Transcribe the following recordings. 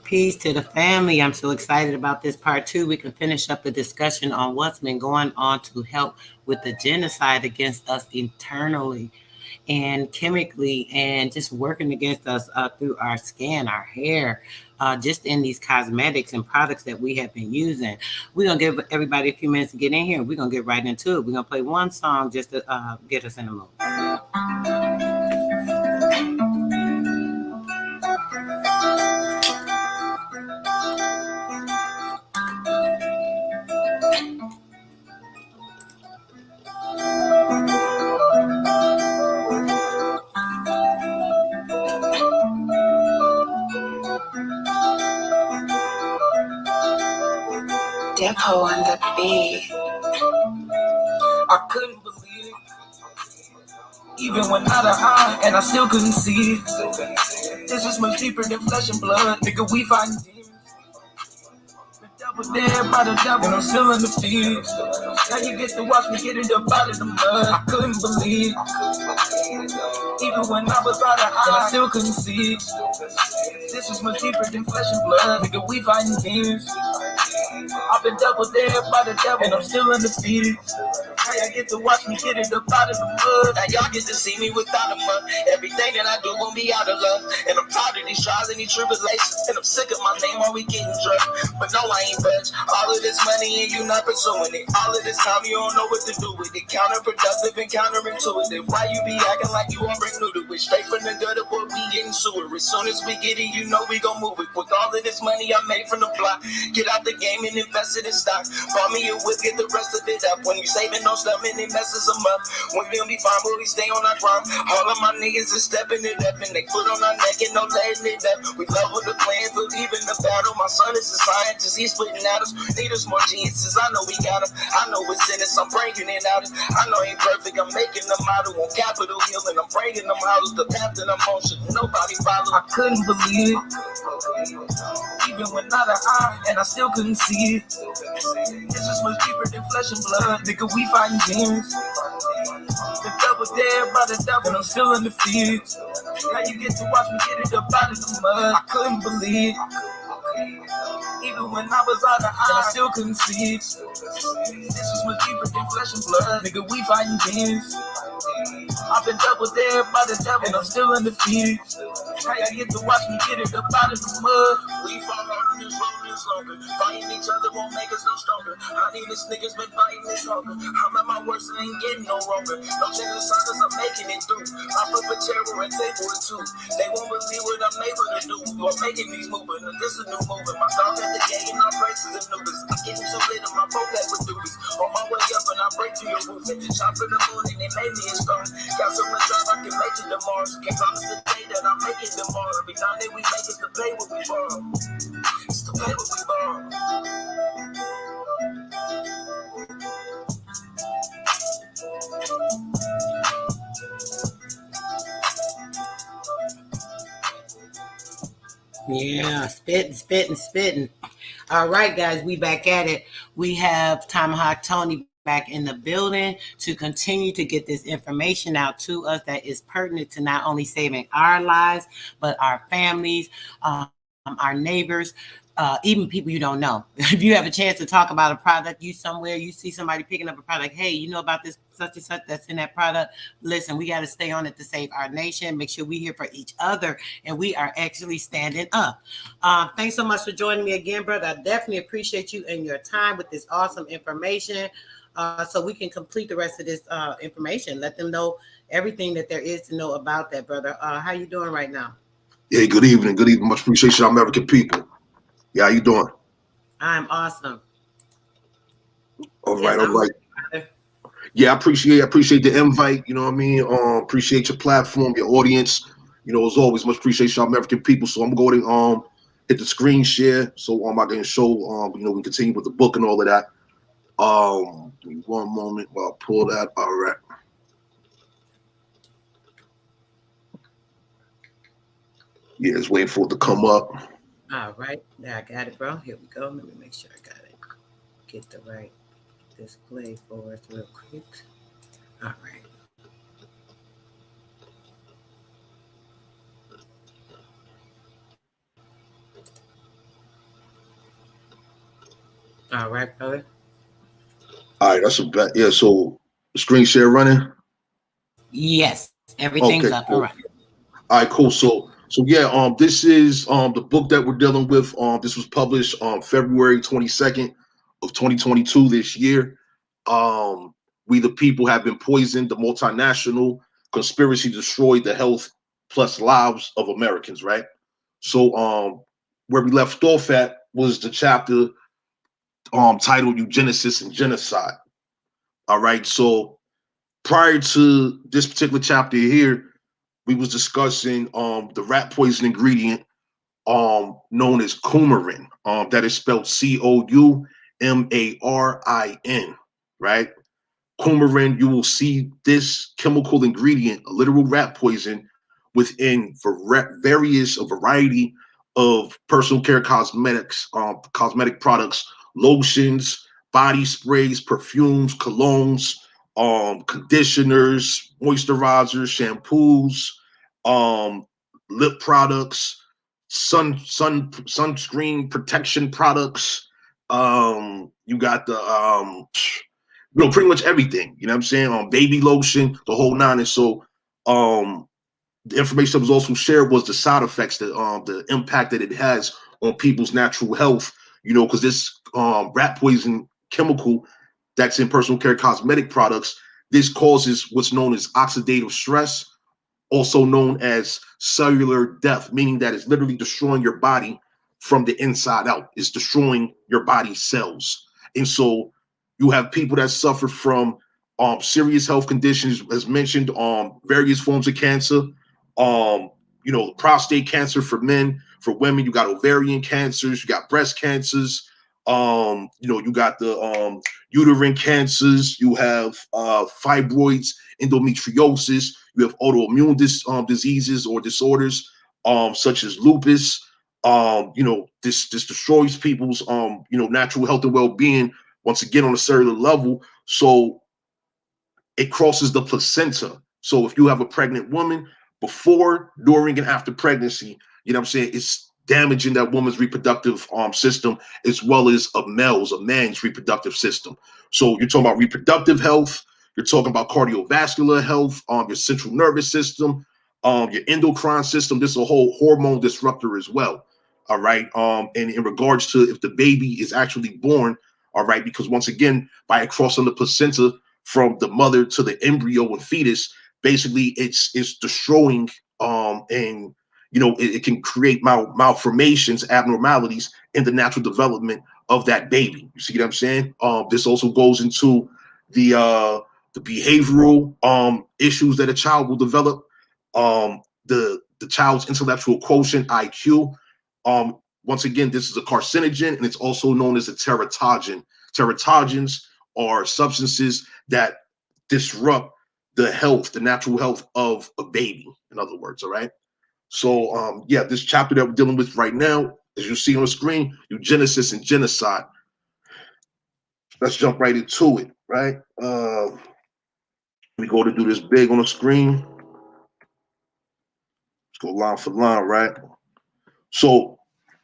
Peace to the family. I'm so excited about this part two. We can finish up the discussion on what's been going on to help with the genocide against us internally and chemically, and just working against us through our skin, our hair, just in these cosmetics and products that we have been using. We're going to give everybody a few minutes to get in here. We're going to get right into it. We're going to play one song just to get us in the mood. Depot on the beat. I couldn't believe it, even when out of eye, and I still couldn't see it. This is much deeper than flesh and blood, nigga. We fighting demons. The devil dead by the devil, and I'm still in the field. Now you get to watch me get it up out of the mud. I couldn't believe it, even when I was out of eye, and I still couldn't see it. This is much deeper than flesh and blood, nigga. We fighting demons. I've been double dead by the devil, and I'm still undefeated. Hey, I get to watch me get it up out of the mud. Now y'all get to see me without a mud. Everything that I do won't be out of love. And I'm tired of these trials and these tribulations. And I'm sick of my name while we getting drugged. But no, I ain't budge. All of this money and you not pursuing it. All of this time you don't know what to do with it. Counterproductive and counterintuitive. Why you be acting like you already new to it? Straight from the gutter, boy, we getting sewer. As soon as we get it, you know we gon' move it. With all of this money I made from the block, get out the game and invest it in stocks. Buy me a whip, get the rest of it up. When you saving no stuff and it messes them up. When we don't be fine, but we stay on our grind. All of my niggas is stepping it up and they foot on our neck and no letting it up. We love with the plans, believe in the battle. My son is a scientist, he's splitting at us. Need us more geniuses, I know we got him. I know it's in us, I'm bringing it out. I know ain't perfect, I'm making them model on Capitol Hill and I'm bringing them out of the path that I'm on. Should nobody follow. I couldn't believe it, even when out of eye, and I still couldn't see it. This is much deeper than flesh and blood, nigga. We fighting demons. The devil dead by the devil, and I'm still in the field. Now you get to watch me get it up out of the mud. I couldn't believe, even when I was out of eye, and I still couldn't see it. This is much deeper than flesh and blood, nigga. We fighting demons. I've been double dead by the devil, and I'm still in the field. Hey, I get to watch me get it up out of the mud. We fought harder this road is longer. Fighting each other won't make us no stronger. I need this niggas been fighting this longer. I'm at my worst and ain't getting no wronger. No change of signs, I'm making it through. I flip a chair or a table or two. They won't believe what I'm able to do. I'm making these movements, and this is new movement. My dog at the gate and I'm racing the newbies. I'm getting so lit in my vocab with duties. On my way up and I break through your roof. Shot for the moon and they made me a star. Got so much drive I can make it tomorrow. Can't promise the day that I make it tomorrow. Every time that we make it to pay what we borrow. It's to pay what we borrow. Yeah, spitting. All right, guys, we back at it. We have Tomahawk Tony back in the building to continue to get this information out to us that is pertinent to not only saving our lives, but our families, our neighbors, even people you don't know. If you have a chance to talk about a product, you see somebody picking up a product, hey, you know about this such and such that's in that product. Listen, we got to stay on it to save our nation, make sure we're here for each other, and we are actually standing up. Thanks so much for joining me again, brother. I definitely appreciate you and your time with this awesome information. So we can complete the rest of this information. Let them know everything that there is to know about that, brother. How you doing right now? Yeah, good evening. Good evening. Much appreciation, American people. Yeah, how you doing? I'm awesome. All right. Yeah, I appreciate the invite. You know what I mean? Appreciate your platform, your audience. You know, as always, much appreciation, American people. So I'm going to hit the screen share so I can show we can continue with the book and all of that. One moment while I pull that. All right. Yeah, it's waiting for it to come up. All right. Yeah, I got it, bro. Here we go. Let me make sure I got it. Get the right display for us real quick. All right. All right, brother. All right, that's a bet. Yeah, so screen share running. Yes, everything's Okay, up and cool. running. All right, cool. So yeah, this is the book that we're dealing with. This was published on February 22nd of 2022 this year. We the people have been poisoned. The multinational conspiracy destroyed the health plus lives of Americans. Right. So where we left off at was the chapter titled Eugenesis and Genocide. All right. So prior to this particular chapter here, we was discussing the rat poison ingredient known as coumarin. That is spelled Coumarin, right? Coumarin, you will see this chemical ingredient, a literal rat poison, within various a variety of personal care cosmetics, cosmetic products, lotions, body sprays, perfumes, colognes, conditioners, moisturizers, shampoos, um, lip products, sunscreen protection products. You got the pretty much everything. You know what I'm saying? Baby lotion, the whole nine. And so, the information that was also shared was the side effects, that the impact that it has on people's natural health. You know, because this rat poison chemical that's in personal care cosmetic products, this causes what's known as oxidative stress, also known as cellular death, meaning that it's literally destroying your body from the inside out. It's destroying your body cells. And so you have people that suffer from serious health conditions, as mentioned, various forms of cancer, prostate cancer for men, for women, you got ovarian cancers, you got breast cancers, you got the uterine cancers, you have fibroids, endometriosis, you have autoimmune diseases or disorders, such as lupus. This destroys people's natural health and well-being once again on a cellular level. So it crosses the placenta. So if you have a pregnant woman, before, during, and after pregnancy, you know what I'm saying, it's damaging that woman's reproductive system, as well as a man's reproductive system. So you're talking about reproductive health, you're talking about cardiovascular health, your central nervous system, your endocrine system. This is a whole hormone disruptor as well. All right. And in regards to if the baby is actually born, all right, because once again, by it crossing the placenta from the mother to the embryo and fetus, basically it's destroying and it can create malformations, abnormalities in the natural development of that baby. You see what I'm saying? This also goes into the behavioral issues that a child will develop, the child's intellectual quotient, IQ. Once again, this is a carcinogen, and it's also known as a teratogen. Teratogens are substances that disrupt the natural health of a baby, in other words. All right. So this chapter that we're dealing with right now, as you see on the screen, eugenesis and genocide. Let's jump right into it, right? We go to do this big on the screen. Let's go line for line, right? So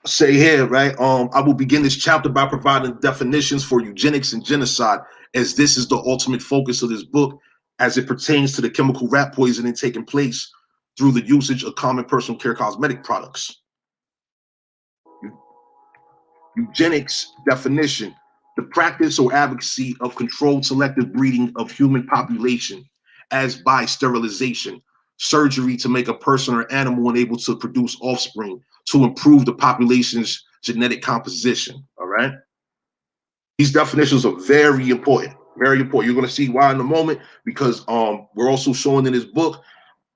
say here, right? I will begin this chapter by providing definitions for eugenics and genocide, as this is the ultimate focus of this book, as it pertains to the chemical rat poisoning taking place through the usage of common personal care cosmetic products. Eugenics definition: the practice or advocacy of controlled selective breeding of human population, as by sterilization, surgery to make a person or animal unable to produce offspring, to improve the population's genetic composition. All right. These definitions are very important. Very important. You're going to see why in a moment, because we're also showing in this book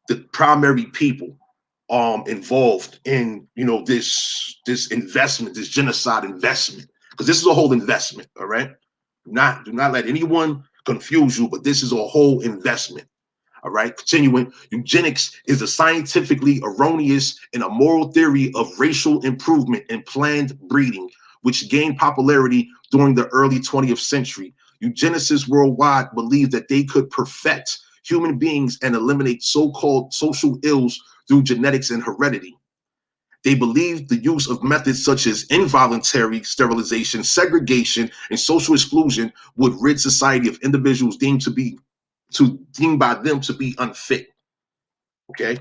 the primary people involved in this investment, this genocide investment, because this is a whole investment. All right. Do not let anyone confuse you, but this is a whole investment. All right. Continuing, eugenics is a scientifically erroneous and immoral theory of racial improvement and planned breeding, which gained popularity during the early 20th century. Eugenicists worldwide believed that they could perfect human beings and eliminate so-called social ills through genetics and heredity. They believed the use of methods such as involuntary sterilization, segregation, and social exclusion would rid society of individuals deemed by them to be unfit. Okay.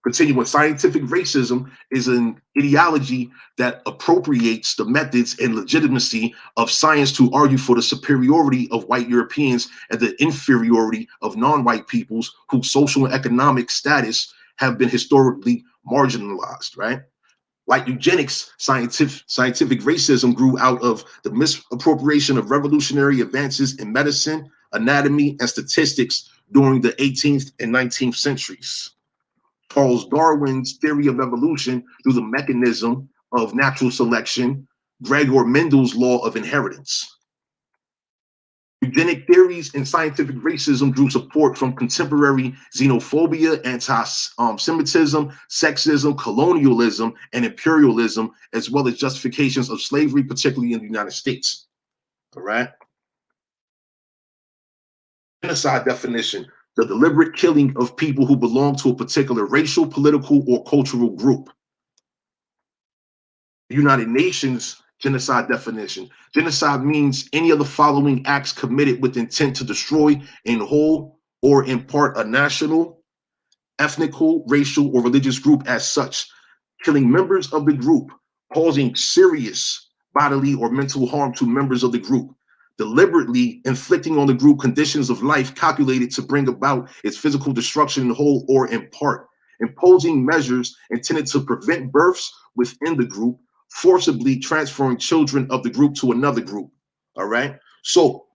Continuing, scientific racism is an ideology that appropriates the methods and legitimacy of science to argue for the superiority of white Europeans and the inferiority of non-white peoples whose social and economic status have been historically marginalized, right? Like eugenics, scientific racism grew out of the misappropriation of revolutionary advances in medicine, anatomy, and statistics during the 18th and 19th centuries. Charles Darwin's theory of evolution through the mechanism of natural selection, Gregor Mendel's law of inheritance. Eugenic theories and scientific racism drew support from contemporary xenophobia, anti-Semitism, sexism, colonialism, and imperialism, as well as justifications of slavery, particularly in the United States. All right. Genocide definition: the deliberate killing of people who belong to a particular racial, political, or cultural group. The United Nations genocide definition: genocide means any of the following acts committed with intent to destroy in whole or in part a national, ethnical, racial, or religious group as such, killing members of the group, causing serious bodily or mental harm to members of the group, deliberately inflicting on the group conditions of life calculated to bring about its physical destruction in whole or in part, imposing measures intended to prevent births within the group, forcibly transferring children of the group to another group. All right. So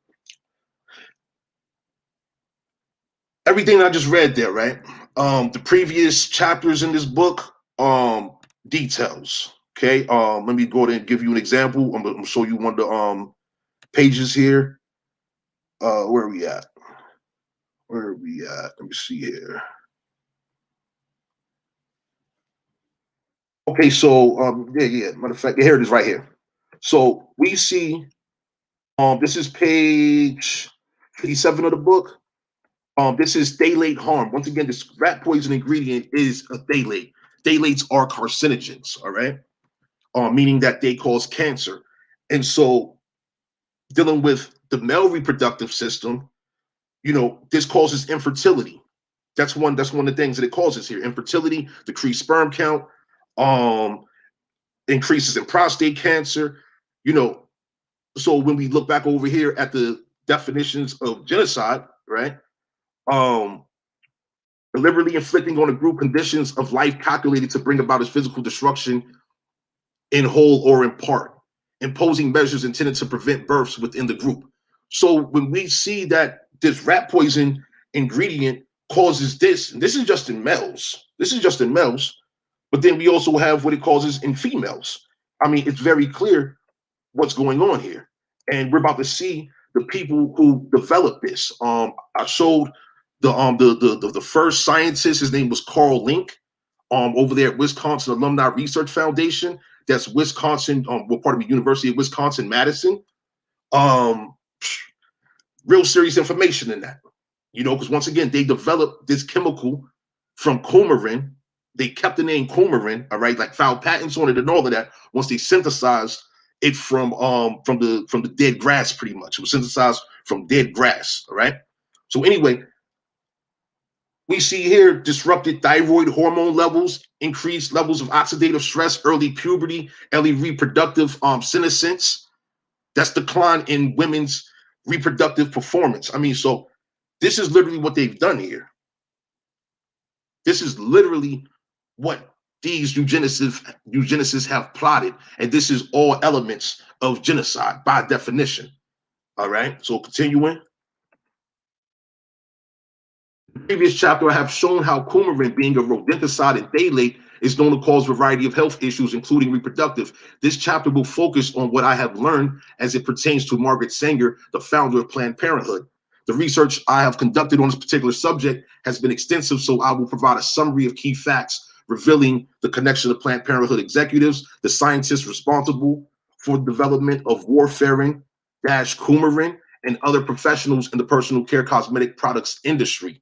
everything I just read there, right? The previous chapters in this book, details. Okay. Let me go ahead and give you an example. I'm gonna show you one of the pages here. Where are we at? Let me see here. Okay, so yeah. Matter of fact, here it is right here. So we see this is page 57 of the book. This is phthalate harm. Once again, this rat poison ingredient is a phthalate. Phthalates are carcinogens, all right? Meaning that they cause cancer. And so dealing with the male reproductive system, this causes infertility. That's one of the things that it causes here. Infertility, decreased sperm count, increases in prostate cancer, So when we look back over here at the definitions of genocide, right? Deliberately inflicting on a group conditions of life calculated to bring about its physical destruction in whole or in part, imposing measures intended to prevent births within the group. So when we see that this rat poison ingredient causes this, and this is just in males, but then we also have what it causes in females. I mean, it's very clear what's going on here. And we're about to see the people who developed this. I showed the first scientist. His name was Carl Link, over there at Wisconsin Alumni Research Foundation. That's Wisconsin, part of the University of Wisconsin-Madison. Real serious information in that, because once again, they developed this chemical from coumarin. They kept the name coumarin, all right, like filed patents on it and all of that. Once they synthesized it from the dead grass, pretty much. It was synthesized from dead grass, all right? So anyway, we see here disrupted thyroid hormone levels, increased levels of oxidative stress, early puberty, early reproductive senescence. That's decline in women's reproductive performance. I mean, so this is literally what they've done here. This is literally what these eugenicists have plotted, and this is all elements of genocide by definition. All right, so continuing. In the previous chapter, I have shown how coumarin, being a rodenticide and phthalate, is known to cause a variety of health issues, including reproductive. This chapter will focus on what I have learned as it pertains to Margaret Sanger, the founder of Planned Parenthood. The research I have conducted on this particular subject has been extensive, so I will provide a summary of key facts revealing the connection of Planned Parenthood executives, the scientists responsible for the development of warfarin, coumarin, and other professionals in the personal care cosmetic products industry.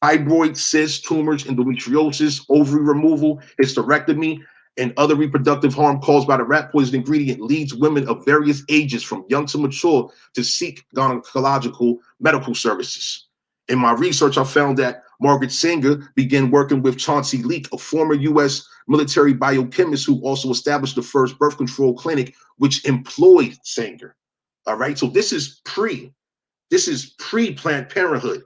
fibroid, cysts, tumors, endometriosis, ovary removal, hysterectomy, and other reproductive harm caused by the rat poison ingredient leads women of various ages from young to mature to seek gynecological medical services. In my research, I found that Margaret Sanger began working with Chauncey Leake, a former U.S. military biochemist who also established the first birth control clinic, which employed Sanger. All right, so this is pre-Planned Parenthood,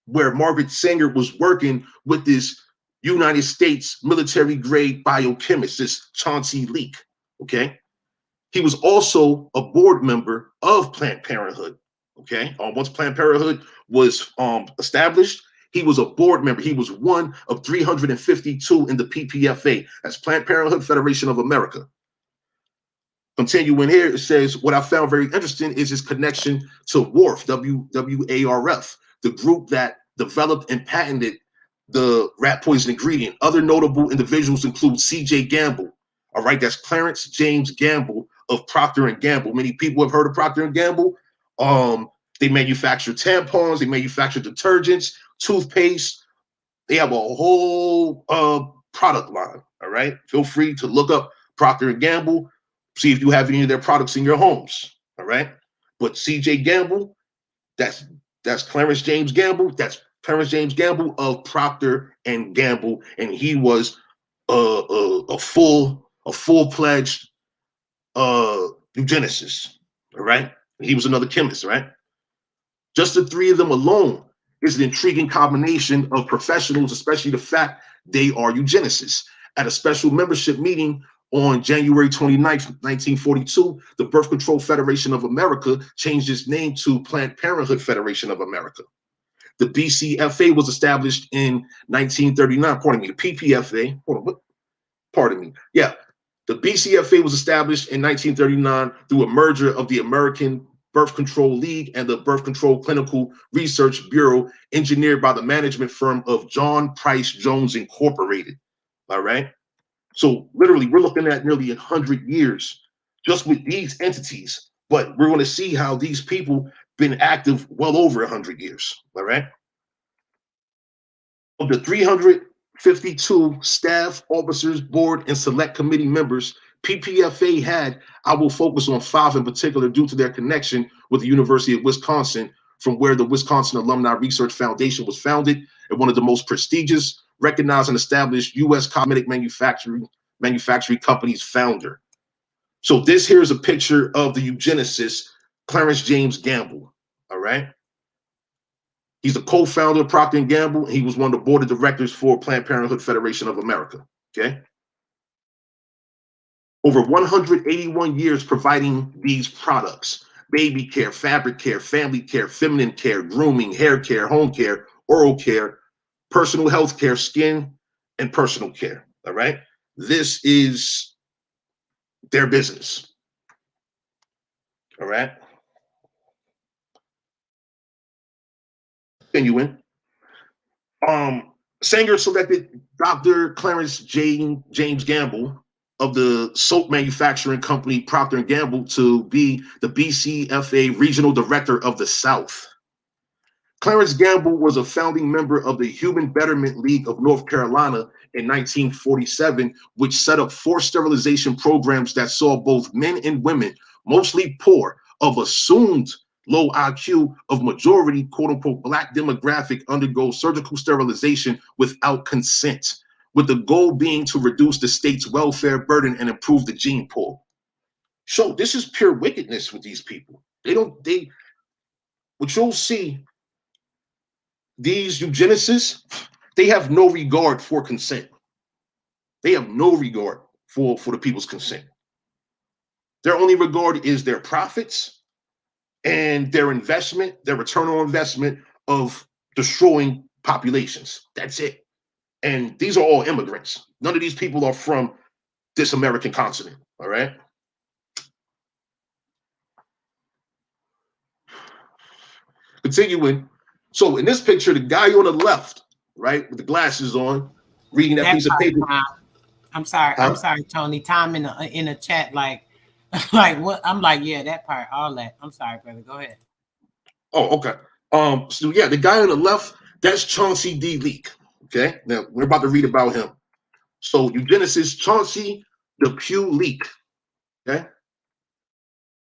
where Margaret Sanger was working with this United States military grade biochemist, this Chauncey Leake. Okay. He was also a board member of Planned Parenthood. Okay. Once Planned Parenthood was established, he was a board member. He was one of 352 in the PPFA. That's Planned Parenthood Federation of America. Continuing here, it says, what I found very interesting is his connection to WARF, WARF, the group that developed and patented the rat poison ingredient. Other notable individuals include C.J. Gamble. All right, that's Clarence James Gamble of Procter & Gamble. Many people have heard of Procter & Gamble. They manufacture tampons, they manufacture detergents, toothpaste. They have a whole product line. All right, feel free to look up Procter & Gamble, see if you have any of their products in your homes. All right, but C.J. Gamble, that's Clarence James Gamble. That's Clarence James Gamble of Procter & Gamble, and he was a full-fledged eugenicist. All right, he was another chemist. Right, just the three of them alone is an intriguing combination of professionals, especially the fact they are eugenicists. At a special membership meeting on January 29th, 1942, the Birth Control Federation of America changed its name to Planned Parenthood Federation of America. The BCFA was established in 1939. Pardon me, the PPFA. Hold on, what? Pardon me. Yeah, the BCFA was established in 1939 through a merger of the American Birth Control League and the Birth Control Clinical Research Bureau, engineered by the management firm of John Price Jones Incorporated. All right. So literally, we're looking at nearly 100 years just with these entities, but we're going to see how these people been active well over 100 years. All right. Of the 352 staff, officers, board, and select committee members PPFA had, I will focus on 5 in particular due to their connection with the University of Wisconsin, from where the Wisconsin Alumni Research Foundation was founded, and one of the most prestigious, recognized, and established U.S. cosmetic manufacturing company's founder. So this here is a picture of the eugenicist, Clarence James Gamble. All right. He's the co-founder of Procter & Gamble. He was one of the board of directors for Planned Parenthood Federation of America. Okay. Over 181 years providing these products: baby care, fabric care, family care, feminine care, grooming, hair care, home care, oral care, personal health care, skin, and personal care. All right. This is their business. All right. Continuing. Sanger selected Dr. Clarence James Gamble of the soap manufacturing company Procter & Gamble to be the BCFA regional director of the South. Clarence Gamble was a founding member of the Human Betterment League of North Carolina in 1947, which set up forced sterilization programs that saw both men and women, mostly poor, of assumed low IQ, of majority quote-unquote black demographic, undergo surgical sterilization without consent, with the goal being to reduce the state's welfare burden and improve the gene pool. So this is pure wickedness with these people. What you'll see, these eugenicists, they have no regard for consent. They have no regard for the people's consent. Their only regard is their profits and their investment, their return on investment of destroying populations. That's it. And these are all immigrants. None of these people are from this American continent. All right. Continuing. So in this picture, the guy on the left, right, with the glasses on, reading that piece of paper. I'm sorry, Tony. Tom in the chat, like what? I'm like, yeah, that part, all that. I'm sorry, brother. Go ahead. Oh, okay. So yeah, the guy on the left, That's Chauncey D. Leak. Okay, now we're about to read about him. So eugenicist Chauncey Depew Leak. Okay,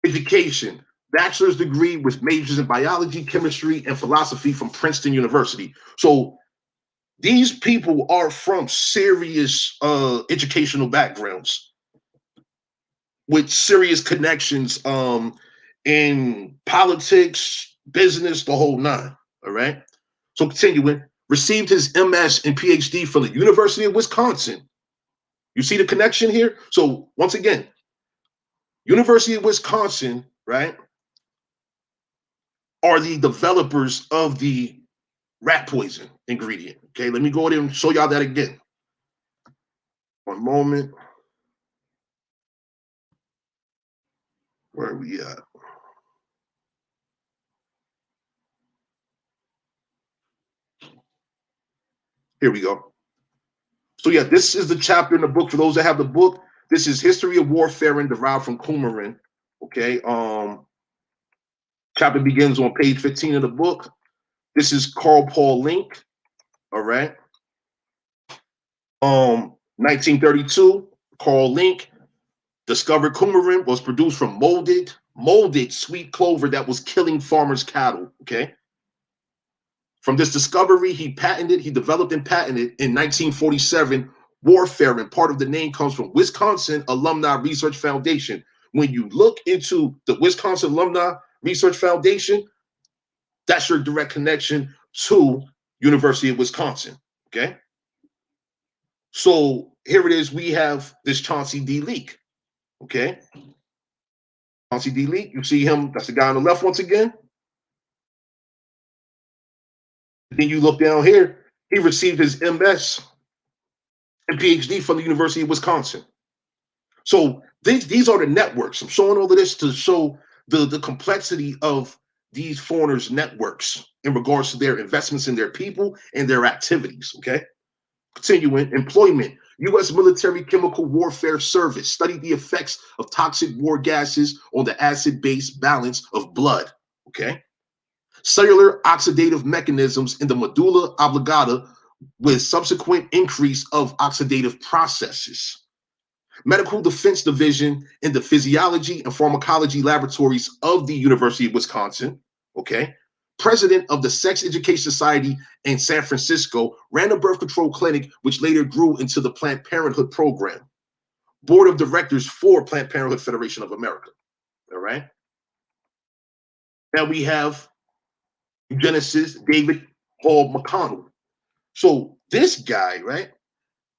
education, bachelor's degree with majors in biology, chemistry, and philosophy from Princeton University. So these people are from serious educational backgrounds with serious connections in politics, business, the whole nine. All right. So continuing, received his MS and PhD from the University of Wisconsin. You see the connection here? So once again, University of Wisconsin, right, are the developers of the rat poison ingredient. Okay, let me go ahead and show y'all that again. One moment. Where are we at? Here we go. So yeah, this is the chapter in the book. For those that have the book, this is History of Warfare and derived from coumarin. Okay. Chapter begins on page 15 of the book. This is Carl Paul Link. All right. 1932, Carl Link discovered coumarin was produced from molded sweet clover that was killing farmers' cattle. Okay. From this discovery, he developed and patented in 1947 warfare, and part of the name comes from Wisconsin Alumni Research Foundation. When you look into the Wisconsin Alumni Research Foundation, that's your direct connection to University of Wisconsin. Okay. So here it is. We have this Chauncey D. Leak. Okay. Chauncey D. Leak, you see him. That's the guy on the left once again. Then you look down here. He received his MS and PhD from the University of Wisconsin. So these are the networks. I'm showing all of this to show the complexity of these foreigners' networks in regards to their investments in their people and their activities. Okay. Continuing, employment. U.S. Military Chemical Warfare Service studied the effects of toxic war gases on the acid-base balance of blood. Okay. Cellular oxidative mechanisms in the medulla oblongata with subsequent increase of oxidative processes. Medical Defense Division in the Physiology and Pharmacology Laboratories of the University of Wisconsin. Okay. President of the Sex Education Society in San Francisco, ran a birth control clinic, which later grew into the Planned Parenthood program. Board of Directors for Planned Parenthood Federation of America. All right. Now we have eugenicist David Hall McConnell. So this guy, right?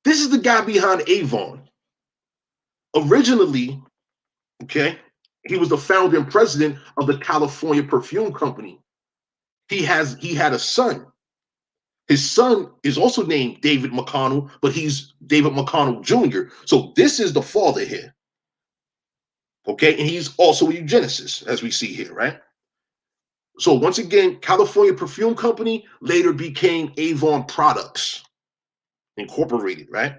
This is the guy behind Avon. Originally, okay, he was the founder and president of the California Perfume Company. He had a son. His son is also named David McConnell, but he's David McConnell Jr. So this is the father here. Okay, and he's also a eugenicist, as we see here, right? So once again, California Perfume Company later became Avon Products Incorporated, right?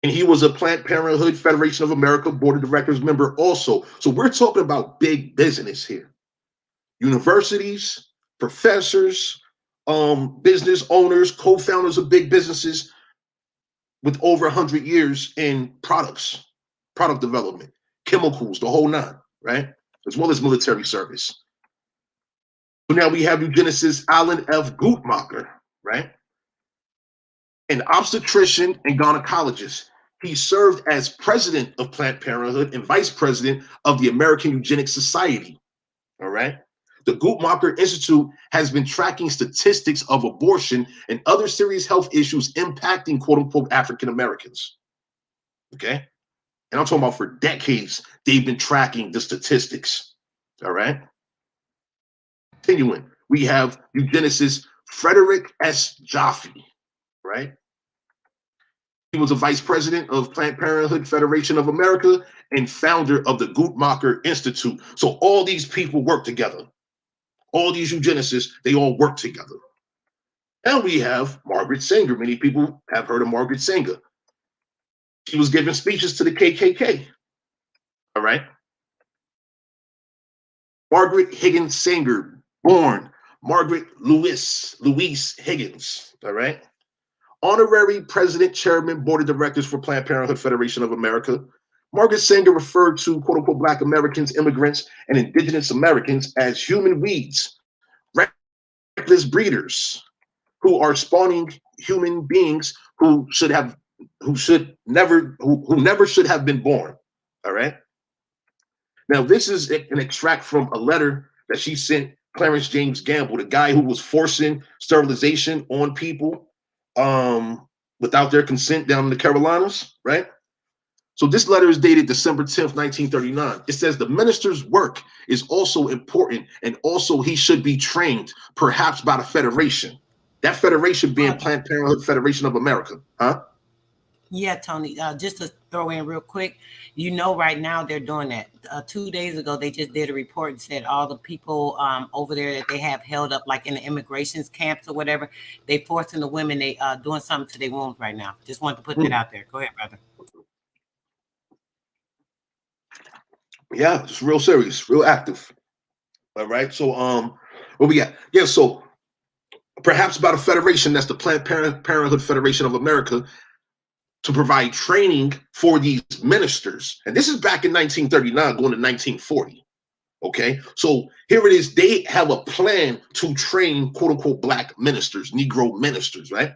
And he was a Planned Parenthood Federation of America Board of Directors member also. So we're talking about big business here. Universities, professors, business owners, co-founders of big businesses with over 100 years in product development, chemicals, the whole nine, right? As well as military service. So now we have eugenicist Alan F. Guttmacher, right? An obstetrician and gynecologist. He served as president of Planned Parenthood and vice president of the American Eugenics Society. All right. The Guttmacher Institute has been tracking statistics of abortion and other serious health issues impacting quote unquote African Americans. Okay. And I'm talking about for decades, they've been tracking the statistics. All right. Continuing, we have eugenicist Frederick S. Jaffe, right? He was a vice president of Planned Parenthood Federation of America and founder of the Guttmacher Institute. So all these people work together. All these eugenicists, they all work together. And we have Margaret Sanger. Many people have heard of Margaret Sanger. She was giving speeches to the KKK. All right. Margaret Higgins Sanger, born Margaret Louise Higgins, all right? Honorary President, Chairman, Board of Directors for Planned Parenthood Federation of America. Margaret Sanger referred to quote unquote Black Americans, immigrants, and indigenous Americans as human weeds, reckless breeders who are spawning human beings who never should have been born. All right. Now, this is an extract from a letter that she sent Clarence James Gamble, the guy who was forcing sterilization on people without their consent down in the Carolinas, right? So this letter is dated December 10th, 1939. It says the minister's work is also important, and also he should be trained, perhaps by the Federation. That Federation being Planned Parenthood Federation of America, huh? Yeah, Tony, just to throw in real quick, you know, right now they're doing that. 2 days ago, they just did a report and said all the people over there that they have held up, like in the immigration camps or whatever, they forcing the women, they doing something to their wombs right now. Just wanted to put that out there. Go ahead, brother. Yeah, it's real serious, real active. All right. So what we got? Yeah, so perhaps about a federation that's the Planned Parenthood Federation of America to provide training for these ministers. And this is back in 1939 going to 1940. Okay, so here it is. They have a plan to train quote unquote Black ministers, Negro ministers, right?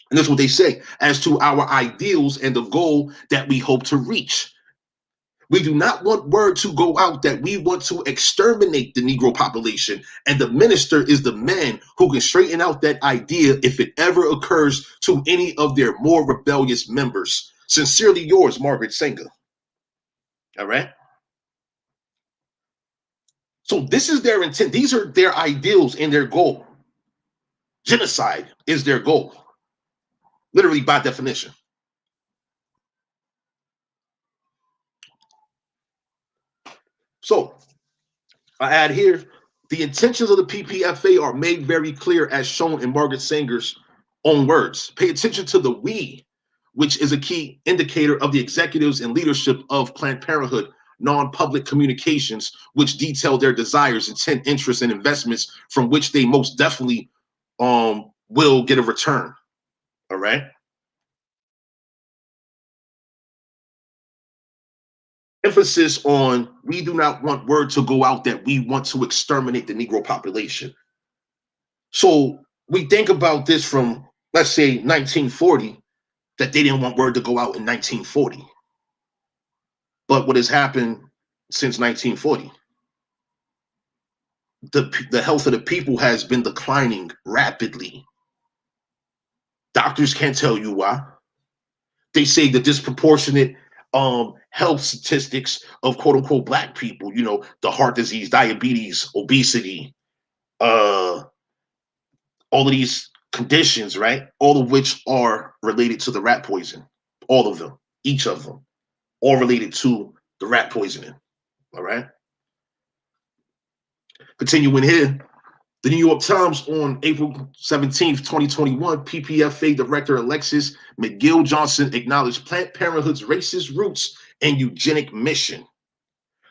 And that's what they say as to our ideals and the goal that we hope to reach. We do not want word to go out that we want to exterminate the Negro population, and the minister is the man who can straighten out that idea if it ever occurs to any of their more rebellious members. Sincerely yours, Margaret Sanger. All right. So this is their intent. These are their ideals and their goal. Genocide is their goal, literally by definition. So I add here, the intentions of the PPFA are made very clear as shown in Margaret Sanger's own words. Pay attention to the we, which is a key indicator of the executives and leadership of Planned Parenthood non-public communications, which detail their desires, intent, interests, and investments from which they most definitely will get a return. All right. Emphasis on we do not want word to go out that we want to exterminate the Negro population. So we think about this from, let's say, 1940, that they didn't want word to go out in 1940. But what has happened since 1940? The health of the people has been declining rapidly. Doctors can't tell you why. They say the disproportionate health statistics of quote unquote Black people, you know, the heart disease, diabetes, obesity, all of these conditions, right? All of which are related to the rat poison. All of them, each of them, all related to the rat poisoning. All right. Continuing here, the New York Times on April 17th, 2021, PPFA Director Alexis McGill Johnson acknowledged Planned Parenthood's racist roots and eugenic mission.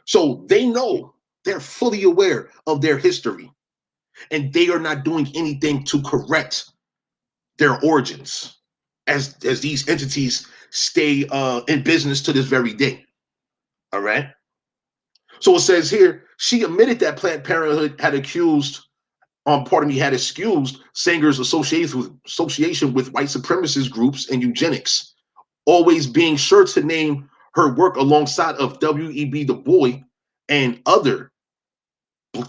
So they know, they're fully aware of their history, and they are not doing anything to correct their origins as these entities stay in business to this very day. All right. So it says here, she admitted that Planned Parenthood had excused Sanger's association with white supremacist groups and eugenics, always being sure to name her work alongside of W.E.B. Du Bois and other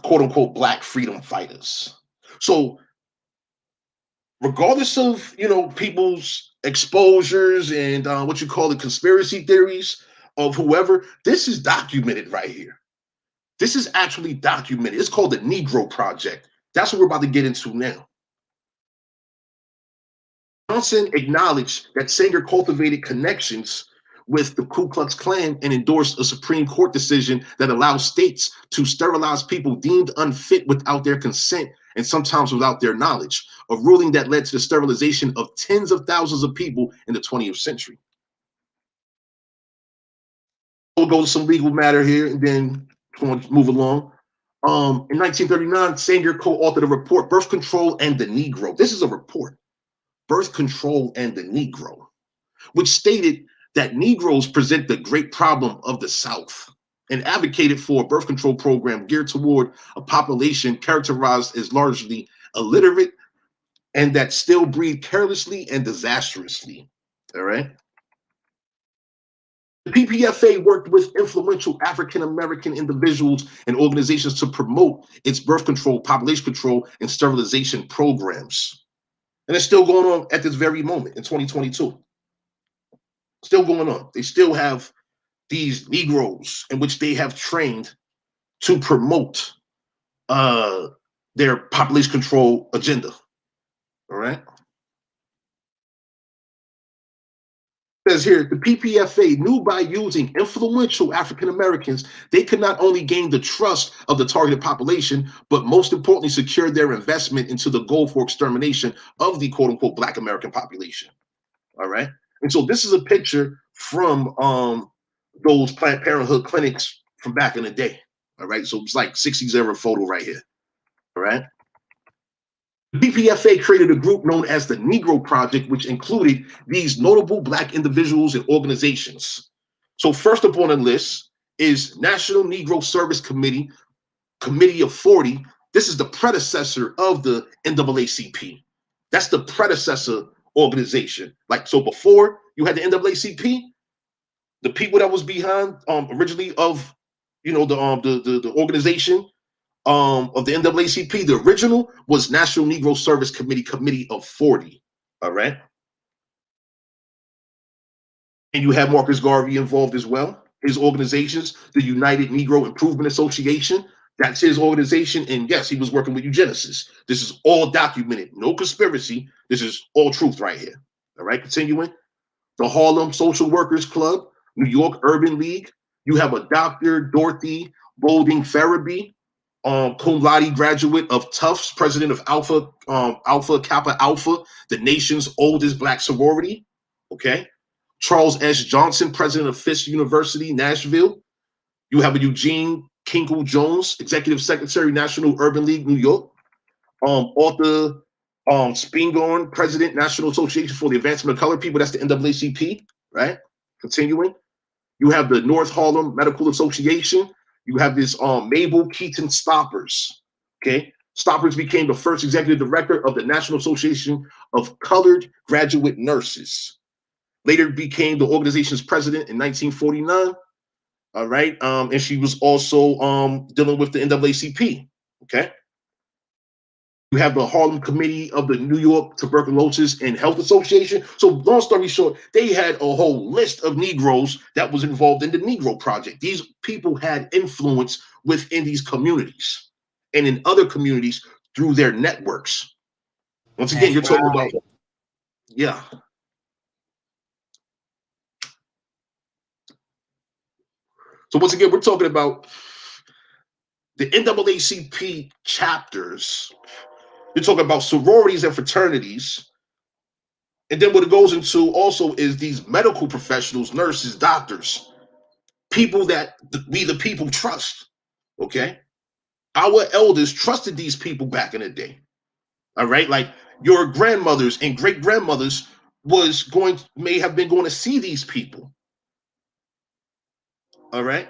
quote unquote Black freedom fighters. So regardless of, you know, people's exposures and what you call the conspiracy theories of whoever, this is documented right here. This is actually documented. It's called the Negro Project. That's what we're about to get into now. Johnson acknowledged that Sanger cultivated connections with the Ku Klux Klan and endorsed a Supreme Court decision that allows states to sterilize people deemed unfit without their consent and sometimes without their knowledge, a ruling that led to the sterilization of tens of thousands of people in the 20th century. We'll go to some legal matter here and then move along. In 1939, Sanger co-authored a report, Birth Control and the Negro. This is a report, Birth Control and the Negro, which stated that Negroes present the great problem of the South and advocated for a birth control program geared toward a population characterized as largely illiterate and that still breed carelessly and disastrously. All right. The PPFA worked with influential African American individuals and organizations to promote its birth control, population control, and sterilization programs. And it's still going on at this very moment in 2022. Still going on. They still have these Negroes in which they have trained to promote their population control agenda. All right. It says here, the PPFA knew by using influential African Americans, they could not only gain the trust of the targeted population, but most importantly, secure their investment into the goal for extermination of the quote unquote Black American population. All right. And so this is a picture from those Planned Parenthood clinics from back in the day. All right. So it's like 60s era photo right here. All right. The PPFA created a group known as the Negro Project, which included these notable Black individuals and organizations. So first up on the list is National Negro Service Committee, Committee of 40. This is the predecessor of the NAACP. That's the predecessor organization. Like, so before you had the NAACP, the people that was behind originally of, you know, the organization of the NAACP, the original was National Negro Service Committee, Committee of 40. All right. And you have Marcus Garvey involved as well. His organizations, the United Negro Improvement Association, that's his organization. And yes, he was working with eugenicists. This is all documented, no conspiracy. This is all truth right here. All right, continuing. The Harlem Social Workers Club, New York Urban League. You have a Dr. Dorothy Boulding Farabee, cum laude graduate of Tufts, president of Alpha Kappa Alpha, the nation's oldest Black sorority. Okay. Charles S. Johnson, president of Fisk University, Nashville. You have a Eugene Kinkle Jones, executive secretary, National Urban League, New York. Arthur Spingarn, president, National Association for the Advancement of Colored People. That's the NAACP, right? Continuing. You have the North Harlem Medical Association. You have this Mabel Keaton Stoppers. Okay. Stoppers became the first executive director of the National Association of Colored Graduate Nurses. Later became the organization's president in 1949. All right. And she was also dealing with the NAACP. Okay. You have the Harlem Committee of the New York Tuberculosis and Health Association. So long story short, they had a whole list of Negroes that was involved in the Negro Project. These people had influence within these communities and in other communities through their networks. Once again, you're talking about, yeah. So once again, we're talking about the NAACP chapters. You're talking about sororities and fraternities. And then what it goes into also is these medical professionals, nurses, doctors, people that we the people trust. Okay. Our elders trusted these people back in the day. All right. Like your grandmothers and great grandmothers may have been going to see these people. All right.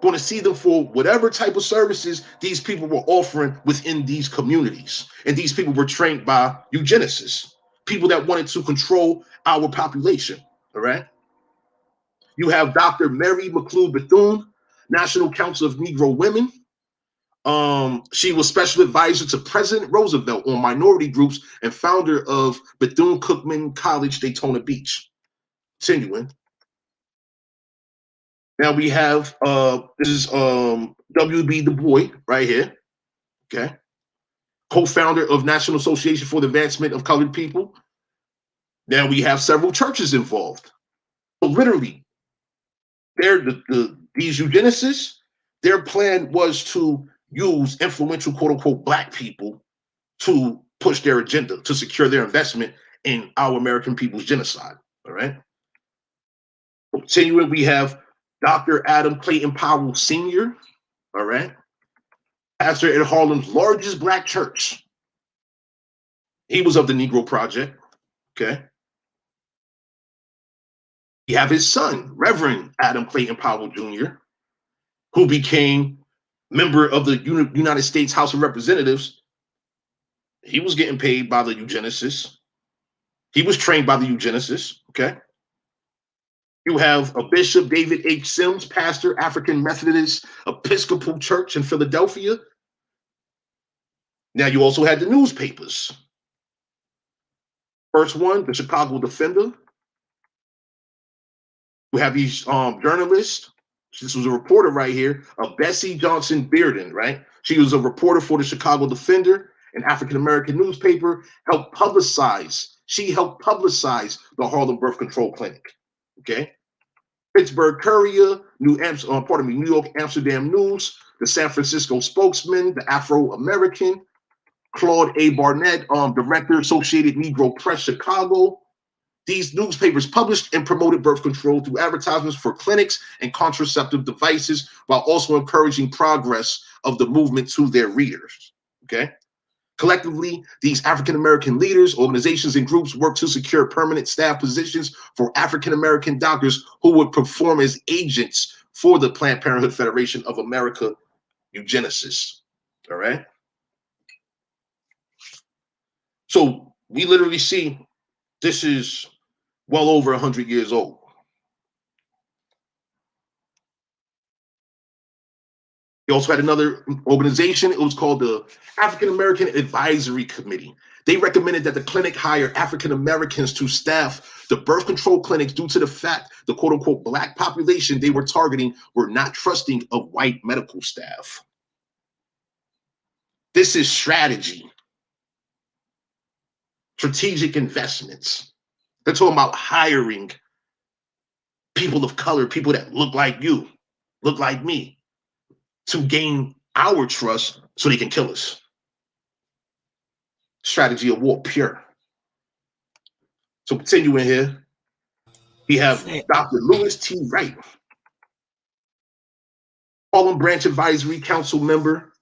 Going to see them for whatever type of services these people were offering within these communities. And these people were trained by eugenicists, people that wanted to control our population. All right. You have Dr. Mary McLeod Bethune, National Council of Negro Women. She was special advisor to President Roosevelt on minority groups and founder of Bethune-Cookman College, Daytona Beach. Continuing. Now we have this is W.B. Du Bois right here. Okay. Co-founder of National Association for the Advancement of Colored People. Now we have several churches involved. So literally, these eugenicists, their plan was to use influential quote unquote Black people to push their agenda, to secure their investment in our American people's genocide. All right. Continuing, we have Dr. Adam Clayton Powell Sr. All right. pastor at Harlem's largest black church. He was of the Negro Project. Okay. You have his son, Reverend Adam Clayton Powell Jr., who became member of the United States House of Representatives. He was getting paid by the eugenicists. He was trained by the eugenicists. Okay. You have a Bishop David H. Sims, pastor, African Methodist Episcopal Church in Philadelphia. Now you also had the newspapers. First one, the Chicago Defender. We have these journalists. This was a reporter right here, Bessie Johnson Bearden, right? She was a reporter for the Chicago Defender, an African-American newspaper, She helped publicize the Harlem Birth Control Clinic, okay? Pittsburgh Courier, New York Amsterdam News, the San Francisco Spokesman, the Afro-American, Claude A. Barnett, director, Associated Negro Press, Chicago. These newspapers published and promoted birth control through advertisements for clinics and contraceptive devices, while also encouraging progress of the movement to their readers. Okay. Collectively, these African-American leaders, organizations, and groups worked to secure permanent staff positions for African-American doctors who would perform as agents for the Planned Parenthood Federation of America eugenicists. All right. So we literally see this is well over 100 years old. He also had another organization. It was called the African American Advisory Committee. They recommended that the clinic hire African Americans to staff the birth control clinics due to the fact the quote unquote black population they were targeting were not trusting of white medical staff. This is strategy. Strategic investments. They're talking about hiring people of color, people that look like you, look like me, to gain our trust so they can kill us. Strategy of war, pure. So continuing here, we have Dr. Louis T. Wright, Harlem Branch Advisory Council member,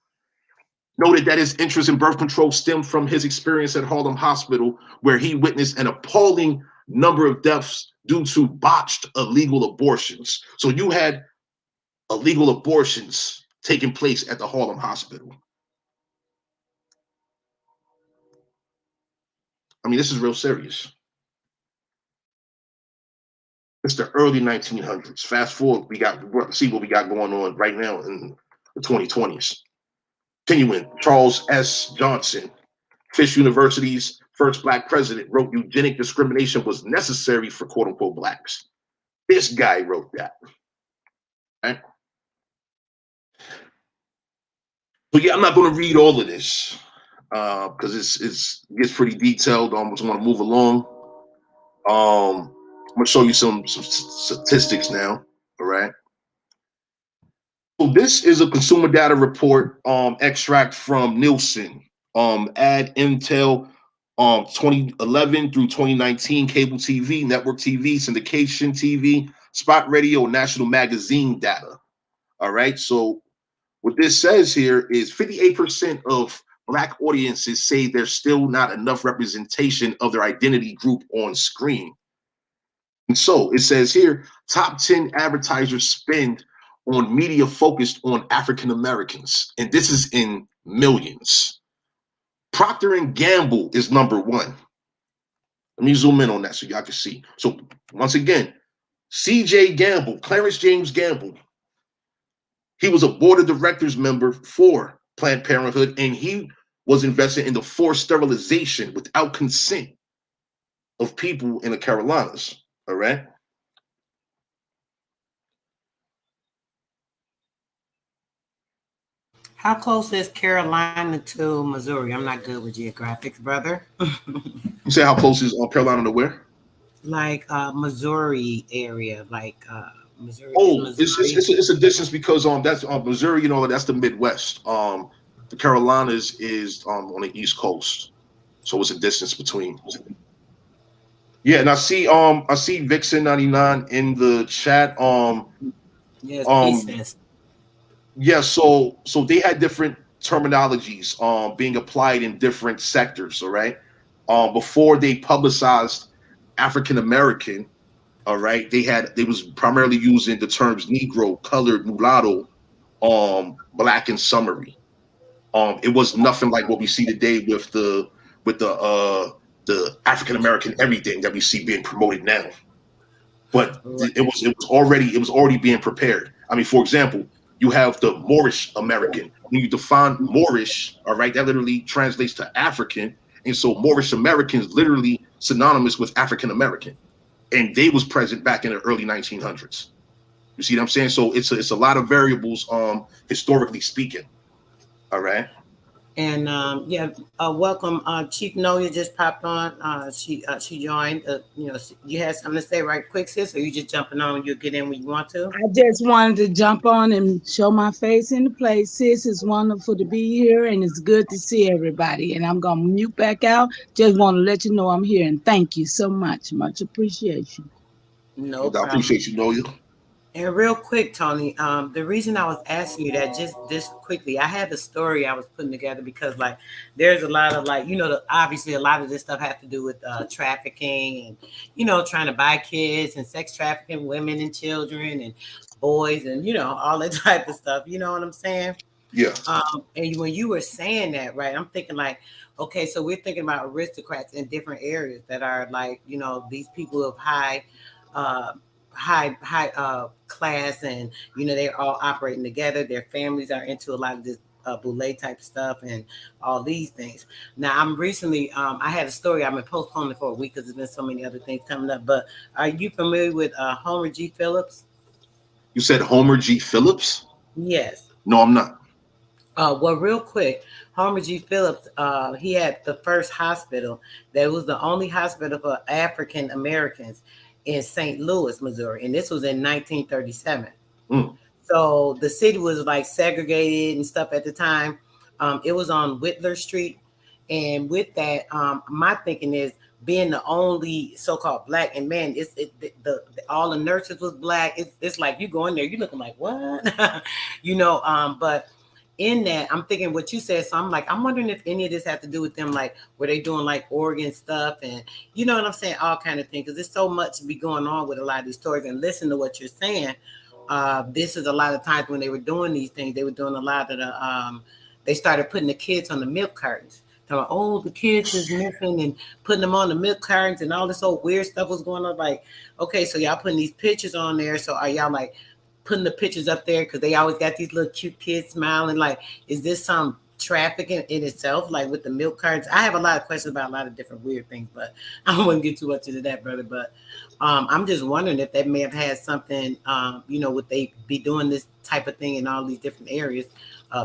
noted that his interest in birth control stemmed from his experience at Harlem Hospital, where he witnessed an appalling number of deaths due to botched illegal abortions. So you had illegal abortions taking place at the Harlem Hospital. I mean, this is real serious. It's the early 1900s. Fast forward, see what we got going on right now in the 2020s. Continuing, Charles S. Johnson, Fisk University's first black president, wrote eugenic discrimination was necessary for quote unquote blacks. This guy wrote that. Right? So yeah, I'm not going to read all of this because it gets pretty detailed. I just want to move along. I'm going to show you some statistics now. All right. So this is a consumer data report extract from Nielsen, Ad Intel 2011 through 2019 cable TV, network TV, syndication TV, spot radio, national magazine data. All right. So what this says here is 58% of black audiences say there's still not enough representation of their identity group on screen. And so it says here, top 10 advertisers spend on media focused on African Americans. And this is in millions. Procter & Gamble is number one. Let me zoom in on that so y'all can see. So once again, C.J. Gamble, Clarence James Gamble, he was a board of directors member for Planned Parenthood, and he was invested in the forced sterilization without consent of people in the Carolinas. All right. How close is Carolina to Missouri? I'm not good with geographics, brother. You say how close is Carolina to where? Like Missouri area, like Missouri. Oh, Missouri. It's a distance because that's Missouri. You know, that's the Midwest. The Carolinas is on the East Coast, so it's a distance between. Yeah, and I see Vixen 99 in the chat. Yes, pieces. Yeah, so they had different terminologies being applied in different sectors. All right. Before they publicized African American, all right, they was primarily using the terms Negro, colored, mulatto, black, and summary. It was nothing like what we see today with the African American everything that we see being promoted now. But it was already being prepared. I mean, for example, you have the Moorish American. When you define Moorish, all right, that literally translates to African, and so Moorish Americans literally synonymous with African American, and they was present back in the early 1900s. You see what I'm saying? So it's a lot of variables, historically speaking. All right. And yeah, welcome, Chief Noya just popped on. She joined. You had something to say right quick, sis, or you just jumping on? You'll get in when you want to. I just wanted to jump on and show my face in the place. Sis, it's wonderful to be here, and it's good to see everybody. And I'm gonna mute back out. Just want to let you know I'm here, and thank you so much. Much appreciation. No I problem. appreciate you, Noya. And real quick, Tony, the reason I was asking you that just this quickly, I had a story I was putting together because like there's a lot of like, obviously a lot of this stuff has to do with trafficking and, trying to buy kids and sex trafficking women and children and boys and, all that type of stuff. You know what I'm saying? Yeah. And when you were saying that, right, I'm thinking like, okay, so we're thinking about aristocrats in different areas that are like, these people of high class, and they're all operating together. Their families are into a lot of this boule type stuff and all these things. Now, I'm recently I had a story I've been postponing for a week because there's been so many other things coming up. But are you familiar with Homer G. Phillips? You said Homer G. Phillips? Yes. No, I'm not. Well, real quick, Homer G. Phillips, he had the first hospital that was the only hospital for African Americans in St. Louis, Missouri, and this was in 1937. So the city was like segregated and stuff at the time. It was on Whitler Street, and with that, my thinking is being the only so-called black, and man, all the nurses was black. It's like you go in there, you looking like what, but in that, I'm thinking what you said. So I'm like, I'm wondering if any of this had to do with them, like, were they doing like organ stuff and you know what I'm saying? All kind of things. Because there's so much to be going on with a lot of these stories. And listen to what you're saying. This is a lot of times when they were doing these things, they were doing a lot of they started putting the kids on the milk cartons. Talking, oh, the kids is missing and putting them on the milk cartons and all this old weird stuff was going on. Like, okay, so y'all putting these pictures on there. So are y'all like, putting the pictures up there because they always got these little cute kids smiling? Like, is this some trafficking in itself, like with the milk cards? I have a lot of questions about a lot of different weird things, but I wouldn't get too much into that, brother. But I'm just wondering if they may have had something, would they be doing this type of thing in all these different areas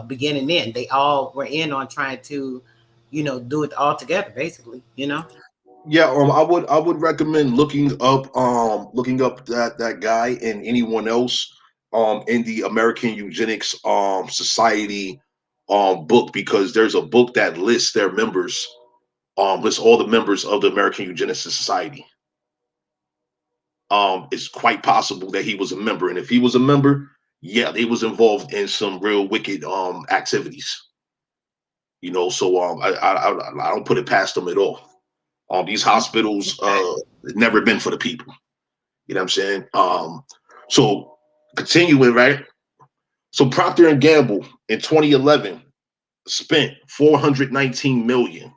beginning in? They all were in on trying to, do it all together, basically, Yeah, I would recommend looking up that guy and anyone else in the American Eugenics Society book, because there's a book that lists their members, lists all the members of the American Eugenics Society. It's quite possible that he was a member, and if he was a member, yeah, they was involved in some real wicked activities. So I don't put it past them at all. These hospitals never been for the people. You know what I'm saying? So continuing, right? So Procter and Gamble in 2011 spent 419 million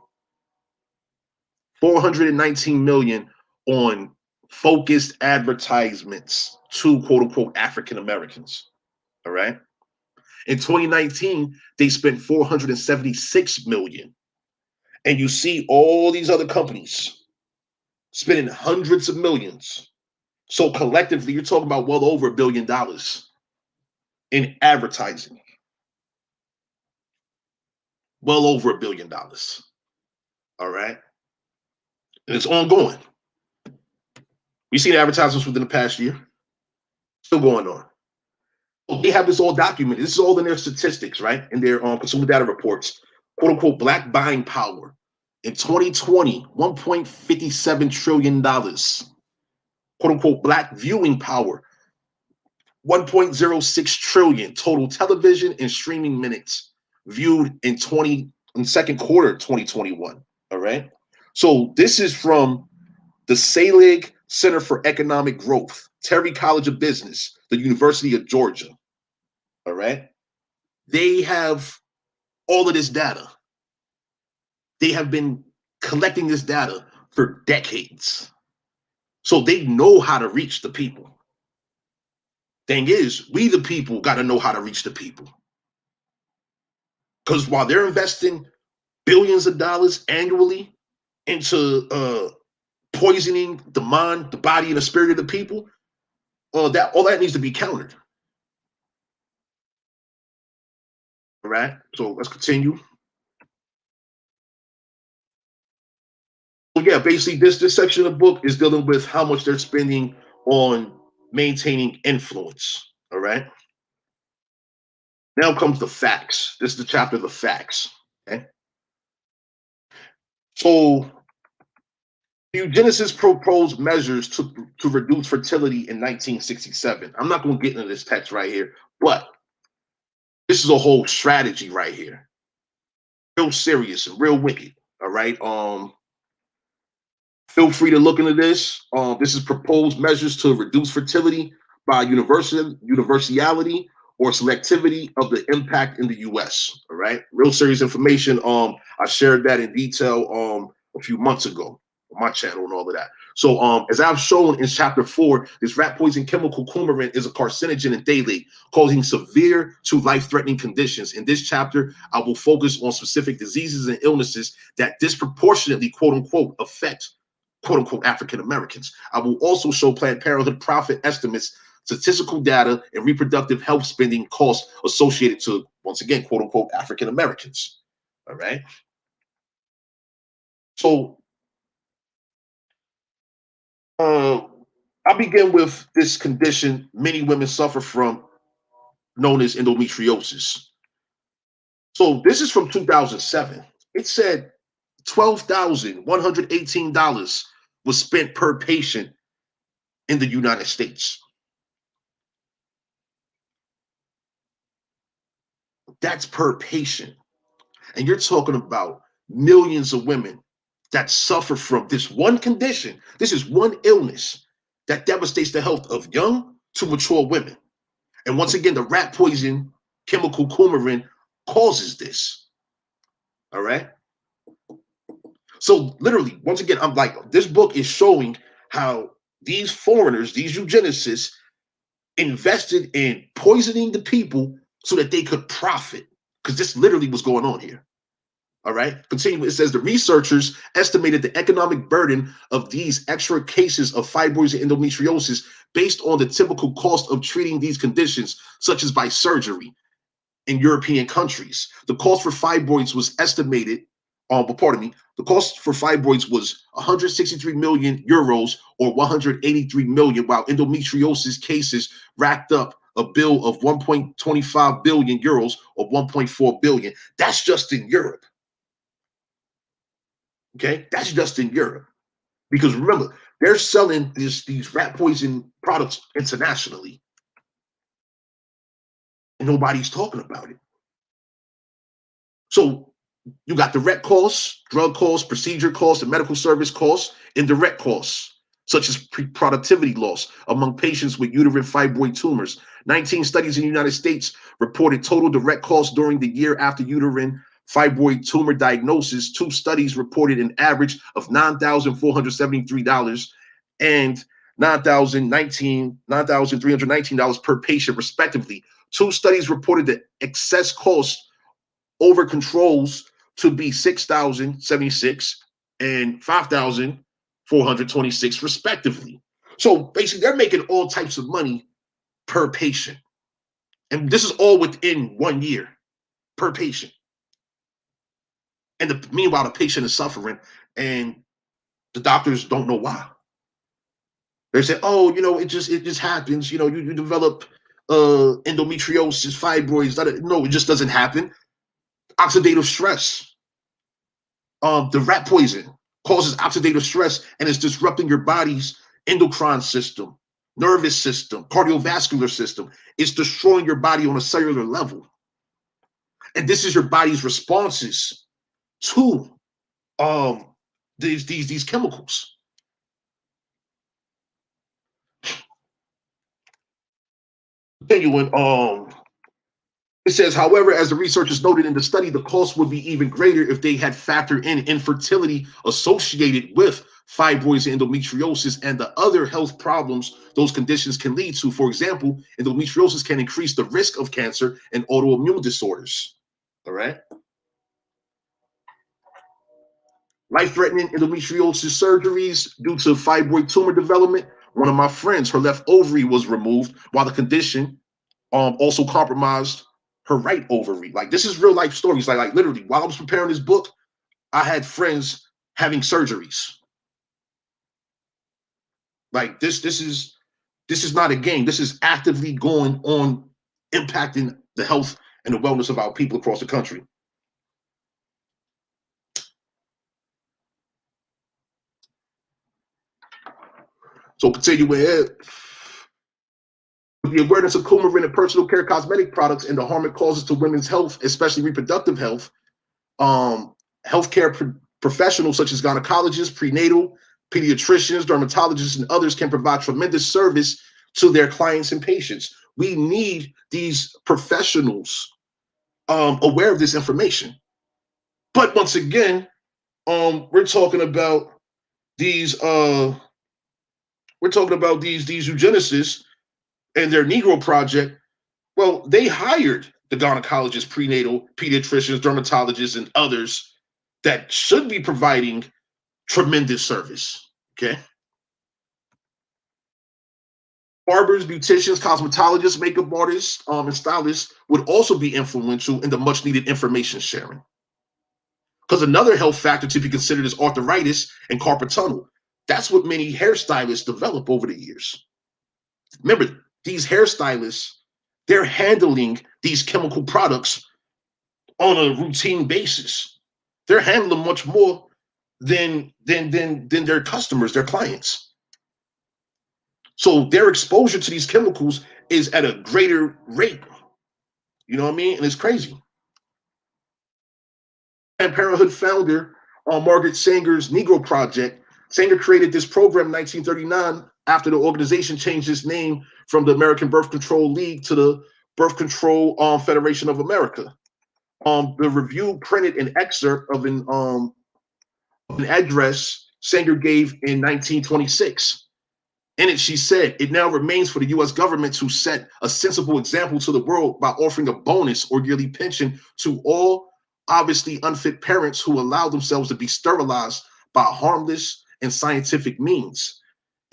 on focused advertisements to quote unquote African Americans. All right. In 2019, they spent 476 million. And you see all these other companies spending hundreds of millions. So collectively, you're talking about well over $1 billion in advertising. Well over $1 billion. All right. And it's ongoing. We seen advertisements within the past year. Still going on. They have this all documented. This is all in their statistics, right? In their consumer data reports. Quote unquote, black buying power. In 2020, $1.57 trillion. Quote unquote, black viewing power. 1.06 trillion total television and streaming minutes. viewed in second quarter 2021. All right. So this is from the Selig Center for Economic Growth, Terry College of Business, the University of Georgia. All right. They have all of this data. They have been collecting this data for decades. So they know how to reach the people. Thing is, we the people got to know how to reach the people. Because while they're investing billions of dollars annually into poisoning the mind, the body, and the spirit of the people, that all that needs to be countered. All right. So let's continue. So yeah, basically this section of the book is dealing with how much they're spending on maintaining influence. All right. Now comes the facts. This is the chapter of the facts. Okay. So eugenicists proposed measures to reduce fertility in 1967. I'm not going to get into this text right here, but this is a whole strategy right here. Real serious and real wicked. All right. Feel free to look into this. This is proposed measures to reduce fertility by universality or selectivity of the impact in the U.S. All right. Real serious information. I shared that in detail a few months ago on my channel and all of that. So as I've shown in chapter 4, this rat poison chemical coumarin is a carcinogen in daylight, causing severe to life-threatening conditions. In this chapter, I will focus on specific diseases and illnesses that disproportionately, quote unquote, affect quote unquote African Americans. I will also show Planned Parenthood profit estimates, statistical data, and reproductive health spending costs associated to, once again, quote unquote African Americans. All right. So I'll begin with this condition many women suffer from, known as endometriosis. So this is from 2007. It said $12,118 was spent per patient in the United States. That's per patient. And you're talking about millions of women that suffer from this one condition. This is one illness that devastates the health of young to mature women. And once again, the rat poison chemical coumarin causes this. All right. So literally, once again, I'm like, this book is showing how these foreigners, these eugenicists, invested in poisoning the people so that they could profit. Because this literally was going on here. All right. Continue. It says the researchers estimated the economic burden of these extra cases of fibroids and endometriosis based on the typical cost of treating these conditions, such as by surgery in European countries. The cost for fibroids was estimated, the cost for fibroids was 163 million euros or 183 million, while endometriosis cases racked up a bill of 1.25 billion euros or 1.4 billion. That's just in Europe. Okay, that's just in Europe. Because remember, they're selling these rat poison products internationally. And nobody's talking about it. So you got direct costs, drug costs, procedure costs, and medical service costs, indirect costs, such as productivity loss among patients with uterine fibroid tumors. 19 studies in the United States reported total direct costs during the year after uterine fibroid tumor diagnosis. 2 studies reported an average of $9,473 and $9,319 per patient, respectively. 2 studies reported the excess cost over controls to be $6,076 and $5,426, respectively. So basically, they're making all types of money per patient. And this is all within 1 year per patient. And meanwhile, the patient is suffering, and the doctors don't know why. They say, "Oh, it just happens. You develop endometriosis, fibroids." No, it just doesn't happen. Oxidative stress. The rat poison causes oxidative stress and is disrupting your body's endocrine system, nervous system, cardiovascular system. It's destroying your body on a cellular level. And this is your body's responses to these chemicals. Continuing, it says, however, as the researchers noted in the study, the cost would be even greater if they had factored in infertility associated with fibroids and endometriosis and the other health problems those conditions can lead to. For example, endometriosis can increase the risk of cancer and autoimmune disorders. All right. Life-threatening endometriosis surgeries due to fibroid tumor development. One of my friends, her left ovary was removed while the condition also compromised her right ovary. Like, this is real life stories. Like literally, while I was preparing this book, I had friends having surgeries. Like this is not a game. This is actively going on, impacting the health and the wellness of our people across the country. So continuing here, with the awareness of coumarin and personal care cosmetic products and the harm it causes to women's health, especially reproductive health, healthcare professionals such as gynecologists, prenatal, pediatricians, dermatologists, and others can provide tremendous service to their clients and patients. We need these professionals aware of this information. But once again, we're talking about these eugenicists and their Negro Project. Well, they hired the gynecologists, prenatal, pediatricians, dermatologists, and others that should be providing tremendous service. Okay. Barbers, beauticians, cosmetologists, makeup artists, and stylists would also be influential in the much needed information sharing. Because another health factor to be considered is arthritis and carpal tunnel. That's what many hairstylists develop over the years. Remember, these hairstylists, they're handling these chemical products on a routine basis. They're handling much more than their customers, their clients. So their exposure to these chemicals is at a greater rate. You know what I mean? And it's crazy. Planned Parenthood founder Margaret Sanger's Negro Project. Sanger created this program in 1939 after the organization changed its name from the American Birth Control League to the Birth Control Federation of America. The review printed an excerpt of an address Sanger gave in 1926. In it, she said, it now remains for the U.S. government to set a sensible example to the world by offering a bonus or yearly pension to all obviously unfit parents who allow themselves to be sterilized by harmless and scientific means.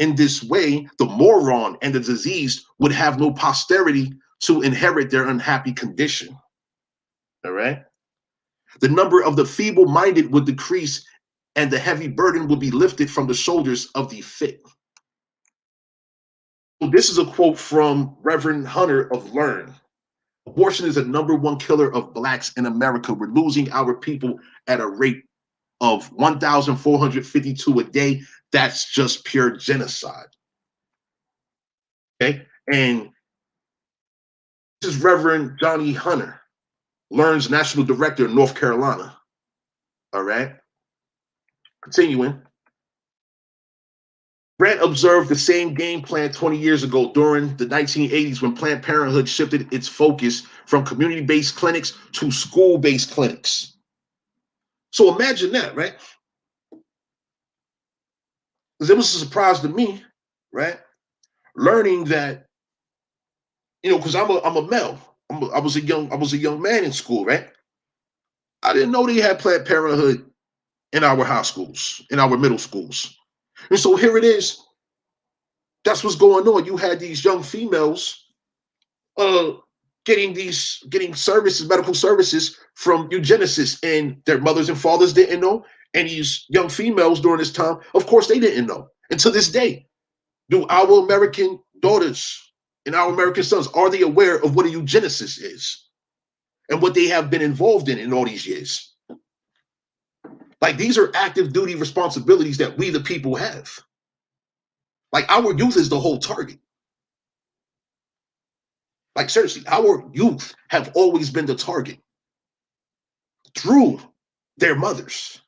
In this way, the moron and the diseased would have no posterity to inherit their unhappy condition. All right? The number of the feeble-minded would decrease and the heavy burden would be lifted from the shoulders of the fit. So this is a quote from Reverend Hunter of Learn. Abortion is the #1 killer of blacks in America. We're losing our people at a rate of 1,452 a day. That's just pure genocide. Okay. And this is Reverend Johnny Hunter, Learn's national director in North Carolina. All right. Continuing. Grant observed the same game plan 20 years ago during the 1980s when Planned Parenthood shifted its focus from community-based clinics to school-based clinics. So imagine that, right? Because it was a surprise to me, right? Learning that, because I'm a male. I was a young man in school, right? I didn't know they had Planned Parenthood in our high schools, in our middle schools. And so here it is. That's what's going on. You had these young females getting services, medical services from eugenicists, and their mothers and fathers didn't know. And these young females during this time, of course, they didn't know. And to this day, do our American daughters and our American sons, are they aware of what a eugenicist is and what they have been involved in all these years? Like, these are active duty responsibilities that we, the people, have. Like, our youth is the whole target. Like, seriously, our youth have always been the target. through their mothers.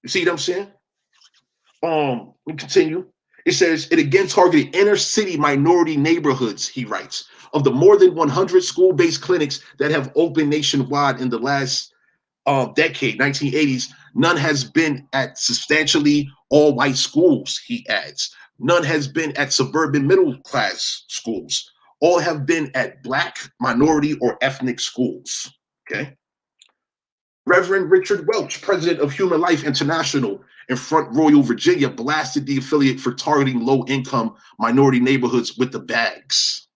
You see what I'm saying? We continue. It says it again targeted inner city minority neighborhoods, he writes. Of the more than 100 school-based clinics that have opened nationwide in the last decade, 1980s, none has been at substantially all-white schools, he adds. None has been at suburban middle-class schools. All have been at Black, minority, or ethnic schools. Okay. Reverend Richard Welch, president of Human Life International in Front Royal, Virginia, blasted the affiliate for targeting low-income minority neighborhoods with the bags.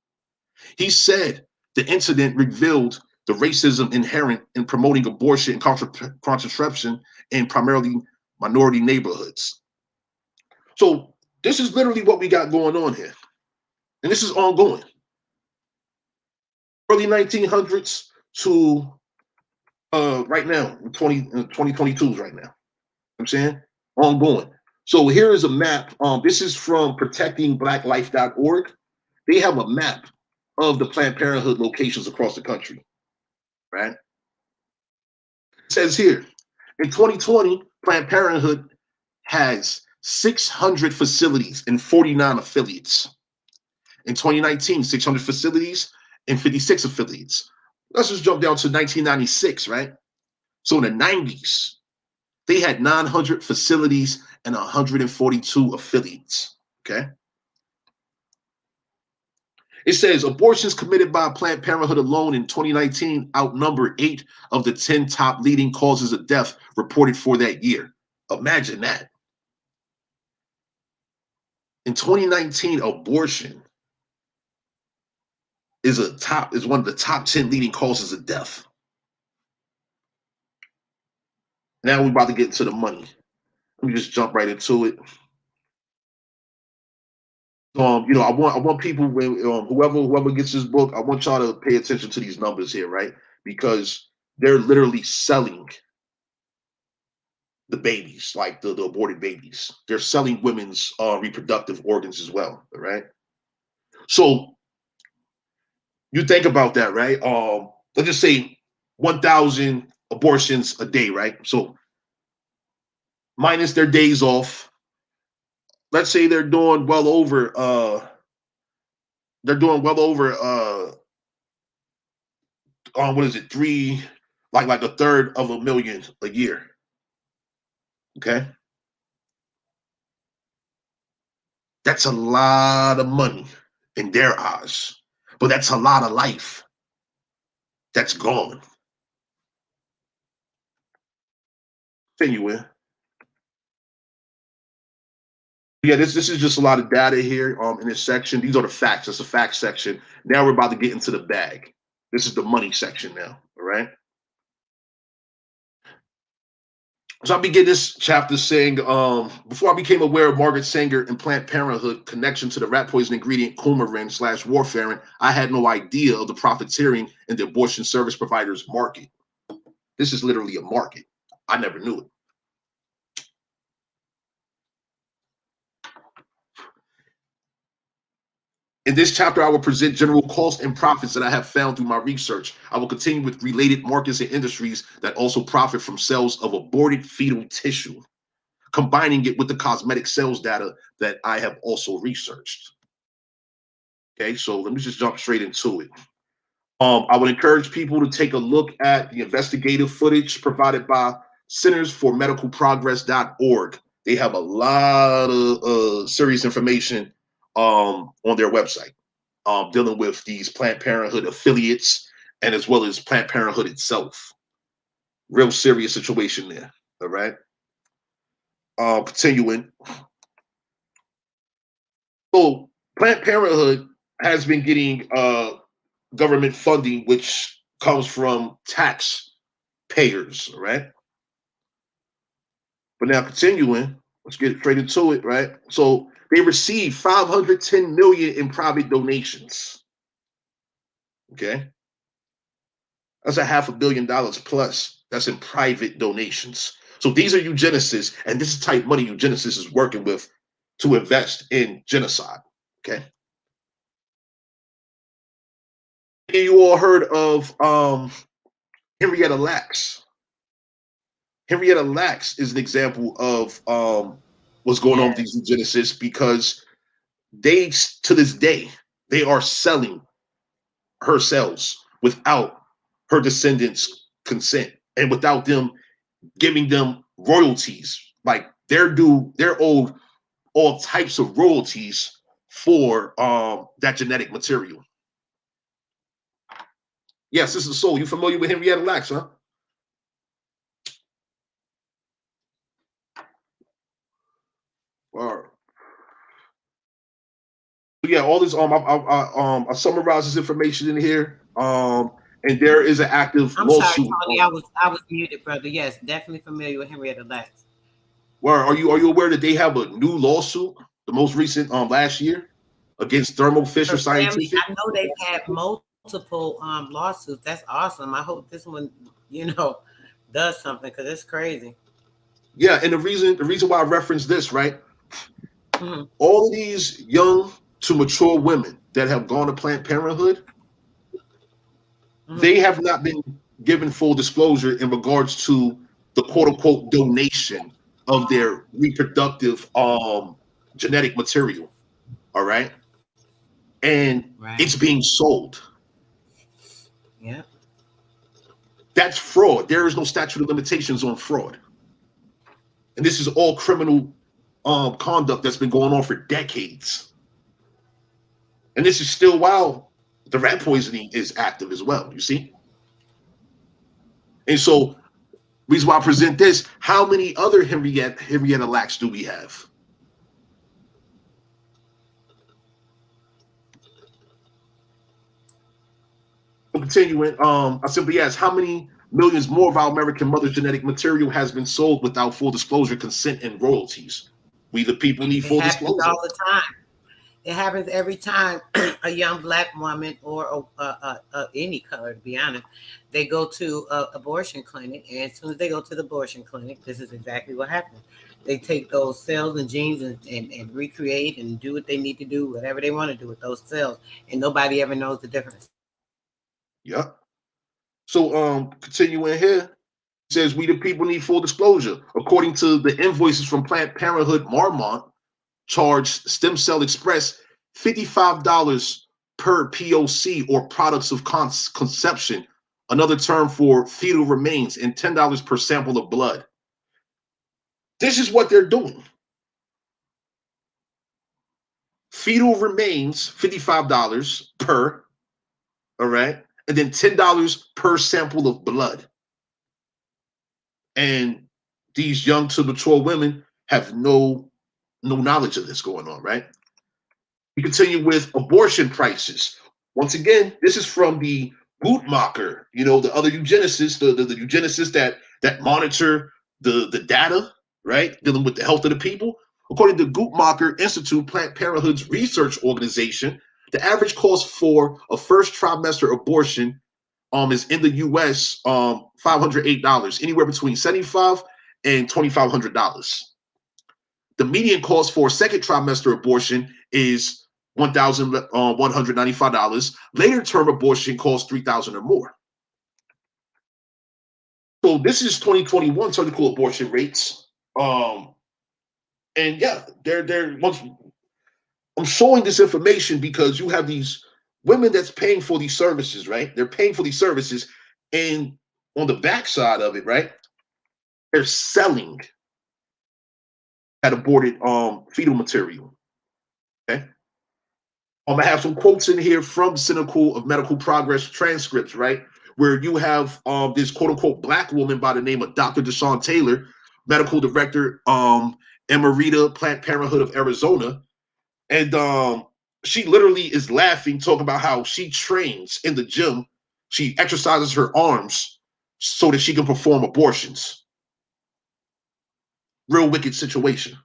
He said the incident revealed the racism inherent in promoting abortion and contraception in primarily minority neighborhoods. So this is literally what we got going on here. And this is ongoing. Early 1900s to right now, 2022s right now. I'm saying ongoing. So here is a map. This is from protectingblacklife.org. They have a map of the Planned Parenthood locations across the country, right? It says here, in 2020, Planned Parenthood has 600 facilities and 49 affiliates. In 2019, 600 facilities and 56 affiliates. Let's just jump down to 1996, right? So in the 90s, they had 900 facilities and 142 affiliates, okay? It says abortions committed by Planned Parenthood alone in 2019 outnumbered 8 of the 10 top leading causes of death reported for that year. Imagine that. In 2019, abortion is one of the top 10 leading causes of death. Now we're about to get into the money. Let me just jump right into it. I want people, when whoever gets this book, I want y'all to pay attention to these numbers here, right? Because they're literally selling the babies, like the aborted babies. They're selling women's reproductive organs as well, right? So you think about that, right? Let's just say 1,000 abortions a day, right? So minus their days off, let's say they're doing well over what is it, like a third of a million a year. Okay. That's a lot of money in their eyes, but that's a lot of life that's gone. Continuing. Yeah, this is just a lot of data here in this section. These are the facts. It's a fact section. Now we're about to get into the bag. This is the money section now, all right? So I begin this chapter saying, before I became aware of Margaret Sanger and Planned Parenthood connection to the rat poison ingredient coumarin/warfarin, I had no idea of the profiteering in the abortion service providers market. This is literally a market. I never knew it. In this chapter, I will present general costs and profits that I have found through my research. I will continue with related markets and industries that also profit from sales of aborted fetal tissue, combining it with the cosmetic sales data that I have also researched. Okay, so let me just jump straight into it. I would encourage people to take a look at the investigative footage provided by centersformedicalprogress.org. They have a lot of serious information on their website dealing with these Planned Parenthood affiliates and as well as Planned Parenthood itself. Real serious situation there, all right? Continuing. So Planned Parenthood has been getting government funding, which comes from taxpayers, right? But now continuing, let's get straight into it, right? So they received $510 million in private donations. Okay, that's $500 million plus. That's in private donations. So these are eugenicists, and this is the type money eugenicists is working with to invest in genocide. Okay. You all heard of Henrietta Lacks. Henrietta Lacks is an example of what's going on with these eugenicists, because they, to this day, they are selling her cells without her descendants' consent and without them giving them royalties. Like they're owed all types of royalties for that genetic material. Yes, this is Soul. You familiar with Henrietta Lacks, huh? All right. Yeah, all this I summarized this information in here. And there is an active lawsuit. Sorry, Tony, I was muted, brother. Yes, definitely familiar with Henrietta Lacks. Well, are you aware that they have a new lawsuit, the most recent last year, against Thermo Fisher Scientific? I know they've had multiple lawsuits. That's awesome. I hope this one, does something, because it's crazy. Yeah, and the reason why I reference this, right? Mm-hmm. All of these young to mature women that have gone to Planned Parenthood, mm-hmm. they have not been given full disclosure in regards to the quote unquote donation of their reproductive genetic material. All right. And it's being sold. Yeah. That's fraud. There is no statute of limitations on fraud. And this is all criminal conduct that's been going on for decades. And this is still while the rat poisoning is active as well, you see? And so, reason why I present this, how many other Henrietta Lacks do we have? Continuing, I simply ask, how many millions more of our American mother's genetic material has been sold without full disclosure, consent, and royalties? We the people need full disclosure. All the time. It happens every time a young Black woman or any color, to be honest, they go to an abortion clinic. And as soon as they go to the abortion clinic, this is exactly what happens. They take those cells and genes and recreate and do what they need to do, whatever they want to do with those cells. And nobody ever knows the difference. Yeah. So continuing here, it says we the people need full disclosure. According to the invoices from Planned Parenthood, Marmont charged Stem Cell Express $55 per POC, or products of conception, another term for fetal remains, and $10 per sample of blood. This is what they're doing. Fetal remains, $55 per, all right? And then $10 per sample of blood. And these young to mature women have no knowledge of this going on, right? We continue with abortion prices. Once again, this is from the Guttmacher, the other eugenicists, the eugenicists that monitor the data, right? Dealing with the health of the people. According to Guttmacher Institute, Planned Parenthood's research organization, the average cost for a first trimester abortion is in the US $508, anywhere between $75 and $2,500. The median cost for a second trimester abortion is $1,195. Later term abortion costs $3,000 or more. So this is 2021 surgical abortion rates. And yeah, I'm showing this information because you have these women that's paying for these services, right? They're paying for these services, and on the backside of it, right, they're selling that aborted fetal material. Okay. I have some quotes in here from Cynical of Medical Progress transcripts, right, where you have this quote unquote Black woman by the name of Dr. Deshaun Taylor, medical director, Emerita, Planned Parenthood of Arizona. And she literally is laughing, talking about how she trains in the gym. She exercises her arms so that she can perform abortions. Real wicked situation.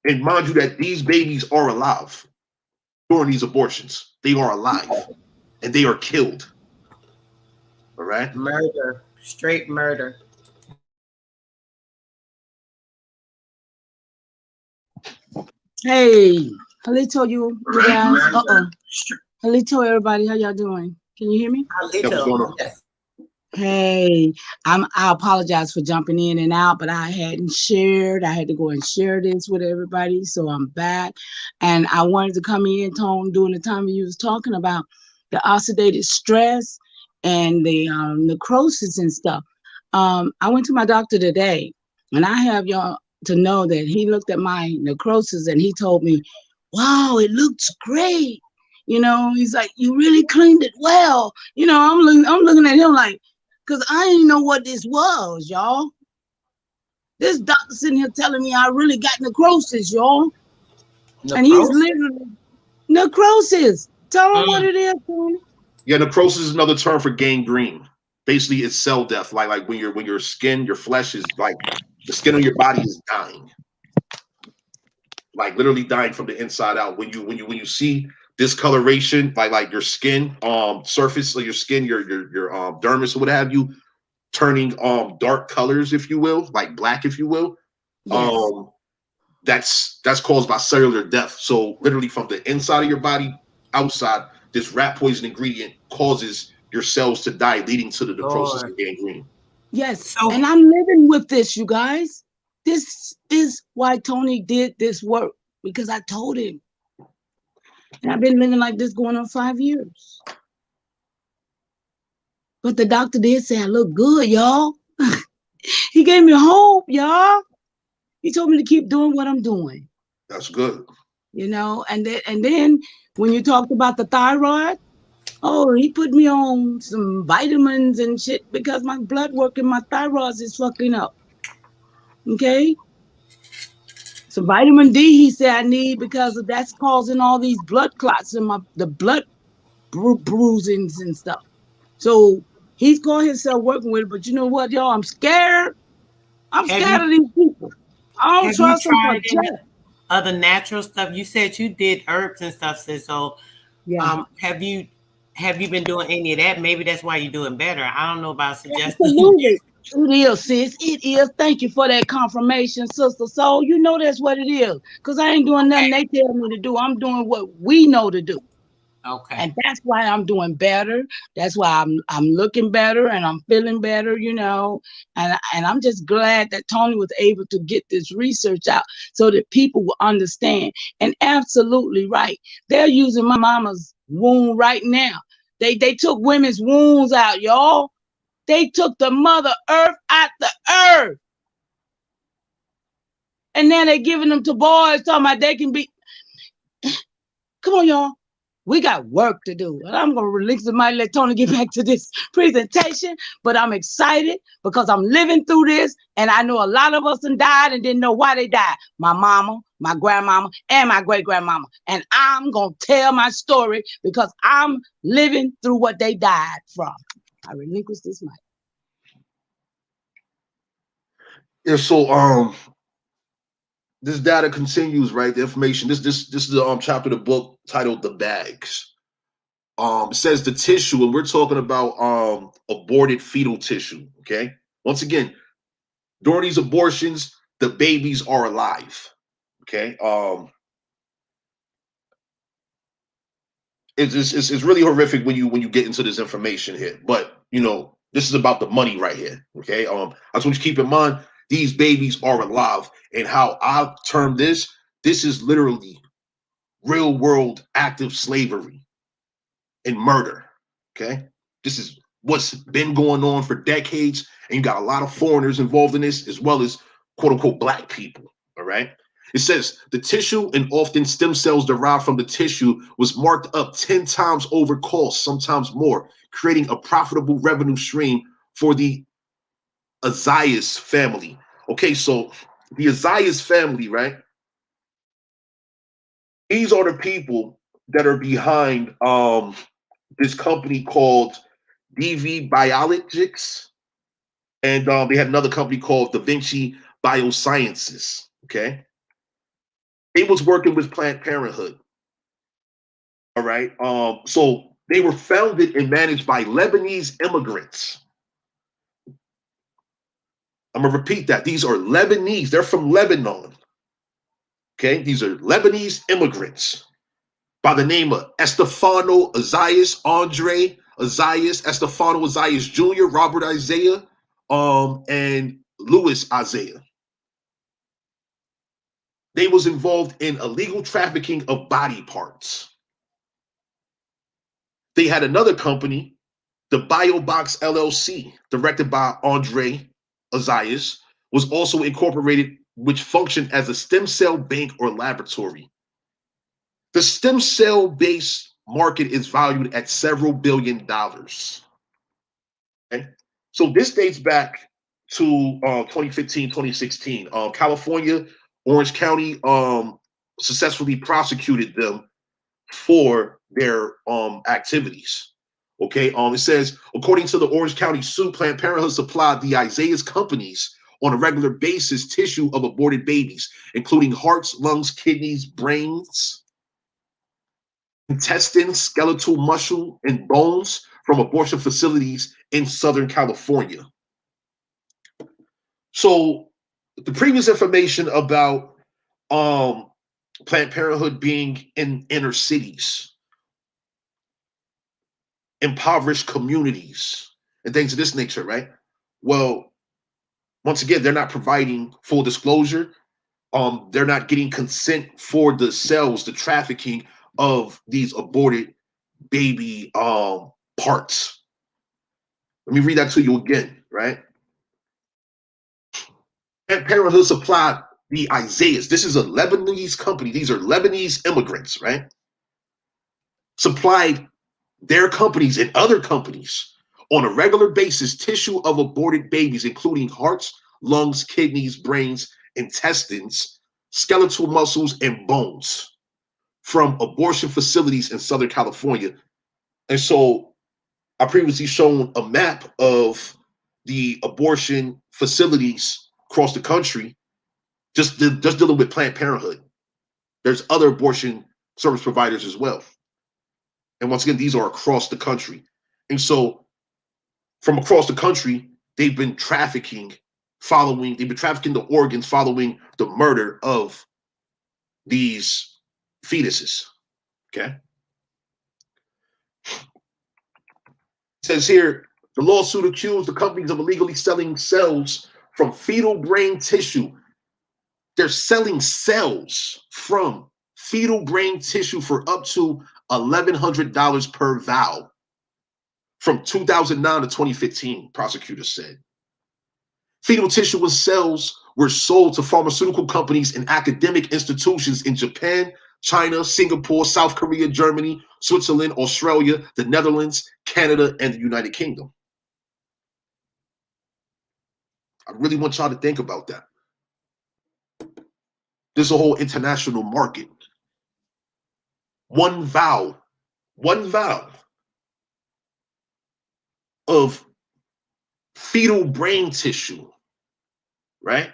And mind you that these babies are alive during these abortions. They are alive and they are killed. All right? Murder. Straight murder. Hey, Halito, you guys. Halito, everybody, how y'all doing? Can you hear me? Halito, yes. Hey, I apologize for jumping in and out, but I hadn't shared. I had to go and share this with everybody, so I'm back. And I wanted to come in, Tone, during the time you was talking about the oxidative stress and the necrosis and stuff. I went to my doctor today, and I have y'all to know that he looked at my necrosis and he told me, "Wow, it looks great." You know, he's like, "You really cleaned it well." You know, I'm looking at him like, because I didn't know what this was, y'all. This doctor sitting here telling me I really got necrosis, y'all. And he's literally necrosis. Tell him what it is, Tony. Yeah, necrosis is another term for gangrene. Basically, it's cell death. Like when your skin, your flesh is like the skin on your body is dying. Like literally dying from the inside out. When you see discoloration, like your skin surface, like your skin, your dermis or what have you, turning dark colors, if you will, like black, if you will. Yes. That's caused by cellular death. So literally from the inside of your body, outside, this rat poison ingredient causes your cells to die, leading to the necrosis and gangrene. Yes. And I'm living with this, you guys. This is why Tony did this work, because I told him. And I've been living like this going on 5 years. But the doctor did say I look good, y'all. He gave me hope, y'all. He told me to keep doing what I'm doing. That's good. You know, and then when you talked about the thyroid, oh, he put me on some vitamins and shit because my blood work and my thyroid is fucking up. Okay? So vitamin D, he said I need because that's causing all these blood clots and the blood bruisings and stuff. So he's calling himself working with it, but you know what, y'all? I'm scared. I'm scared of these people. I don't trust them for shit. Other natural stuff. You said you did herbs and stuff, sis. So yeah. Have you been doing any of that? Maybe that's why you're doing better. I don't know about suggesting. Absolutely. It is, sis. It is. Thank you for that confirmation, sister. So you know that's what it is. Because I ain't doing nothing they tell me to do. I'm doing what we know to do. Okay. And that's why I'm doing better. That's why I'm looking better and I'm feeling better, you know. And I'm just glad that Tony was able to get this research out so that people will understand. And absolutely right. They're using my mama's wound right now. They took women's wounds out, y'all. They took the mother earth out the earth. And now they're giving them to boys, talking about they can be. Come on, y'all. We got work to do. And I'm going to release the mic, let Tony get back to this presentation. But I'm excited because I'm living through this. And I know a lot of us died and didn't know why they died. My mama, my grandmama, and my great-grandmama. And I'm going to tell my story because I'm living through what they died from. I relinquish this mic. Yeah, so this data continues, right? The information. This is the chapter of the book titled "The Bags." It says the tissue, and we're talking about aborted fetal tissue. Okay. Once again, during these abortions, the babies are alive. Okay. It's really horrific when you get into this information here. But you know, this is about the money right here. Okay. I just want you to keep in mind these babies are alive, and how I've termed this is literally real world active slavery and murder. Okay. This is what's been going on for decades, and you got a lot of foreigners involved in this, as well as quote unquote black people. All right. It says the tissue and often stem cells derived from the tissue was marked up 10 times over cost, sometimes more, creating a profitable revenue stream for the Azias family. Okay, so the Azias family, right? These are the people that are behind this company called DV Biologics, and they had another company called Da Vinci Biosciences. Okay, they was working with Planned Parenthood. All right, so they were founded and managed by Lebanese immigrants. I'm gonna repeat that. These are Lebanese. They're from Lebanon. Okay, these are Lebanese immigrants by the name of Estefano Azias Andre Isaias, Estefano Isaias Jr., Robert Isaiah, and Louis Isaiah. They was involved in illegal trafficking of body parts. They had another company, the BioBox LLC, directed by Andre Isaias, was also incorporated, which functioned as a stem cell bank or laboratory. The stem cell-based market is valued at several $billion. Okay? So this dates back to 2015, 2016. California, Orange County successfully prosecuted them for their activities. Okay, it says, according to the Orange County suit, Planned Parenthood supplied the Isaiah's companies on a regular basis tissue of aborted babies, including hearts, lungs, kidneys, brains, intestines, skeletal muscle, and bones from abortion facilities in Southern California. So the previous information about Planned Parenthood being in inner cities, impoverished communities, and things of this nature, right? Well, once again, they're not providing full disclosure. They're not getting consent for the sales, the trafficking of these aborted baby parts. Let me read that to you again, right? Planned Parenthood supplied the Isaiahs. This is a Lebanese company. These are Lebanese immigrants, right? Supplied their companies and other companies on a regular basis tissue of aborted babies, including hearts, lungs, kidneys, brains, intestines, skeletal muscles, and bones from abortion facilities in Southern California. And so I previously shown a map of the abortion facilities across the country, just dealing with Planned Parenthood. There's other abortion service providers as well. And once again, these are across the country. And so from across the country, they've been trafficking the organs following the murder of these fetuses. Okay. It says here, the lawsuit accused the companies of illegally selling cells from fetal brain tissue. They're selling cells from fetal brain tissue for up to $1,100 per vial from 2009 to 2015, prosecutors said. Fetal tissue and cells were sold to pharmaceutical companies and academic institutions in Japan, China, Singapore, South Korea, Germany, Switzerland, Australia, the Netherlands, Canada, and the United Kingdom. I really want y'all to think about that. There's a whole international market. One vial of fetal brain tissue, right?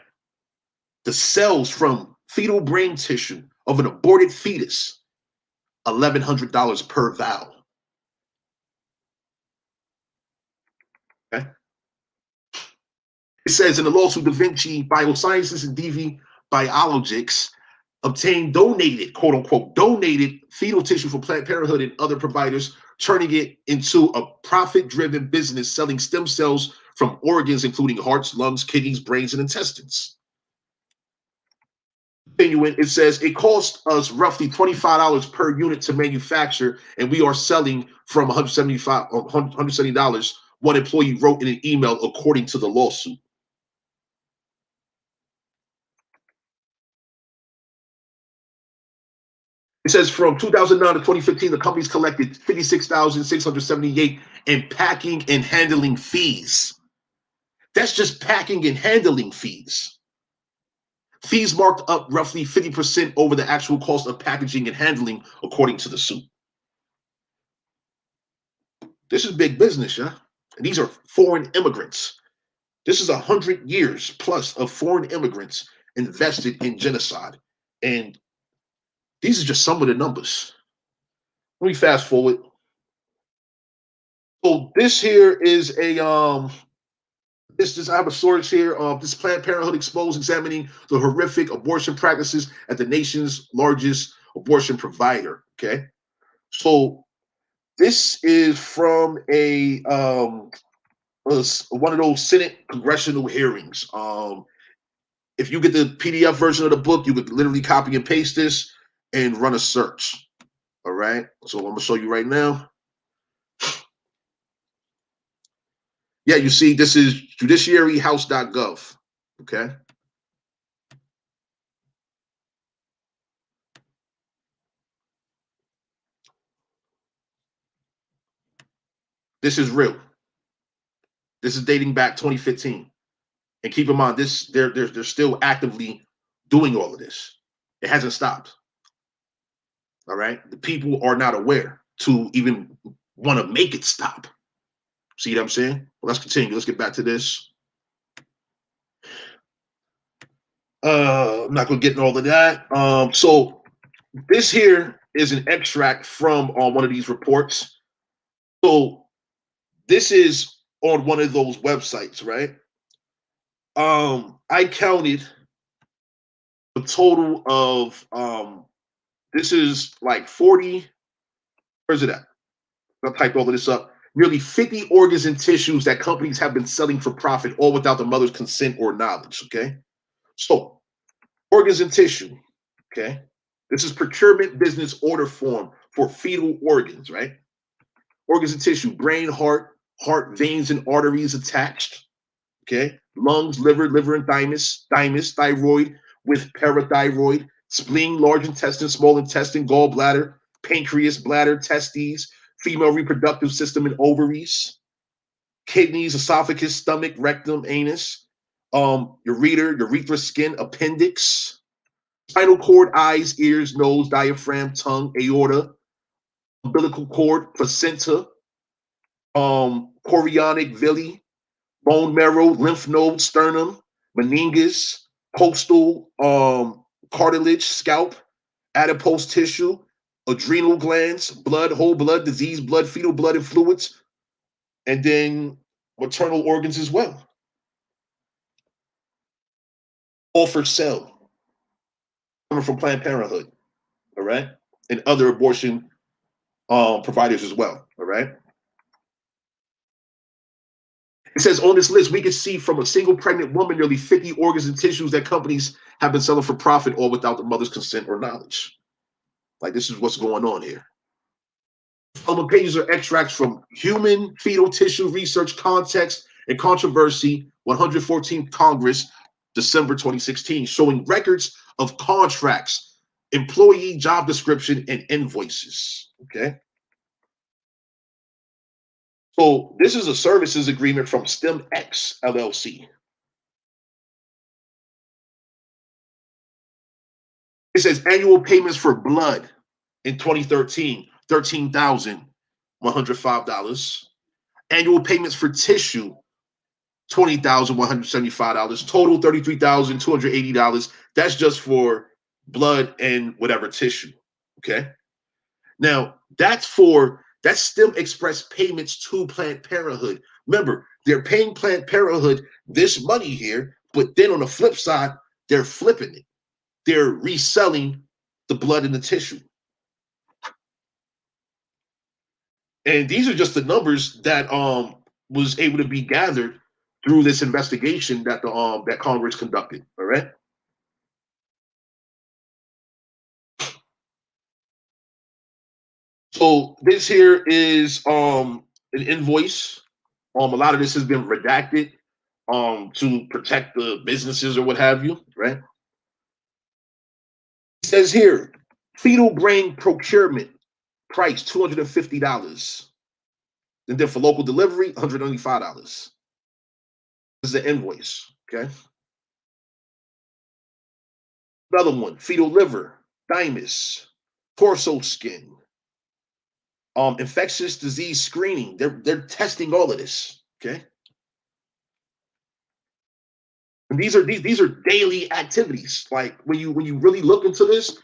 The cells from fetal brain tissue of an aborted fetus, $1,100 per vial. Okay? It says in the lawsuit, Da Vinci Biosciences and DV Biologics obtained donated, quote unquote, donated fetal tissue from Planned Parenthood and other providers, turning it into a profit-driven business selling stem cells from organs, including hearts, lungs, kidneys, brains, and intestines. Continuing, it says it cost us roughly $25 per unit to manufacture, and we are selling from $170, one employee wrote in an email, according to the lawsuit. It says from 2009 to 2015, the companies collected $56,678 in packing and handling fees. That's just packing and handling fees. Fees marked up roughly 50% over the actual cost of packaging and handling, according to the suit. This is big business, yeah? And these are foreign immigrants. This is 100 years plus of foreign immigrants invested in genocide. And these are just some of the numbers. Let me fast forward. So this here is a I have a source here. This Planned Parenthood exposed, examining the horrific abortion practices at the nation's largest abortion provider. Okay, so This is from a one of those Senate congressional hearings. If you get the PDF version of the book, you could literally copy and paste this and run a search. All right. So I'm gonna show you right now. Yeah, you see, this is judiciaryhouse.gov. Okay. This is real. This is dating back 2015. And keep in mind, this they're still actively doing all of this. It hasn't stopped. All right. The people are not aware to even want to make it stop. See what I'm saying? Well, let's continue. Let's get back to this. I'm not gonna get into all of that. So this here is an extract from one of these reports. So this is on one of those websites, right? I counted a total of this is like 40. Where's it at? I'll type all of this up. Nearly 50 organs and tissues that companies have been selling for profit, all without the mother's consent or knowledge. Okay, so organs and tissue. Okay, this is procurement business order form for fetal organs, right? Organs and tissue: brain, heart, veins and arteries attached. Okay, lungs, liver and thymus, thyroid with parathyroid, spleen, large intestine, small intestine, gallbladder, pancreas, bladder, testes, female reproductive system and ovaries, kidneys, esophagus, stomach, rectum, anus, ureter, urethra, skin, appendix, spinal cord, eyes, ears, nose, diaphragm, tongue, aorta, umbilical cord, placenta, chorionic villi, bone marrow, lymph node, sternum, meninges, costal cartilage, scalp, adipose tissue, adrenal glands, blood, whole blood, diseased blood, fetal blood and fluids, and then maternal organs as well. All for sale, coming from Planned Parenthood, all right, and other abortion providers as well, all right. It says on this list, we can see from a single pregnant woman nearly 50 organs and tissues that companies have been selling for profit, all without the mother's consent or knowledge. Like, this is what's going on here. Following pages are extracts from Human Fetal Tissue Research Context and Controversy, 114th Congress, December 2016, showing records of contracts, employee job description, and invoices. Okay. So this is a services agreement from StemX LLC. It says annual payments for blood in 2013, $13,105. Annual payments for tissue, $20,175. Total $33,280. That's just for blood and whatever tissue. Okay. Now that's STEM Express payments to Planned Parenthood. Remember, they're paying Planned Parenthood this money here, but then on the flip side, they're flipping it. They're reselling the blood and the tissue. And these are just the numbers that was able to be gathered through this investigation that that Congress conducted. All right. So this here is an invoice. A lot of this has been redacted to protect the businesses or what have you, right? It says here, fetal brain procurement price $250. And then for local delivery, $195. This is an invoice, okay? Another one, fetal liver, thymus, torso skin, infectious disease screening. They're testing all of this, okay? And these are daily activities. Like when you really look into this,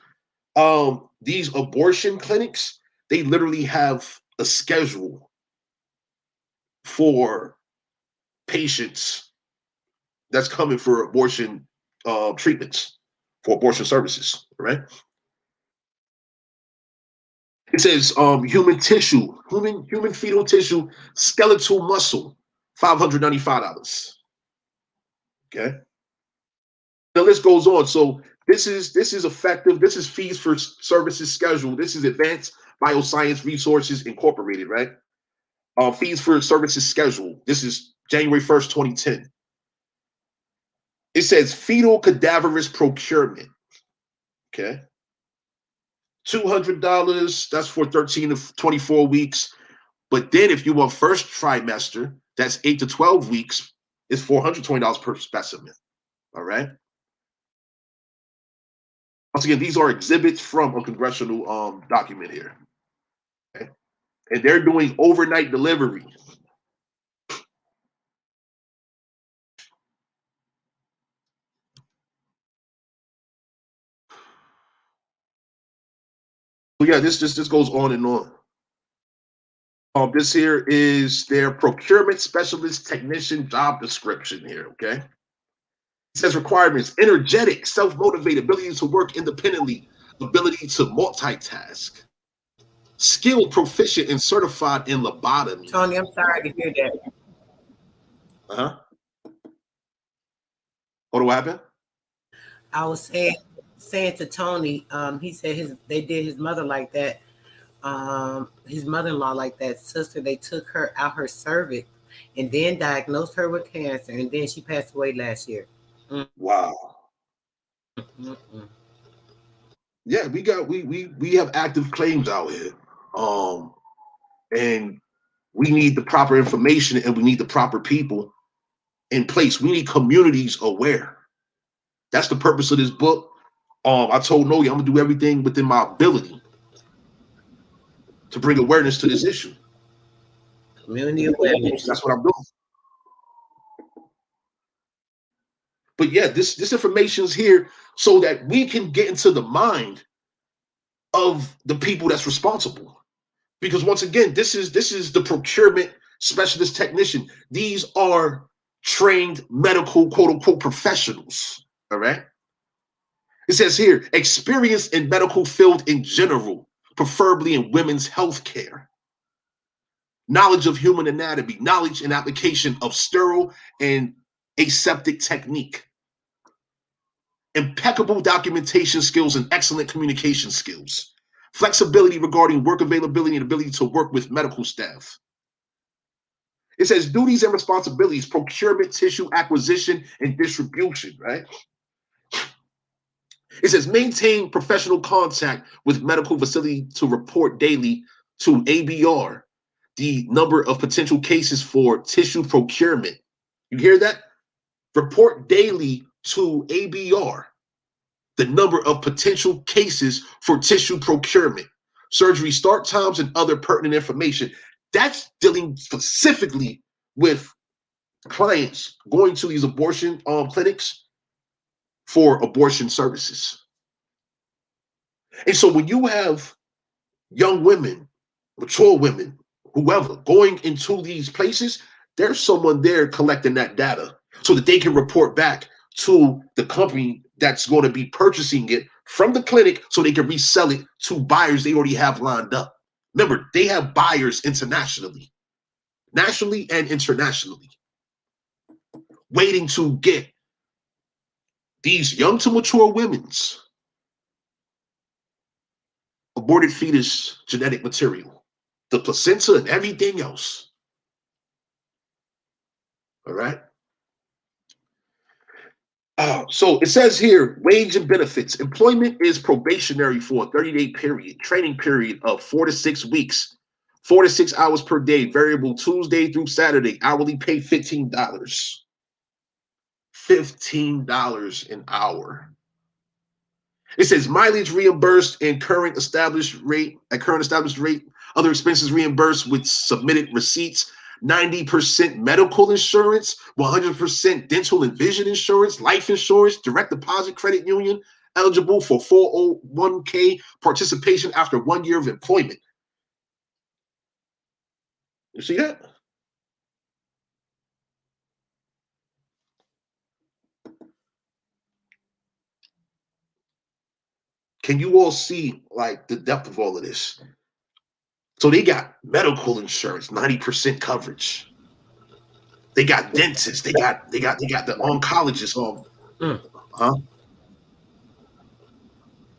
these abortion clinics, they literally have a schedule for patients that's coming for abortion treatments, for abortion services, right? It says human tissue, human fetal tissue, skeletal muscle, $595. Okay. The list goes on. So this is effective. This is fees for services schedule. This is Advanced Bioscience Resources Incorporated, right? Fees for services schedule. This is January 1st, 2010. It says fetal cadaverous procurement. Okay. $200. That's for 13 to 24 weeks. But then if you want first trimester, that's 8 to 12 weeks, it's $420 per specimen. All right. Once again, these are exhibits from a congressional document here. Okay? And they're doing overnight delivery. So yeah, this goes on and on. This here is their procurement specialist technician job description here. Okay. It says requirements: energetic, self-motivated, ability to work independently, ability to multitask, skilled, proficient, and certified in lobotomy. Tony, I'm sorry to hear that. Uh-huh. What happened? I was saying to Tony, he said they did his mother like that. His mother-in-law like that. Sister, they took her out her cervix and then diagnosed her with cancer, and then she passed away last year. Wow. Mm-mm. Yeah, we have active claims out here. And we need the proper information and we need the proper people in place. We need communities aware. That's the purpose of this book. I told Noe I'm gonna do everything within my ability to bring awareness to this issue. Community awareness. That's what I'm doing. But yeah, this information is here so that we can get into the mind of the people that's responsible. Because once again, this is the procurement specialist technician. These are trained medical quote unquote professionals. All right. It says here, experience in medical field in general, preferably in women's health care. Knowledge of human anatomy, knowledge and application of sterile and aseptic technique. Impeccable documentation skills and excellent communication skills. Flexibility regarding work availability and ability to work with medical staff. It says duties and responsibilities, procurement, tissue acquisition, and distribution, right? It says maintain professional contact with medical facility to report daily to ABR the number of potential cases for tissue procurement. You hear that? Report daily to ABR the number of potential cases for tissue procurement, surgery start times, and other pertinent information. That's dealing specifically with clients going to these abortion clinics for abortion services. And so when you have young women, mature women, whoever, going into these places, there's someone there collecting that data so that they can report back to the company that's going to be purchasing it from the clinic so they can resell it to buyers they already have lined up. Remember, they have buyers internationally, nationally and internationally, waiting to get these young to mature women's aborted fetus genetic material, the placenta and everything else. All right. So it says here, wage and benefits. Employment is probationary for a 30-day period, training period of 4 to 6 weeks, 4 to 6 hours per day, variable Tuesday through Saturday, hourly pay $15. $15 an hour. It says mileage reimbursed in current established rate, other expenses reimbursed with submitted receipts, 90% medical insurance, 100% dental and vision insurance, life insurance, direct deposit credit union, eligible for 401k participation after 1 year of employment. You see that? Can you all see like the depth of all of this? So they got medical insurance, 90% coverage. They got dentists. They got the oncologists. Huh?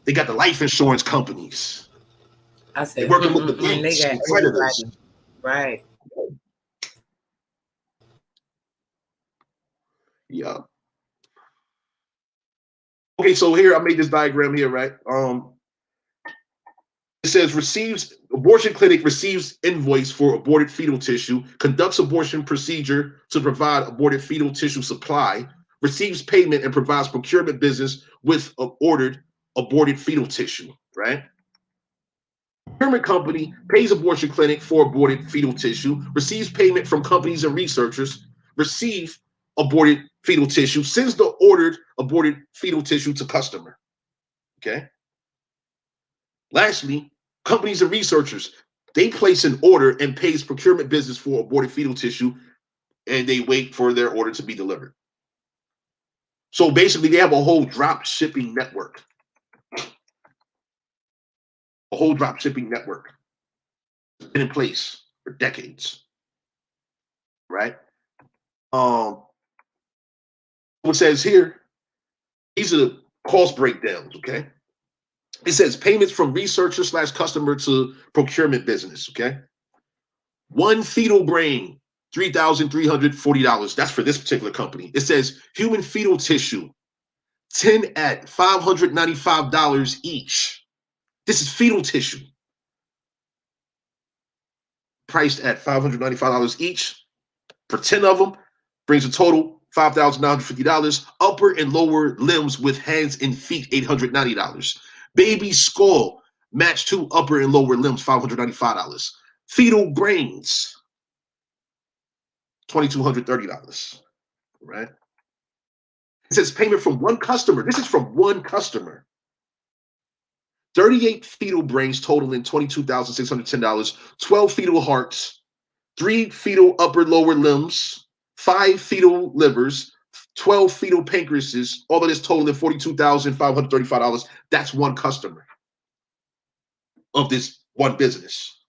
They got the life insurance companies. I said, They're working with the banks they got and creditors. everybody. Right. Yeah. Okay, so here I made this diagram here, right? It says abortion clinic receives invoice for aborted fetal tissue, conducts abortion procedure to provide aborted fetal tissue supply, receives payment and provides procurement business with ordered aborted fetal tissue, right? Procurement company pays abortion clinic for aborted fetal tissue, receives payment from companies and researchers, receive aborted fetal tissue, sends the ordered aborted fetal tissue to customer. Okay. Lastly, companies and researchers, they place an order and pays procurement business for aborted fetal tissue, and they wait for their order to be delivered. So basically, they have a whole drop shipping network. A whole drop shipping network has been in place for decades, right? What says here, these are cost breakdowns, okay? It says payments from researcher / customer to procurement business, okay? One fetal brain, $3,340. That's for this particular company. It says human fetal tissue, 10 at $595 each. This is fetal tissue, priced at $595 each for 10 of them, brings a total $5,950. Upper and lower limbs with hands and feet, $890. Baby skull, match to upper and lower limbs, $595. Fetal brains, $2,230. Right? It says payment from one customer. This is from one customer. 38 fetal brains totaling $22,610, 12 fetal hearts, 3 fetal upper lower limbs, 5 fetal livers, 12 fetal pancreases, all of this totaling $42,535. That's one customer of this one business.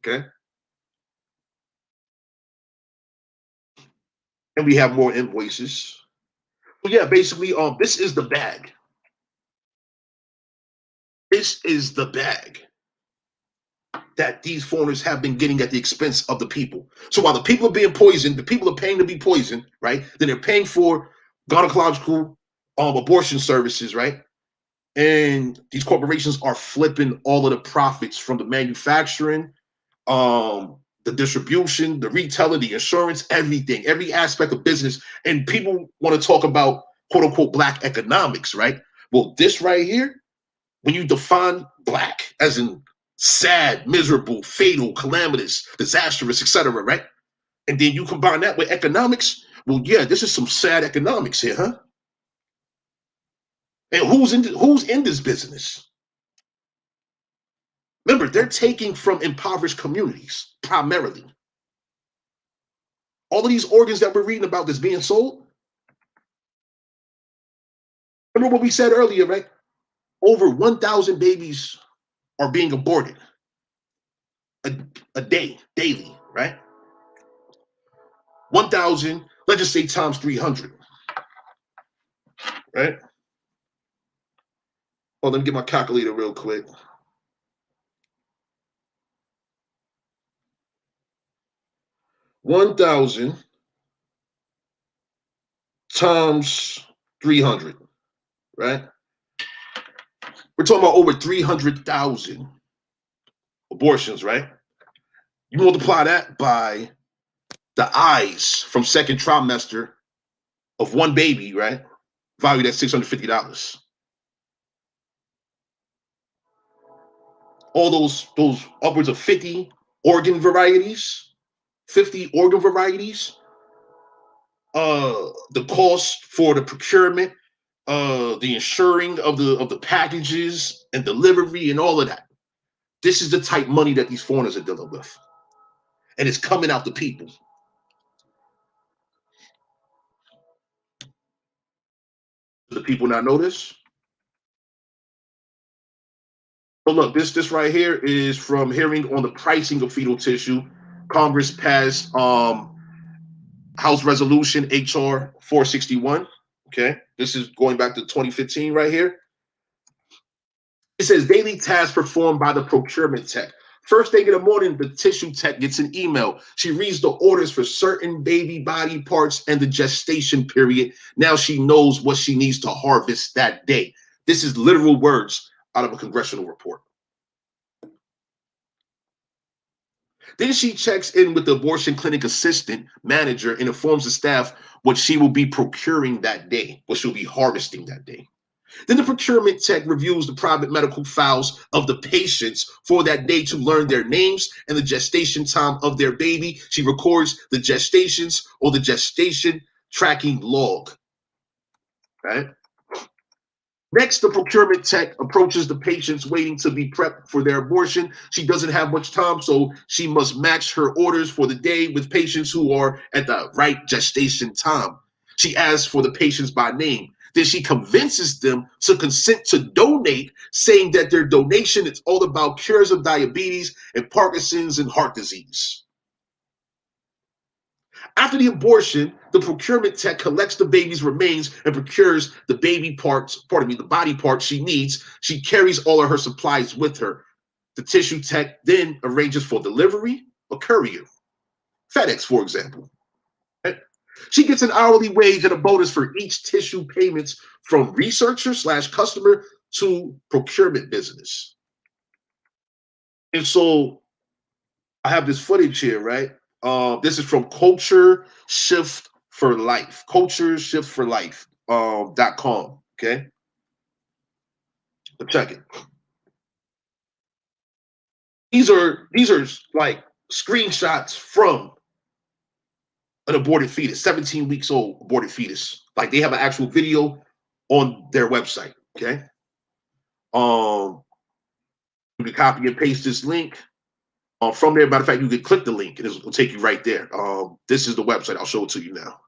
Okay. And we have more invoices. But yeah, basically, this is the bag. This is the bag that these foreigners have been getting at the expense of the people. So while the people are being poisoned, the people are paying to be poisoned, right? Then they're paying for gynecological abortion services, right? And these corporations are flipping all of the profits from the manufacturing, the distribution, the retailer, the insurance, everything, every aspect of business. And people want to talk about quote unquote black economics, right? Well, this right here, when you define black as in sad, miserable, fatal, calamitous, disastrous, etc., right? And then you combine that with economics. Well, yeah, this is some sad economics here, huh? And who's in this business? Remember, they're taking from impoverished communities primarily. All of these organs that we're reading about that's being sold. Remember what we said earlier, right? Over 1,000 babies are being aborted a day, daily, right? 1,000, let's just say times 300, right? Oh, let me get my calculator real quick. $1,000 times 300, right? We're talking about over 300,000 abortions, right? You multiply that by the eyes from second trimester of one baby, right? Valued at $650. All those upwards of 50 organ varieties, 50 organ varieties, the cost for the procurement, the insuring of the packages and delivery and all of that. This is the type money that these foreigners are dealing with. And it's coming out the people. Do the people not know this? So look, this right here is from hearing on the pricing of fetal tissue. Congress passed House Resolution HR 461. Okay, this is going back to 2015 right here. It says daily tasks performed by the procurement tech. First thing in the morning, the tissue tech gets an email. She reads the orders for certain baby body parts and the gestation period. Now she knows what she needs to harvest that day. This is literal words out of a congressional report. Then she checks in with the abortion clinic assistant manager and informs the staff what she will be procuring that day, what she'll be harvesting that day. Then the procurement tech reviews the private medical files of the patients for that day to learn their names and the gestation time of their baby. She records the gestations or the gestation tracking log. Right? Next, the procurement tech approaches the patients waiting to be prepped for their abortion. She doesn't have much time, so she must match her orders for the day with patients who are at the right gestation time. She asks for the patients by name. Then she convinces them to consent to donate, saying that their donation is all about cures of diabetes and Parkinson's and heart disease. After the abortion, the procurement tech collects the baby's remains and procures the baby parts, the body parts she needs. She carries all of her supplies with her. The tissue tech then arranges for delivery or courier. FedEx, for example. She gets an hourly wage and a bonus for each tissue payments from researcher / customer to procurement business. And so I have this footage here, right? This is from Culture Shift for Life, cultureshiftforlife.com. Okay. But check it. These are like screenshots from an aborted fetus, 17 weeks old aborted fetus. Like they have an actual video on their website. Okay. You can copy and paste this link. From there, matter of fact, you can click the link and it'll take you right there. This is the website. I'll show it to you now.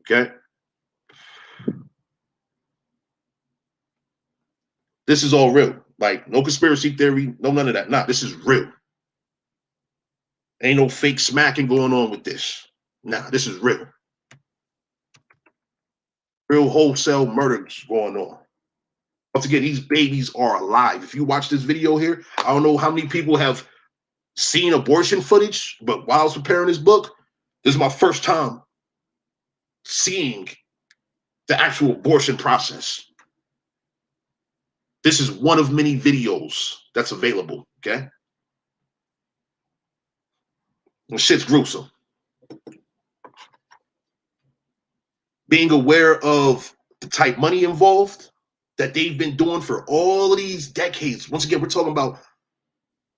Okay. This is all real. Like, no conspiracy theory, no none of that. Nah, this is real. Ain't no fake smacking going on with this. Nah, this is real. Real wholesale murders going on. Once again, these babies are alive. If you watch this video here, I don't know how many people have seen abortion footage, but while I was preparing this book, this is my first time seeing the actual abortion process. This is one of many videos that's available, okay? And shit's gruesome. Being aware of the type money involved that they've been doing for all of these decades. Once again, we're talking about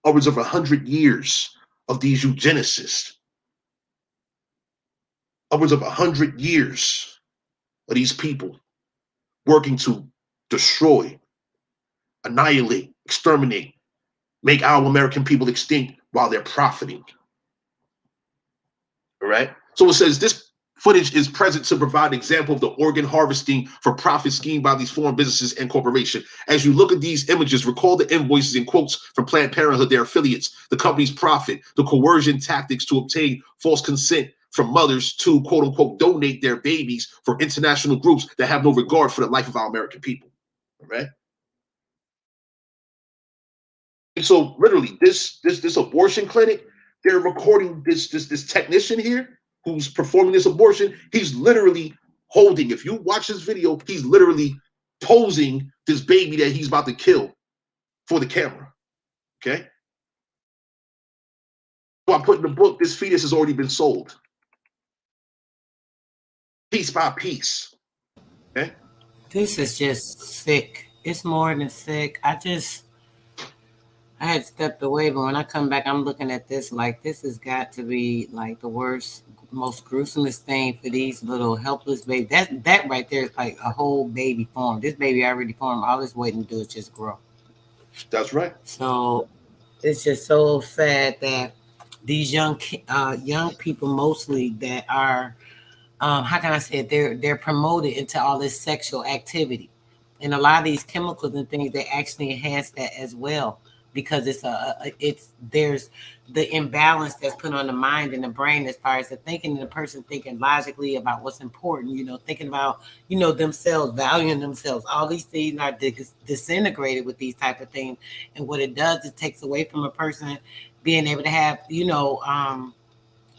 upwards of 100 years of these eugenicists. Upwards of 100 years of these people working to destroy, annihilate, exterminate, make our American people extinct while they're profiting. All right? So it says this footage is present to provide an example of the organ harvesting for profit scheme by these foreign businesses and corporations. As you look at these images, recall the invoices and quotes from Planned Parenthood, their affiliates, the company's profit, the coercion tactics to obtain false consent from mothers to, quote unquote, donate their babies for international groups that have no regard for the life of our American people. All right? And so literally this abortion clinic, they're recording this technician here who's performing this abortion. He's literally holding, if you watch this video, he's literally posing this baby that he's about to kill for the camera. Okay. So I put in the book, this fetus has already been sold. Piece by piece. Okay. This is just sick. It's more than sick. I had stepped away, but when I come back, I'm looking at this like this has got to be like the worst, most gruesomest thing for these little helpless babies. That right there is like a whole baby formed. This baby already formed. All it's waiting to do is just grow. That's right. So it's just so sad that these young people mostly that are how can I say it? They're promoted into all this sexual activity, and a lot of these chemicals and things they actually enhance that as well because it's there's the imbalance that's put on the mind and the brain as far as the thinking and the person thinking logically about what's important, thinking about themselves, valuing themselves. All these things are disintegrated with these type of things, and what it does, it takes away from a person being able to have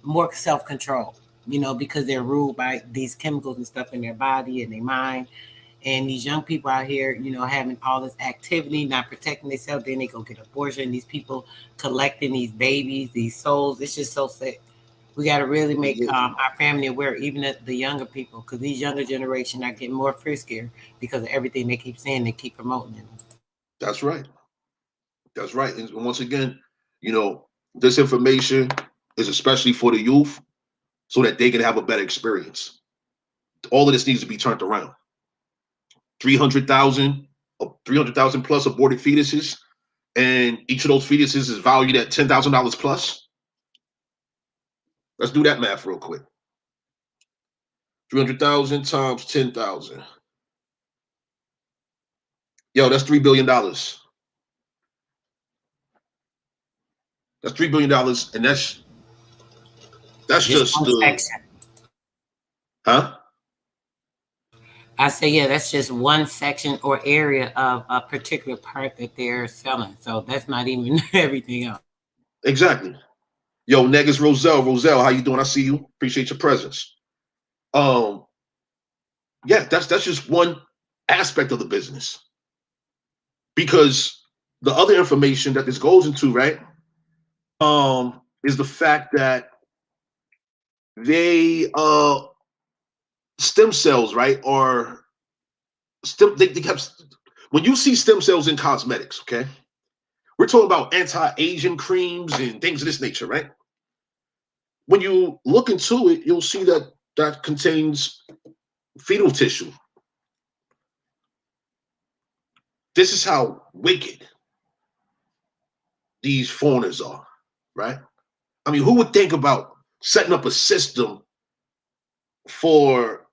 more self control, because they're ruled by these chemicals and stuff in their body and their mind. And these young people out here, having all this activity, not protecting themselves, then they go get abortion. These people collecting these babies, these souls. It's just so sick. We got to really make our family aware, even the younger people, because these younger generation are getting more friskier because of everything they keep saying, they keep promoting it. That's right. That's right. And once again, this information is especially for the youth so that they can have a better experience. All of this needs to be turned around. 300,000 plus aborted fetuses, and each of those fetuses is valued at $10,000 plus. Let's do that math real quick. 300,000 times 10,000. Yo, that's $3 billion. That's $3 billion, and that's just one the section. huh? I say, yeah, that's just one section or area of a particular part that they're selling. So that's not even everything else. Exactly. Yo, Negus Roselle, how you doing? I see you. Appreciate your presence. Um, yeah, that's just one aspect of the business. Because the other information that this goes into, right, is the fact that they stem cells, right, or they have when you see stem cells in cosmetics, okay, we're talking about anti-aging creams and things of this nature, right? When you look into it, you'll see that that contains fetal tissue. This is how wicked these foreigners are, right? I mean, who would think about setting up a system for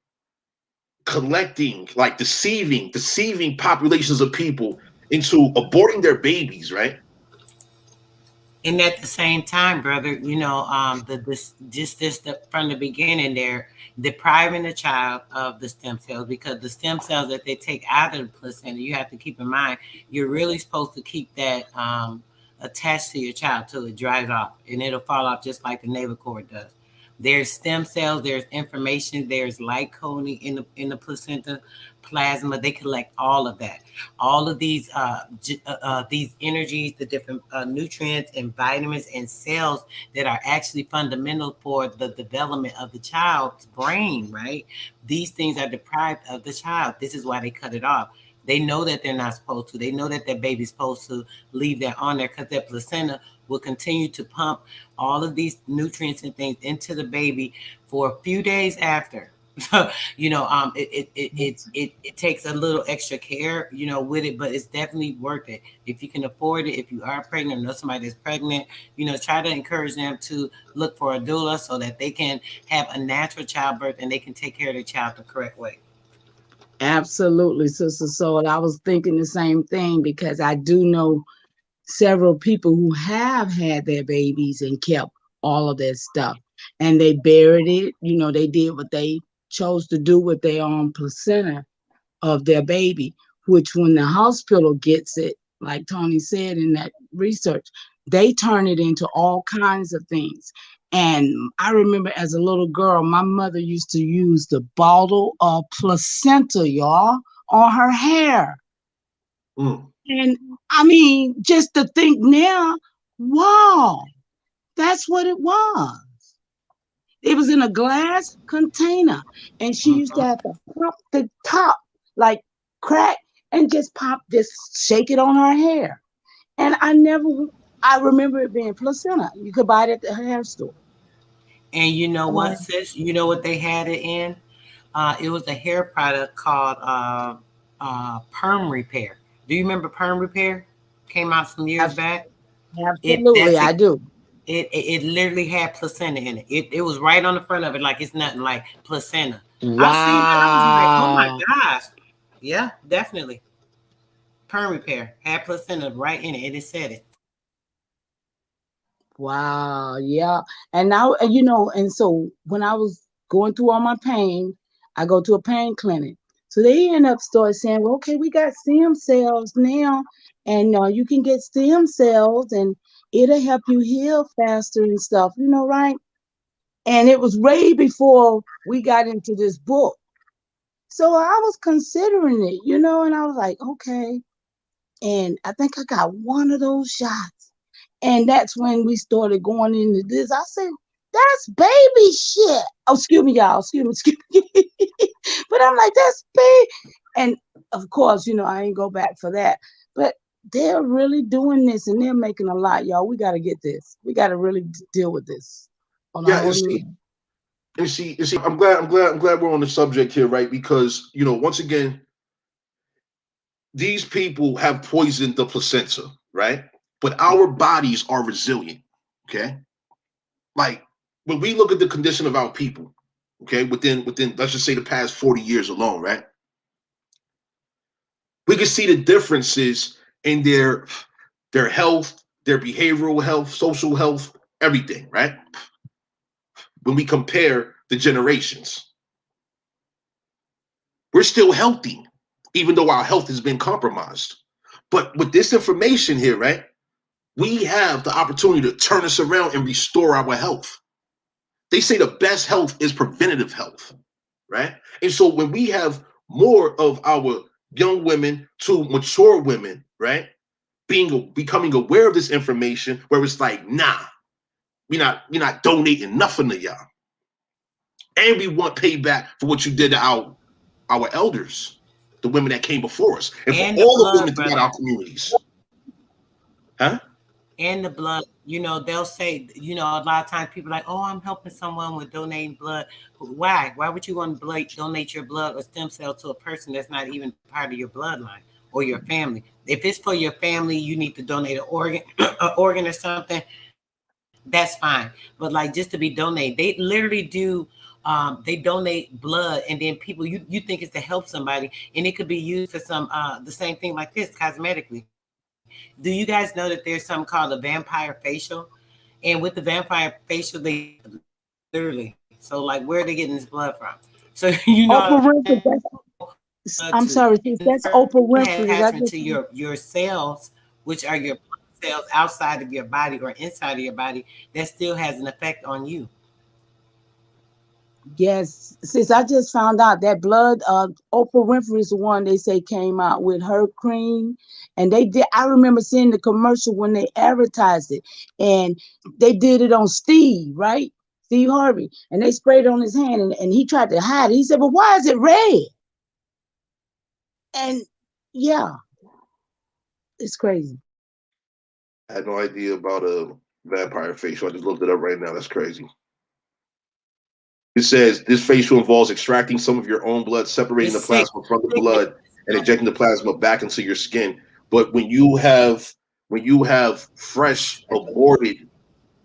collecting, like deceiving populations of people into aborting their babies, right? And at the same time, brother, from the beginning, they're depriving the child of the stem cells because the stem cells that they take out of the placenta, you have to keep in mind, you're really supposed to keep that attached to your child till it dries off, and it'll fall off just like the navel cord does. There's stem cells, there's information, there's light coding in the placenta, plasma. They collect all of that, all of these energies, the different nutrients and vitamins and cells that are actually fundamental for the development of the child's brain. Right? These things are deprived of the child. This is why they cut it off. They know that they're not supposed to. They know that their baby's supposed to leave that on there because their placenta will continue to pump all of these nutrients and things into the baby for a few days after. So, it takes a little extra care, with it, but it's definitely worth it. If you can afford it, if you are pregnant or know somebody that's pregnant, try to encourage them to look for a doula so that they can have a natural childbirth and they can take care of their child the correct way. Absolutely, Sister Soul. I was thinking the same thing because I do know several people who have had their babies and kept all of that stuff and they buried it. They did what they chose to do with their own placenta of their baby, which when the hospital gets it, like Tony said in that research, they turn it into all kinds of things. And I remember as a little girl, my mother used to use the bottle of placenta, y'all, on her hair. And I mean, just to think now, wow, that's what it was. It was in a glass container, and she used to have to pop the top, like crack, and just shake it on her hair. And I remember it being placenta. You could buy it at the hair store. And you know what, sis? You know what they had it in? It was a hair product called Perm Repair. Do you remember Perm Repair? Came out some years back. Absolutely, I do. It literally had placenta in it. It was right on the front of it, like it's nothing, like placenta. I seen that. I was like, oh my Wow. gosh. Yeah, definitely. Perm repair had placenta right in it. It said it. Wow, yeah. And now, you know, and so when I was going through all my pain, I go to a pain clinic. So they end up start saying, well, okay, we got stem cells now, and you can get stem cells, and it'll help you heal faster and stuff, you know, right? And it was way before we got into this book. So I was considering it, you know, and I was like, okay. And I think I got one of those shots. And that's when we started going into this. I said, that's baby shit. Oh, excuse me, y'all. Excuse me. But I'm like, that's big. And of course, you know, I ain't go back for that. But they're really doing this and they're making a lot, y'all. We got to get this. We got to really deal with this on a Yeah, whole new. and see, I'm glad we're on the subject here, right? Because once again, these people have poisoned the placenta, right? But our bodies are resilient. Okay. Like when we look at the condition of our people, okay, within let's just say the past 40 years alone, right? We can see the differences in their health, their behavioral health, social health, everything, right? When we compare the generations, we're still healthy, even though our health has been compromised. But with this information here, right, we have the opportunity to turn us around and restore our health. They say the best health is preventative health, right? And so when we have more of our young women to mature women, right, becoming aware of this information, where it's like, nah, we're not donating nothing to y'all, and we want payback for what you did to our elders, the women that came before us, and for And the all the blood, women throughout brother. our communities, huh? And the blood. They'll say, a lot of times people are like, oh, I'm helping someone with donating blood. Why? Why would you want to donate your blood or stem cell to a person that's not even part of your bloodline or your family? If it's for your family, you need to donate an organ, an organ or something. That's fine. But like just to be donated, they literally do. They donate blood, and then people you think it's to help somebody, and it could be used for some the same thing like this cosmetically. Do you guys know that there's something called a vampire facial? And with the vampire facial, they literally. So like, where are they getting this blood from? So what I'm Oprah saying? Winfrey, Blood to, and I'm the sorry, sis, blood that's has Oprah attachment Winfrey. to That's just, your cells, which are your blood cells outside of your body or inside of your body, that still has an effect on you. yes, sis, I just found out that blood, Oprah Winfrey is the one they say came out with her cream. And they did, I remember seeing the commercial when they advertised it. And they did it on Steve, right? Steve Harvey. And they sprayed it on his hand and he tried to hide it. He said, well, why is it red? And yeah, it's crazy. I had no idea about a vampire facial. I just looked it up right now. That's crazy. It says this facial involves extracting some of your own blood, separating It's the sick. plasma from the blood, and injecting the plasma back into your skin. But when you have fresh aborted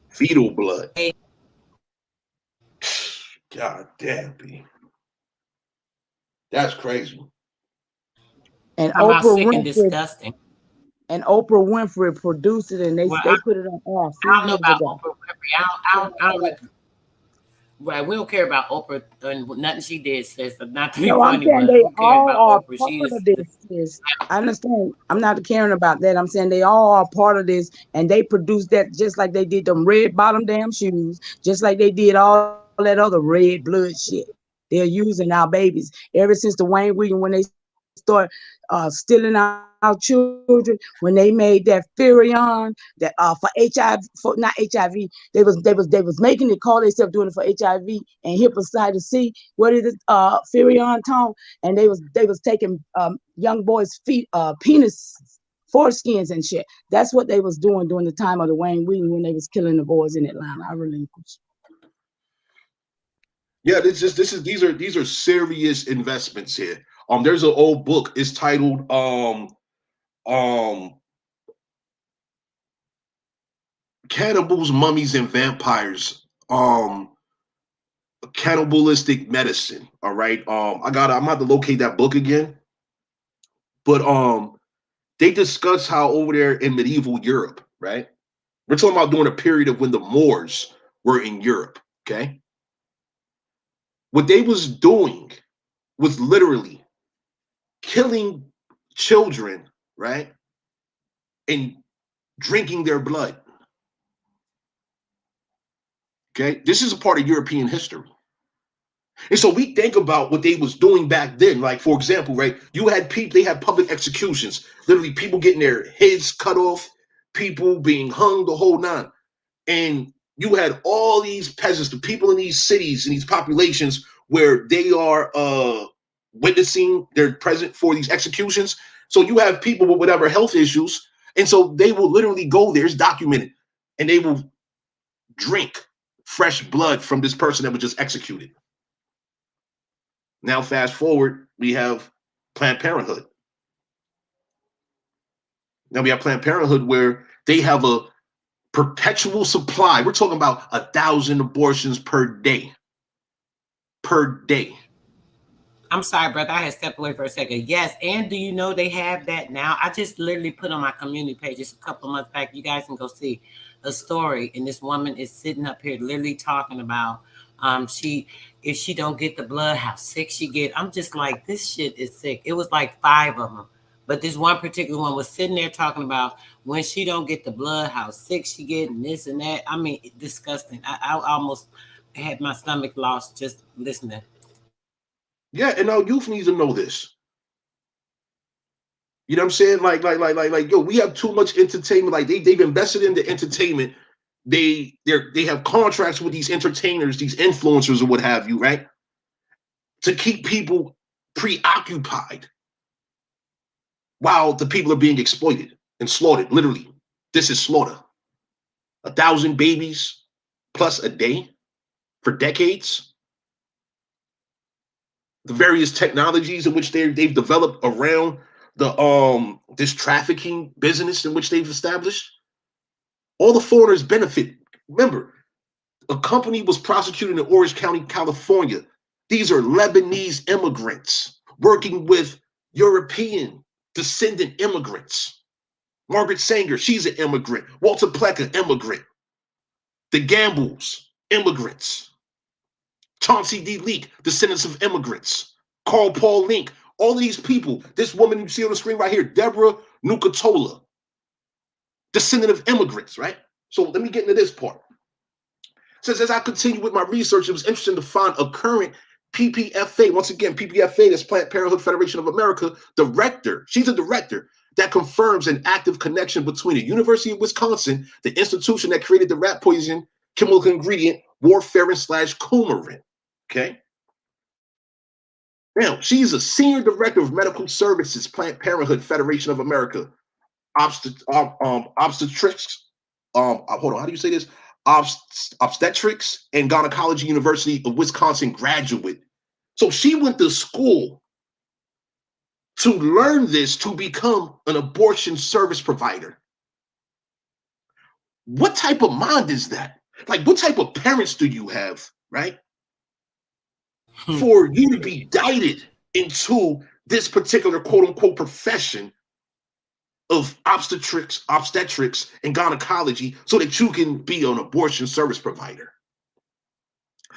fetal blood, god damn, B, that's crazy. And Talking about Oprah sick and Winfrey disgusting. and Oprah Winfrey produced it and Well, they put it on air a I few don't know years about ago. Oprah Winfrey. Right, we don't care about Oprah and nothing she did, sis. Not to be No, I'm funny, saying but they who cares all about are Oprah? She part is. of this. Sis. I understand. I'm not caring about that. I'm saying they all are part of this, and they produced that just like they did them red bottom damn shoes, just like they did all that other red blood shit. They're using our babies ever since the Wayne Williams when they start stealing our children when they made that Furion that for HIV for not HIV they was making it call themselves doing it for HIV and hepatitis C. What is it? Furion tone, and they was taking young boys' feet penis foreskins and shit. That's what they was doing during the time of the Wayne Williams when they was killing the boys in Atlanta. I relinquish. Yeah, these are serious investments here. There's an old book. It's titled um Cannibals, Mummies, and Vampires. Cannibalistic medicine. All right. I'm about to locate that book again. But they discuss how over there in medieval Europe, right? We're talking about during a period of when the Moors were in Europe. Okay. What they was doing was literally killing children, right? And drinking their blood. Okay. This is a part of European history. And so we think about what they was doing back then. Like, for example, right, you had people, they had public executions, literally people getting their heads cut off, people being hung, the whole nine. And you had all these peasants, the people in these cities and these populations where they are witnessing, they're present for these executions. So you have people with whatever health issues. And so they will literally go there, it's documented, and they will drink fresh blood from this person that was just executed. Now, fast forward, we have Planned Parenthood. Now we have Planned Parenthood where they have a perpetual supply. We're talking about 1,000 abortions per day. Per day. I'm sorry, brother. I had stepped away for a second. Yes, and do you know they have that now? I just literally put on my community page just a couple of months back. You guys can go see a story, and this woman is sitting up here literally talking about if she don't get the blood, how sick she get. I'm just like, this shit is sick. It was like 5 of them, but this one particular one was sitting there talking about when she don't get the blood, how sick she get, and this and that. I mean, disgusting. I almost had my stomach lost just listening. Yeah, and our youth needs to know this. You know what I'm saying? Like, yo, we have too much entertainment. Like they've invested in the entertainment. They have contracts with these entertainers, these influencers, or what have you, right? To keep people preoccupied while the people are being exploited and slaughtered. Literally, this is slaughter. 1,000 babies plus a day for decades. The various technologies in which they've developed around the this trafficking business in which they've established. All the foreigners benefit. Remember, a company was prosecuted in Orange County, California. These are Lebanese immigrants working with European descendant immigrants. Margaret Sanger, she's an immigrant. Walter Plecker, immigrant. The Gambles, immigrants. Chauncey D. Leak, descendants of immigrants. Carl Paul Link, all of these people. This woman you see on the screen right here, Deborah Nucatola, descendant of immigrants, right? So let me get into this part. It says, as I continue with my research, it was interesting to find a current PPFA. Once again, PPFA, that's Planned Parenthood Federation of America, director. She's a director that confirms an active connection between the University of Wisconsin, the institution that created the rat poison chemical ingredient warfarin/coumarin. Okay. Now, she's a senior director of medical services, Planned Parenthood Federation of America, obstetrics. Hold on, how do you say this? Obstetrics and Gynecology University of Wisconsin graduate. So she went to school to learn this to become an abortion service provider. What type of mind is that? Like, what type of parents do you have, right? For you to be guided into this particular quote unquote profession of obstetrics, and gynecology so that you can be an abortion service provider.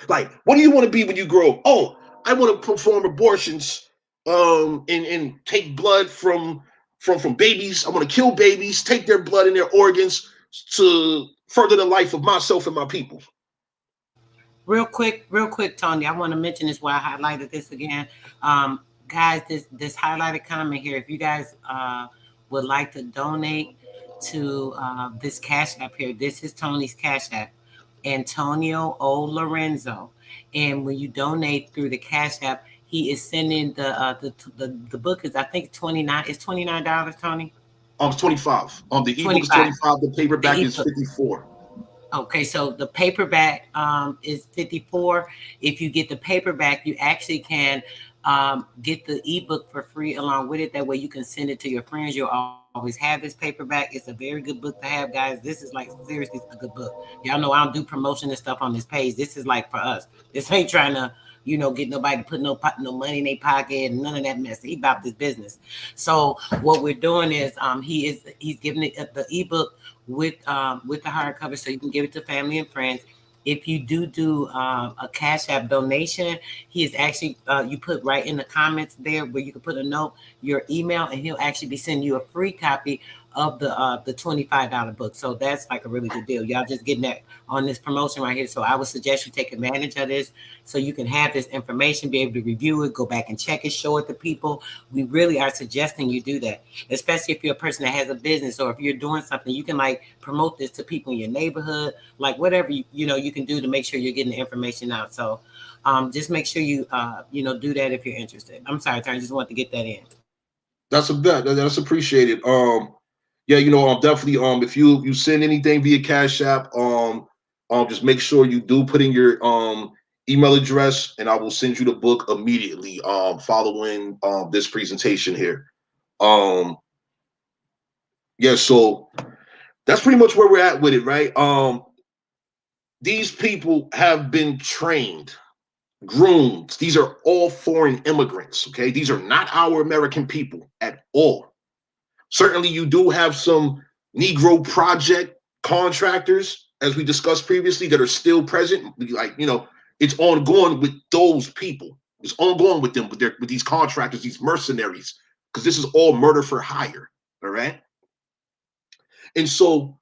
Like, what do you want to be when you grow up? Oh, I want to perform abortions and take blood from babies. I want to kill babies, take their blood and their organs to further the life of myself and my people. Real quick, Tony, I want to mention this why I highlighted this again. Guys, this highlighted comment here, if you guys would like to donate to this Cash App here, this is Tony's Cash App, Antonio O. Lorenzo. And when you donate through the Cash App, he is sending the book is, I think, $29. It's $29, Tony? It's 25. The ebook is 25. The paperback is 54. Okay, so the paperback is 54. If you get the paperback, you actually can get the ebook for free along with it. That way you can send it to your friends. You'll always have this paperback. It's a very good book to have, guys. This is like seriously a good book. Y'all know I don't do promotion and stuff on this page. This is like for us. This ain't trying to, get nobody to put no money in their pocket and none of that mess. He about this business. So what we're doing is he's giving it the ebook with the hardcover, so you can give it to family and friends. If you do a Cash App donation, he is actually you put right in the comments there where you can put a note, your email, and he'll actually be sending you a free copy of the $25 book. So that's like a really good deal. Y'all just getting that on this promotion right here. So I would suggest you take advantage of this so you can have this information, be able to review it, go back and check it, show it to people. We really are suggesting you do that, especially if you're a person that has a business, or if you're doing something, you can like promote this to people in your neighborhood, like whatever you can do to make sure you're getting the information out. So just make sure you do that if you're interested. I'm sorry, Tony, just want to get that in. That's a bet. That's appreciated. Yeah, definitely. If you send anything via Cash App, just make sure you do put in your email address, and I will send you the book immediately. Following this presentation here. Yeah, so that's pretty much where we're at with it, right? These people have been trained, groomed. These are all foreign immigrants. Okay, these are not our American people at all. Certainly, you do have some Negro project contractors, as we discussed previously, that are still present. Like, it's ongoing with those people. It's ongoing with them, with these contractors, these mercenaries, because this is all murder for hire. All right. And so,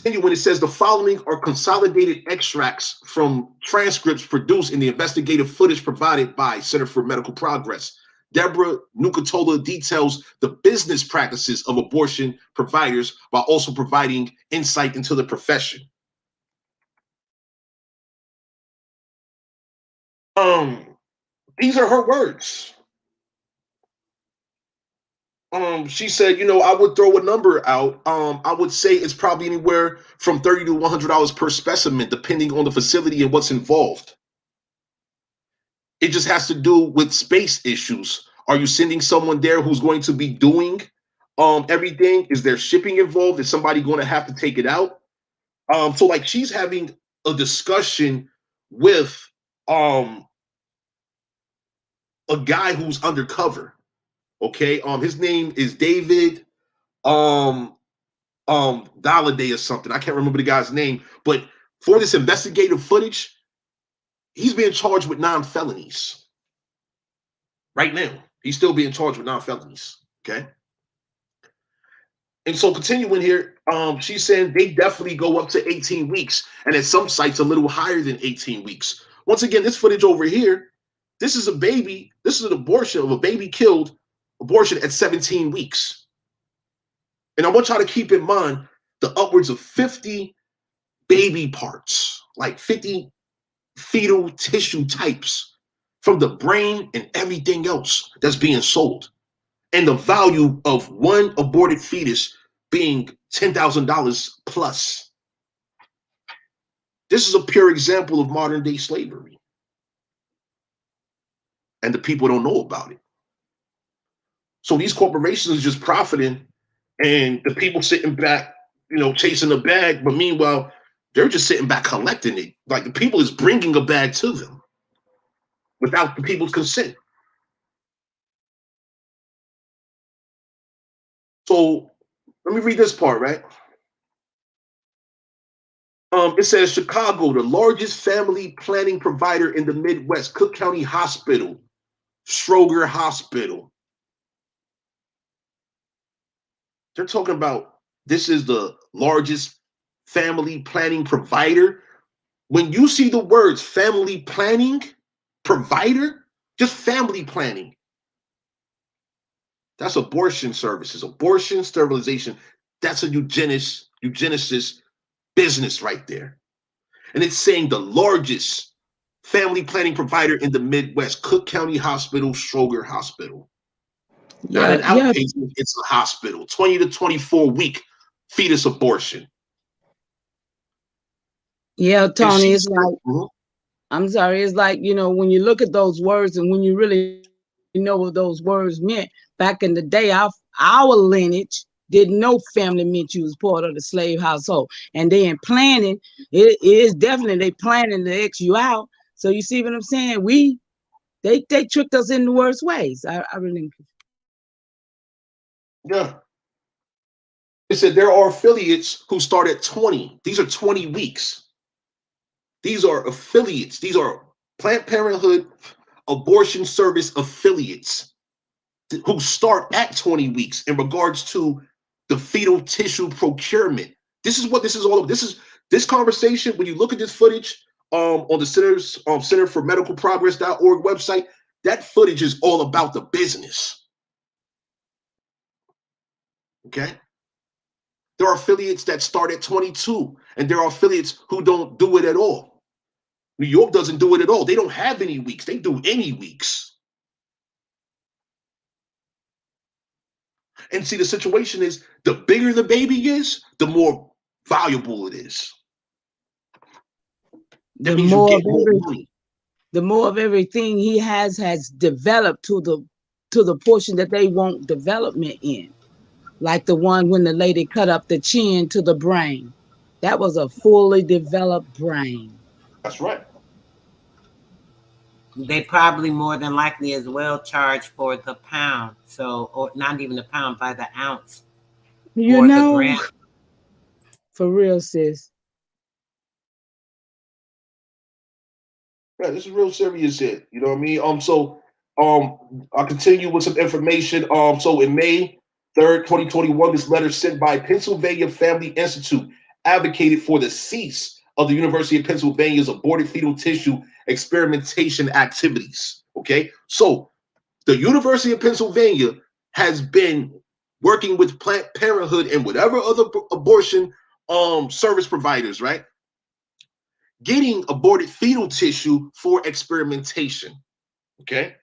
when it says the following are consolidated extracts from transcripts produced in the investigative footage provided by Center for Medical Progress. Deborah Nucatola details the business practices of abortion providers while also providing insight into the profession. These are her words. She said, I would throw a number out. I would say it's probably anywhere from $30 to $100 per specimen, depending on the facility and what's involved. It just has to do with space issues. Are you sending someone there who's going to be doing everything? Is there shipping involved? Is somebody going to have to take it out? So like she's having a discussion with a guy who's undercover. Okay. His name is David Dalliday or something. I can't remember the guy's name, but for this investigative footage, he's being charged with 9 felonies. Right now, he's still being charged with 9 felonies. Okay. And so continuing here, she's saying they definitely go up to 18 weeks, and at some sites a little higher than 18 weeks. Once again, this footage over here, this is a baby, this is an abortion of a baby killed, abortion at 17 weeks. And I want y'all to keep in mind the upwards of 50 baby parts, like 50 fetal tissue types from the brain and everything else that's being sold. And the value of one aborted fetus being $10,000 plus. This is a pure example of modern day slavery. And the people don't know about it. So these corporations are just profiting, and the people sitting back, chasing the bag. But meanwhile, they're just sitting back collecting it. Like the people is bringing a bag to them without the people's consent. So let me read this part, right? It says Chicago, the largest family planning provider in the Midwest, Cook County Hospital, Stroger Hospital. They're talking about this is the largest family planning provider. When you see the words family planning provider, just family planning, that's abortion services, abortion, sterilization. That's a eugenicist business right there. And it's saying the largest family planning provider in the Midwest, Cook County Hospital, Stroger Hospital. Not an outpatient, it's a hospital. 20 to 24 week fetus abortion. Yeah, Tony, it's like, I'm sorry, it's like, when you look at those words and when you really know what those words meant, back in the day, our our lineage didn't know family meant you was part of the slave household. And then planning, it is definitely they planning to X you out. So you see what I'm saying? They tricked us in the worst ways. I really. Yeah. It said there are affiliates who start at 20. These are 20 weeks. These are affiliates. These are Planned Parenthood abortion service affiliates who start at 20 weeks in regards to the fetal tissue procurement. This is what this is all about. This conversation, when you look at this footage on the Center for Medical Progress.org website, that footage is all about the business. Okay? There are affiliates that start at 22, and there are affiliates who don't do it at all. New York doesn't do it at all. They don't have any weeks. They do any weeks. And see, the situation is the bigger the baby is, the more valuable it is. That means you get more money. The more of everything he has developed to the portion that they want development in. Like the one when the lady cut up the chin to the brain. That was a fully developed brain. That's right. They probably more than likely as well charge for the pound. So, or not even the pound, by the ounce. You or know, the gram. For real, sis. Yeah, this is real serious shit. You know what I mean? So I'll continue with some information. So in May 3rd, 2021, this letter sent by Pennsylvania Family Institute advocated for the cease of the University of Pennsylvania's aborted fetal tissue experimentation activities. Okay, so the University of Pennsylvania has been working with Planned Parenthood and whatever other abortion service providers, right? Getting aborted fetal tissue for experimentation. Okay.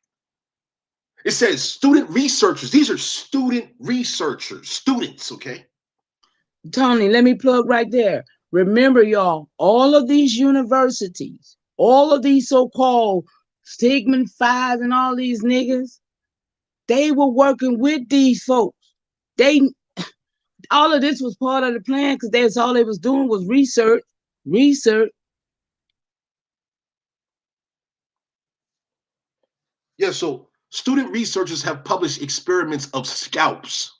It says student researchers. These are student researchers, students. Okay. Tony, let me plug right there. Remember, y'all, all of these universities, all of these so-called Sigmund Phi's and all these niggas, they were working with these folks. All of this was part of the plan because that's all they was doing was research. Yeah, so student researchers have published experiments of scalps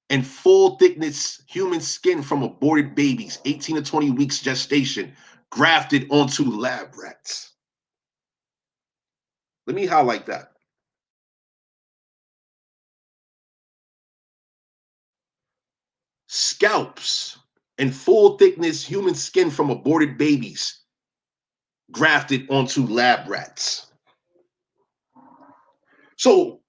and full thickness human skin from aborted babies, 18 to 20 weeks gestation, grafted onto lab rats. Let me highlight that. Scalps and full thickness human skin from aborted babies, grafted onto lab rats. So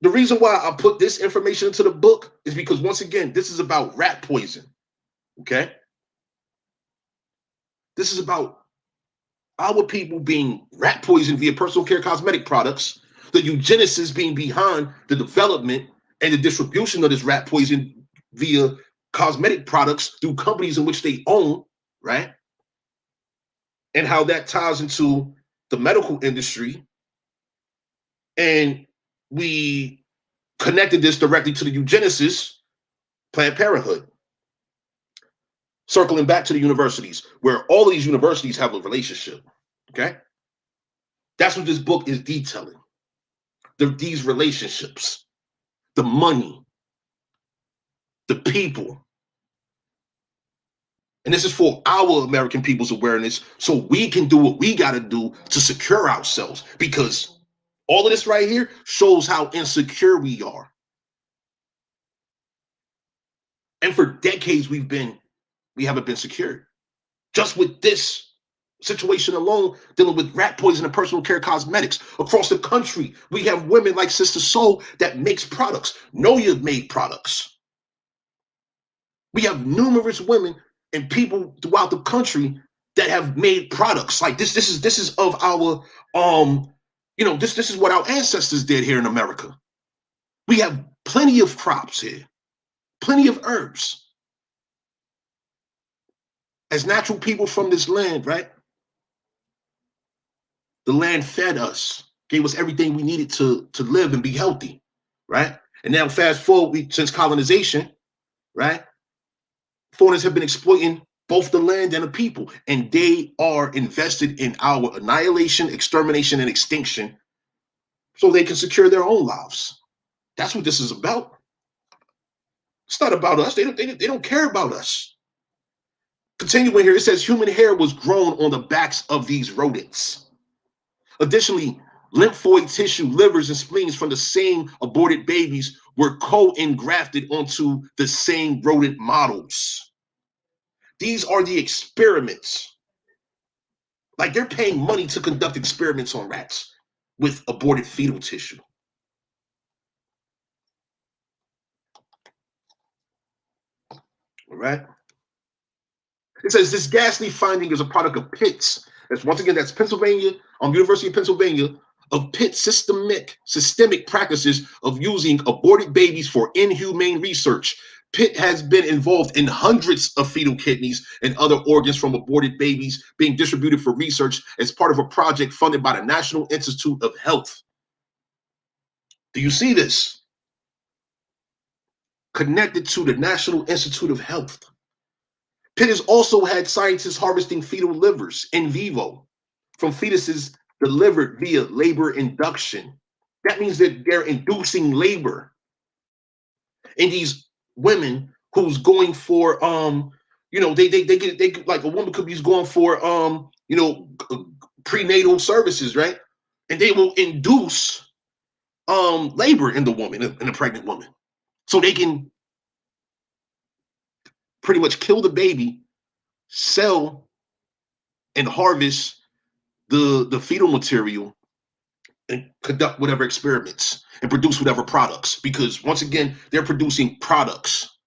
the reason why I put this information into the book is because, once again, this is about rat poison. Okay. This is about our people being rat poisoned via personal care cosmetic products, the eugenicists being behind the development and the distribution of this rat poison via cosmetic products through companies in which they own, right? And how that ties into the medical industry. And we connected this directly to the eugenicists, Planned Parenthood. Circling back to the universities, where all of these universities have a relationship. Okay. That's what this book is detailing. These relationships, the money, the people. And this is for our American people's awareness, so we can do what we got to do to secure ourselves, because all of this right here shows how insecure we are. And for decades, we haven't been secured. Just with this situation alone, dealing with rat poison and personal care cosmetics across the country, we have women like Sister Soul that makes products, Know Your Made products. We have numerous women and people throughout the country that have made products like this. This is of our this is what our ancestors did here in America. We have plenty of crops here, plenty of herbs. As natural people from this land, right? The land fed us, gave us everything we needed to live and be healthy, right? And now fast forward, since colonization, right? Foreigners have been exploiting both the land and the people, and they are invested in our annihilation, extermination, and extinction so they can secure their own lives. That's what this is about. It's not about us. They don't care about us. Continuing here, it says human hair was grown on the backs of these rodents. Additionally, lymphoid tissue, livers, and spleens from the same aborted babies were co-engrafted onto the same rodent models. These are the experiments. Like they're paying money to conduct experiments on rats with aborted fetal tissue. All right. It says this ghastly finding is a product of Pitt's. That's once again, that's Pennsylvania, University of Pennsylvania, of Pitt's systemic practices of using aborted babies for inhumane research. Pitt has been involved in hundreds of fetal kidneys and other organs from aborted babies being distributed for research as part of a project funded by the National Institute of Health. Do you see this? Connected to the National Institute of Health. Pitt has also had scientists harvesting fetal livers in vivo from fetuses delivered via labor induction. That means that they're inducing labor in these women who's going for they like a woman could be going for prenatal services, right? And they will induce labor in the woman, in a pregnant woman, so they can pretty much kill the baby, sell and harvest the fetal material, and conduct whatever experiments and produce whatever products. Because once again, they're producing products.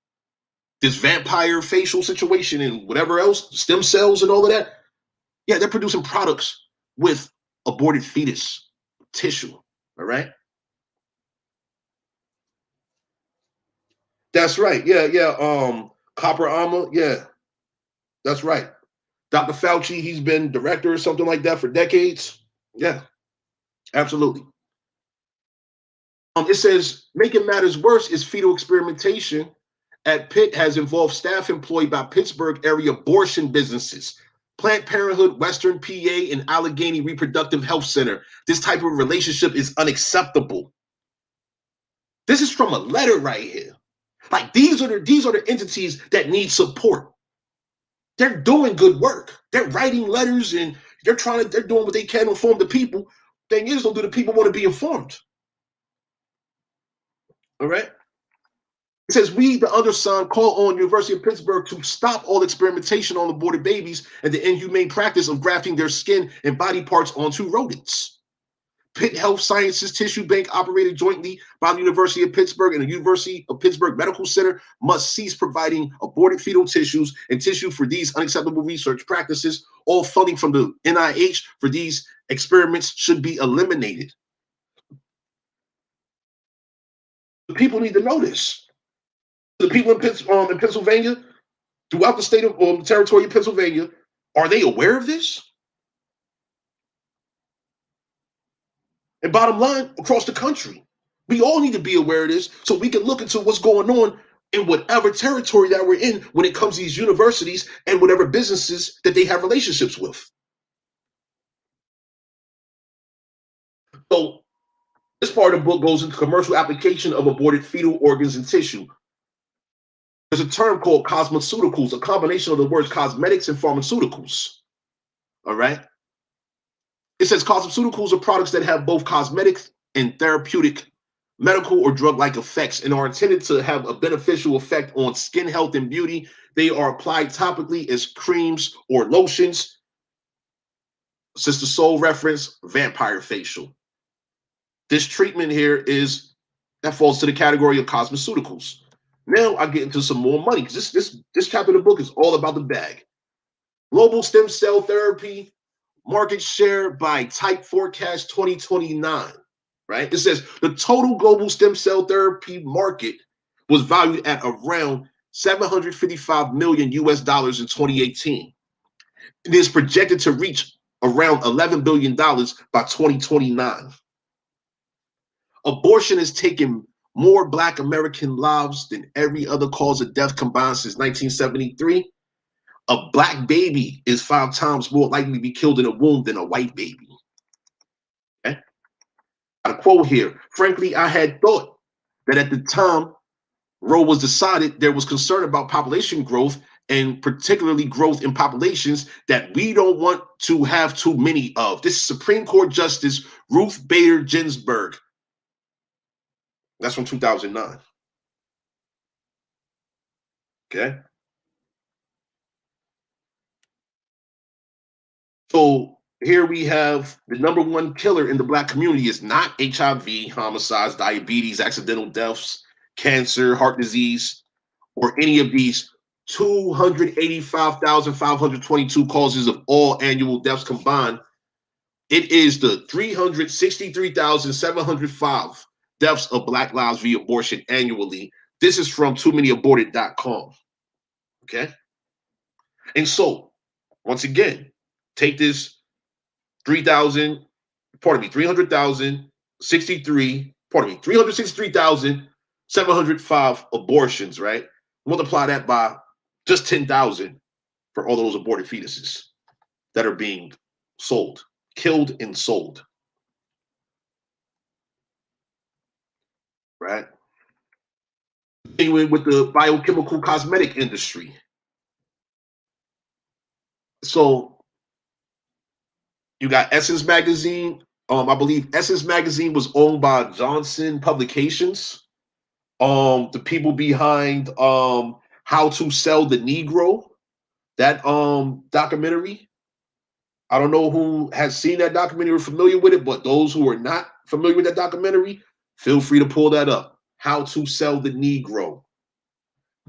This vampire facial situation and whatever else, stem cells and all of that. Yeah, they're producing products with aborted fetus tissue. All right. That's right. Yeah. Copper armor. Yeah, that's right. Dr. Fauci, he's been director or something like that for decades. Yeah, absolutely. It says, making matters worse is fetal experimentation at Pitt has involved staff employed by Pittsburgh area abortion businesses, Planned Parenthood, Western PA, and Allegheny Reproductive Health Center. This type of relationship is unacceptable. This is from a letter right here. Like these are the entities that need support. They're doing good work. They're writing letters and they're doing what they can to inform the people. Thing is, though, do the people want to be informed? All right. It says, we, the undersigned, call on University of Pittsburgh to stop all experimentation on aborted babies and the inhumane practice of grafting their skin and body parts onto rodents. Pitt Health Sciences Tissue Bank, operated jointly by the University of Pittsburgh and the University of Pittsburgh Medical Center, must cease providing aborted fetal tissues and tissue for these unacceptable research practices. All funding from the NIH for these experiments should be eliminated. The people need to know this. The people in Pennsylvania, throughout the state of the territory of Pennsylvania, are they aware of this? And bottom line, across the country, we all need to be aware of this so we can look into what's going on in whatever territory that we're in when it comes to these universities and whatever businesses that they have relationships with. So this part of the book goes into commercial application of aborted fetal organs and tissue. There's a term called cosmeceuticals, a combination of the words cosmetics and pharmaceuticals. All right. It says cosmeceuticals are products that have both cosmetic and therapeutic, medical or drug-like effects and are intended to have a beneficial effect on skin health and beauty. They are applied topically as creams or lotions. Sister Soul reference, vampire facial. This treatment here that falls to the category of cosmeceuticals. Now I get into some more money because this chapter of the book is all about the bag. Global stem cell therapy market share by Type Forecast 2029, right? It says the total global stem cell therapy market was valued at around $755 million US in 2018. It is projected to reach around $11 billion by 2029. Abortion has taken more Black American lives than every other cause of death combined since 1973. A Black baby is 5 times more likely to be killed in a womb than a white baby. Okay? A quote here. Frankly, I had thought that at the time Roe was decided, there was concern about population growth, and particularly growth in populations that we don't want to have too many of. This is Supreme Court Justice Ruth Bader Ginsburg. That's from 2009. Okay. So here we have the number one killer in the Black community is not HIV, homicides, diabetes, accidental deaths, cancer, heart disease, or any of these 285,522 causes of all annual deaths combined. It is the 363,705 deaths of Black lives via abortion annually. This is from toomany-aborted.com. Okay. And so, once again, take this 363,705 abortions, right? Multiply that by just 10,000 for all those aborted fetuses that are being sold, killed and sold, right? Continuing with the biochemical cosmetic industry. So you got Essence Magazine. I believe Essence Magazine was owned by Johnson Publications. The people behind How to Sell the Negro, that documentary. I don't know who has seen that documentary or familiar with it, but those who are not familiar with that documentary, feel free to pull that up. How to Sell the Negro.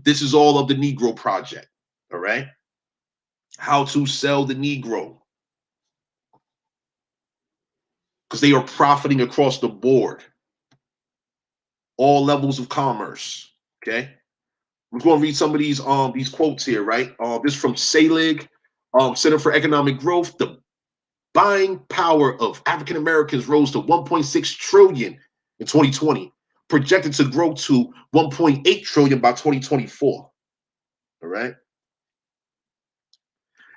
This is all of the Negro Project. All right. How to Sell the Negro. Because they are profiting across the board. All levels of commerce. Okay. I'm going to read some of these quotes here, right? This is from SALIG, Center for Economic Growth. The buying power of African Americans rose to 1.6 trillion in 2020, projected to grow to 1.8 trillion by 2024. All right.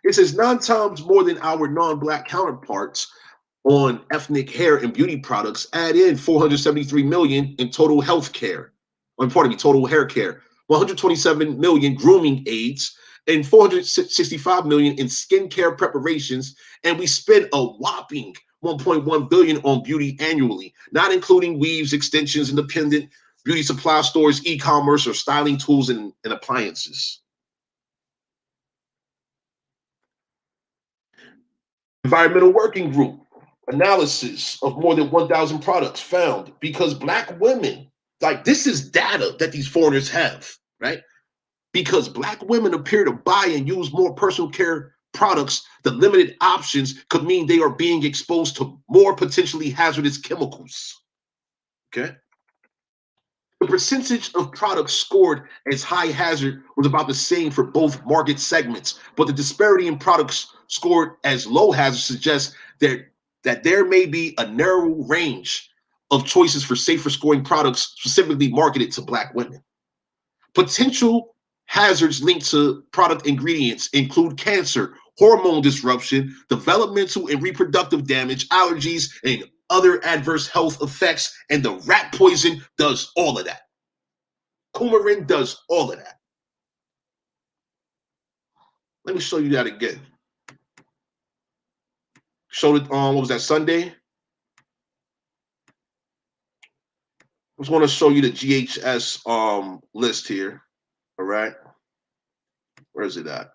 It says 9 times more than our non-Black counterparts on ethnic hair and beauty products, add in 473 million in total health care, total hair care, 127 million grooming aids, and 465 million in skincare preparations, and we spend a whopping 1.1 billion on beauty annually, not including weaves, extensions, independent beauty supply stores, e-commerce, or styling tools and appliances. Environmental Working Group analysis of more than 1,000 products found because Black women, like this is data that these foreigners have, right? Because Black women appear to buy and use more personal care products, the limited options could mean they are being exposed to more potentially hazardous chemicals. Okay. The percentage of products scored as high hazard was about the same for both market segments, but the disparity in products scored as low hazard suggests that there may be a narrow range of choices for safer scoring products specifically marketed to Black women. Potential hazards linked to product ingredients include cancer, hormone disruption, developmental and reproductive damage, allergies, and other adverse health effects, and the rat poison does all of that. Coumarin does all of that. Let me show you that again. Showed it on, what was that, Sunday? I just want to show you the GHS list here. All right. Where is it at?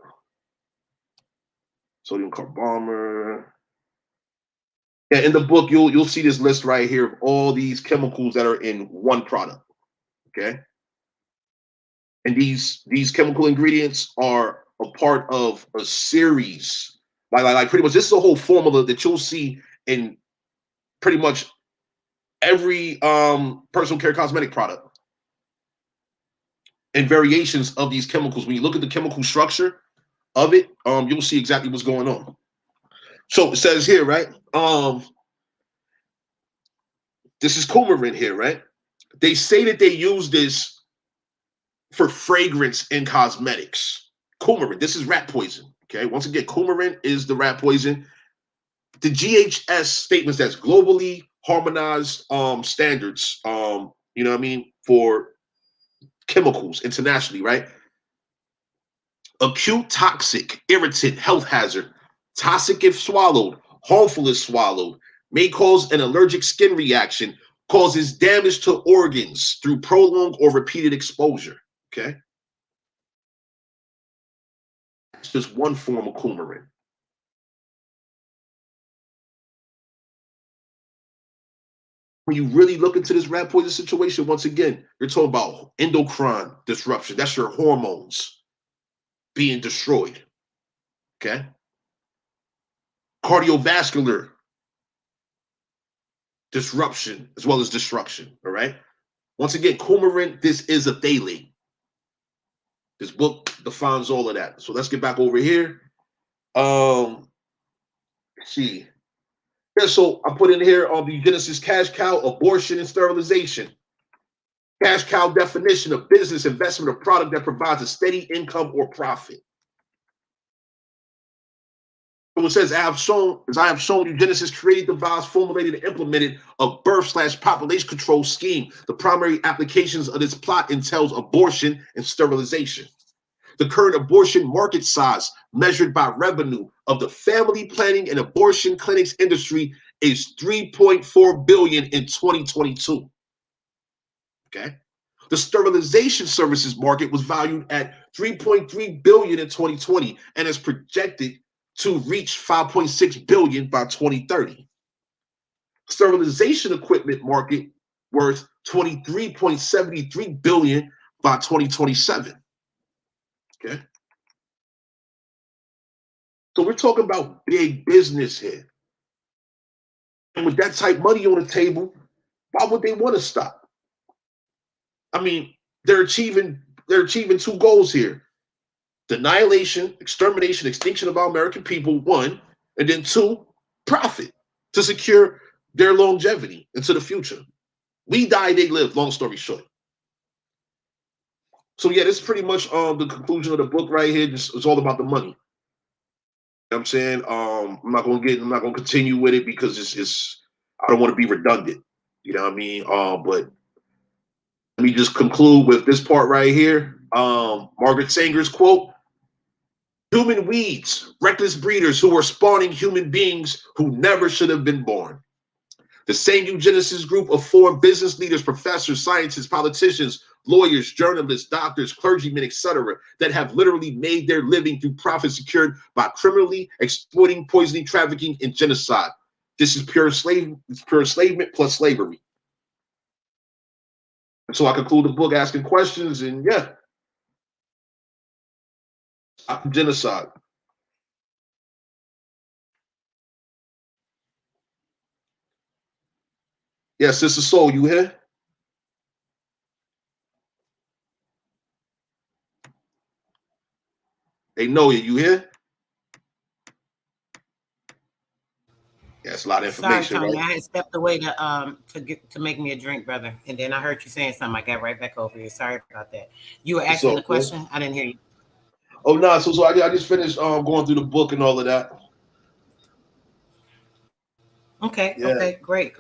Sodium carbomer. Yeah, in the book, you'll see this list right here of all these chemicals that are in one product. Okay. And these chemical ingredients are a part of a series. Like pretty much this is a whole formula that you'll see in pretty much every personal care cosmetic product. And variations of these chemicals. When you look at the chemical structure of it, you'll see exactly what's going on. So it says here, right? This is coumarin here, right? They say that they use this for fragrance in cosmetics. Coumarin, this is rat poison. Okay, once again, coumarin is the rat poison. The GHS statements that's globally harmonized standards, you know what I mean, for chemicals internationally, right? Acute toxic, irritant, health hazard, toxic if swallowed, harmful if swallowed, may cause an allergic skin reaction, causes damage to organs through prolonged or repeated exposure. Okay. It's just one form of coumarin. When you really look into this rat poison situation, once again, you're talking about endocrine disruption. That's your hormones being destroyed. Okay. Cardiovascular disruption as well as destruction. All right. Once again, coumarin, this is a phthalate. This book defines all of that. So let's get back over here. Let's see. Yeah, so I put in here on the Genesis cash cow, abortion and sterilization. Cash cow definition of business, investment, or product that provides a steady income or profit. So it says, as I have shown you, Genesis created, devised, formulated, and implemented a birth/population control scheme. The primary applications of this plot entails abortion and sterilization. The current abortion market size, measured by revenue of the family planning and abortion clinics industry, is $3.4 billion in 2022. Okay. The sterilization services market was valued at $3.3 billion in 2020 and is projected to reach $5.6 billion by 2030. Sterilization equipment market worth $23.73 billion by 2027. Okay. So we're talking about big business here. And with that type of money on the table, why would they want to stop? I mean, they're achieving two goals here. The annihilation, extermination, extinction of our American people, one, and then two, profit to secure their longevity into the future. We die, they live, long story short. So yeah, this is pretty much the conclusion of the book right here. It's all about the money. You know what I'm saying? I'm not gonna continue with it because it's I don't want to be redundant. You know what I mean? But let me just conclude with this part right here. Margaret Sanger's quote: human weeds, reckless breeders who are spawning human beings who never should have been born. The same eugenicist group of four business leaders, professors, scientists, politicians, lawyers, journalists, doctors, clergymen, etc., that have literally made their living through profit secured by criminally exploiting, poisoning, trafficking, and genocide. This is pure enslavement plus slavery. And so I conclude the book asking questions, and yeah, genocide. Yeah, Sister Soul, you here? They know you. You here? Yeah, it's a lot of information. Sorry, Tony, right? I had stepped away to make me a drink, brother, and then I heard you saying something. I got right back over here. Sorry about that. You were asking a question. I didn't hear you. Oh no, so I just finished going through the book and all of that. Okay, Yeah. okay, great.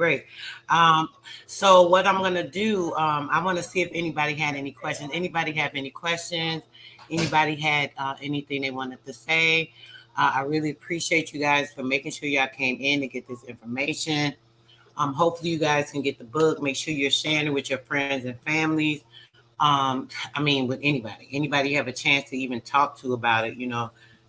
So what I'm gonna do, I want to see if anybody had any questions. Anybody have any questions? Anybody had anything they wanted to say? I really appreciate you guys for making sure y'all came in to get this information. Hopefully you guys can get the book. Make sure you're sharing it with your friends and families. I mean, with anybody you have a chance to even talk to about it,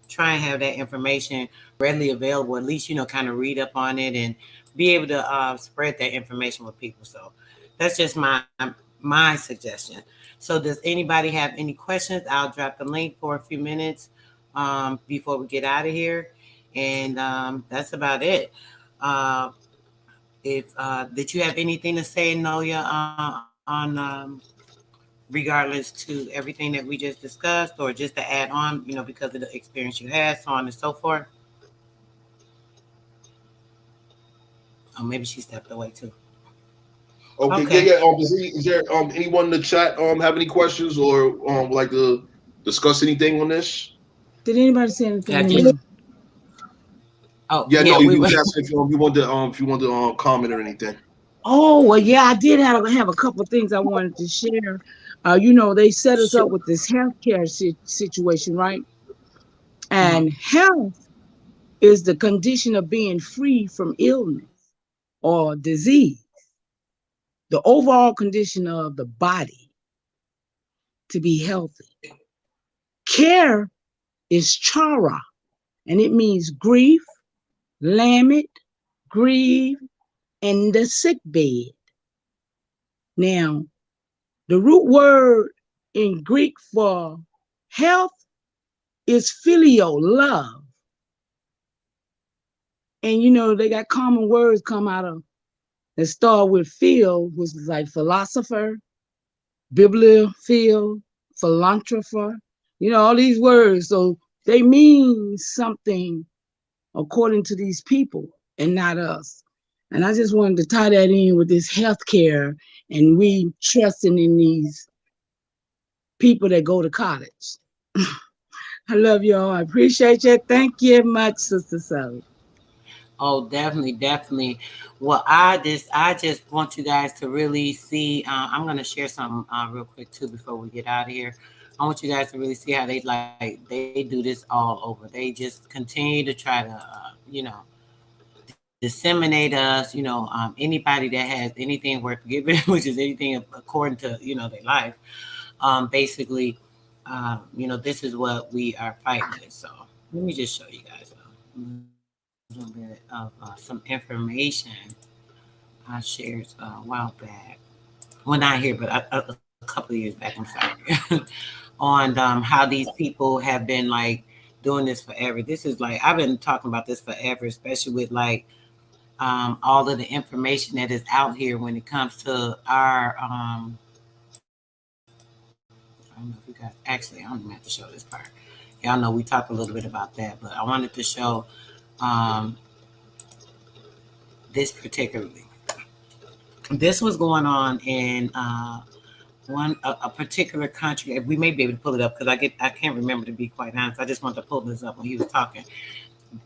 try and have that information readily available, at least, kind of read up on it and be able to spread that information with people. So that's just my suggestion. So does anybody have any questions? I'll drop the link for a few minutes before we get out of here. And that's about it. If did you have anything to say, Noya, on regardless to everything that we just discussed, or just to add on, because of the experience you had, so on and so forth? Or maybe she stepped away too. Okay, yeah, Okay. yeah. Is there anyone in the chat have any questions or would like to discuss anything on this? Did anybody say Yeah, anything to just me? oh Yeah, yeah, no, we he were was asking if you want to comment or anything. Oh, well, yeah, I did have a couple of things I wanted to share. They set us up sure. with this healthcare situation, right? Mhm. And health is the condition of being free from illness or disease, the overall condition of the body to be healthy. Care is chara, and it means grief, lament, grieve, and the sick bed. Now, the root word in Greek for health is filio, love. And they got common words come out of that start with phil, which is like philosopher, bibliophile, philanthropist, all these words. So they mean something according to these people and not us. And I just wanted to tie that in with this healthcare and we trusting in these people that go to college. I love y'all. I appreciate you. Thank you much, Sister Sally. Oh, definitely, definitely. Well, I just want you guys to really see. I'm gonna share something real quick too before we get out of here. I want you guys to really see how they do this all over. They just continue to try to disseminate us. Anybody that has anything worth giving, which is anything according to their life. Basically, this is what we are fighting with. So let me just show you guys a little bit of some information I shared a while back. Well, not here, but a couple of years back. I'm sorry. On how these people have been like doing this forever. This is like I've been talking about this forever, especially with like all of the information that is out here when it comes to our. I don't know if you guys actually. I don't even have to show this part. Y'all know we talked a little bit about that, but I wanted to show um, this particularly. This was going on in a particular country. We may be able to pull it up because I can't remember, to be quite honest. I just wanted to pull this up when he was talking.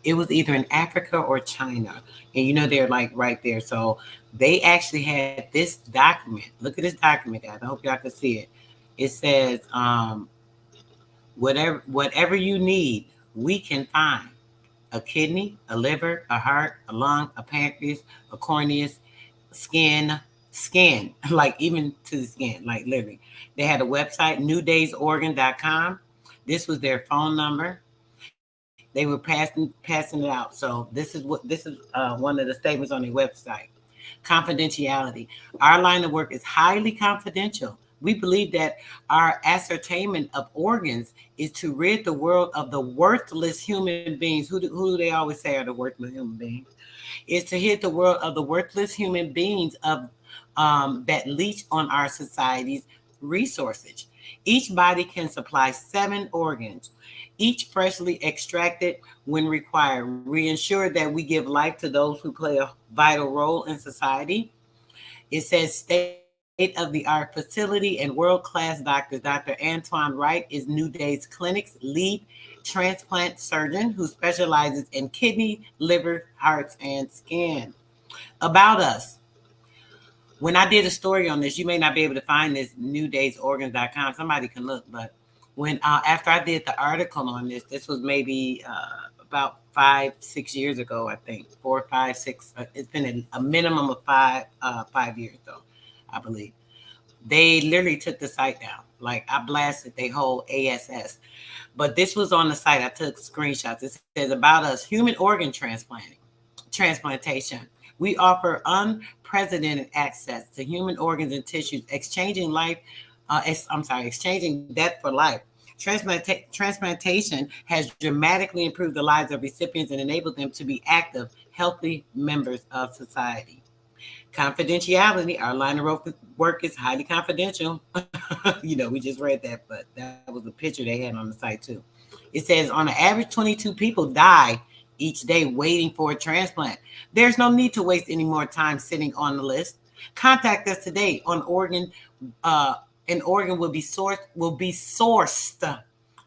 It was either in Africa or China, and they're like right there. So they actually had this document. Look at this document, guys. I hope y'all can see it. It says whatever you need, we can find a kidney, a liver, a heart, a lung, a pancreas, a corneas, skin, like even to the skin, like literally. They had a website, newdaysorgan.com. This was their phone number. They were passing it out. So this is one of the statements on their website. Confidentiality. Our line of work is highly confidential. We believe that our ascertainment of organs is to rid the world of the worthless human beings. Who do they always say are the worthless human beings? Is to rid the world of the worthless human beings of that leech on our society's resources. Each body can supply 7 organs, each freshly extracted when required. We ensure that we give life to those who play a vital role in society. It says state-of-the-art facility and world-class doctors. Dr. Antoine Wright is New Day's Clinic's lead transplant surgeon who specializes in kidney, liver, hearts, and skin. About us. When I did a story on this, you may not be able to find this newdaysorgans.com. Somebody can look, but when after I did the article on this was maybe about 5-6 years ago, I think 4, 5, 6. It's been a minimum of 5 years though, I believe. They literally took the site down. Like I blasted they whole ASS, but this was on the site. I took screenshots. It says about us: human organ transplantation. We offer unprecedented access to human organs and tissues, exchanging life. Exchanging death for life. Transplantation has dramatically improved the lives of recipients and enabled them to be active, healthy members of society. Confidentiality. Our line of work is highly confidential. We just read that, but that was a picture they had on the site too. It says on an average, 22 people die each day waiting for a transplant. There's no need to waste any more time sitting on the list. Contact us today on Oregon. An organ will be sourced.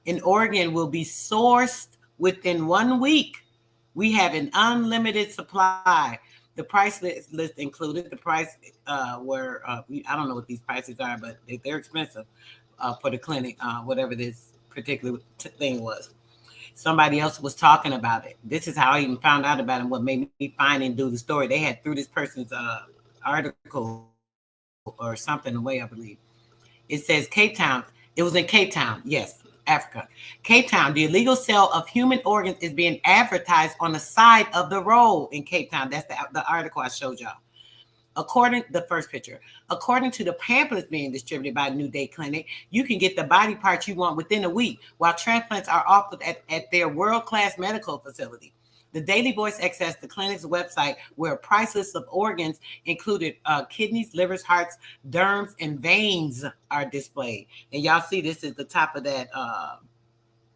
An organ will be sourced within 1 week. We have an unlimited supply. The price list included. The price were I don't know what these prices are, but they're expensive for the clinic. Whatever this particular thing was. Somebody else was talking about it. This is how I even found out about it. What made me find and do the story. They had through this person's article or something away, I believe. It says Cape Town. It was in Cape Town. Yes, Africa. Cape Town. The illegal sale of human organs is being advertised on the side of the road in Cape Town. That's the article I showed y'all. According to the first picture, according to the pamphlets being distributed by New Day Clinic, you can get the body parts you want within a week, while transplants are offered at their world-class medical facility. The Daily Voice accessed the clinic's website, where a price list of organs included kidneys, livers, hearts, derms, and veins are displayed. And y'all see this is the top of that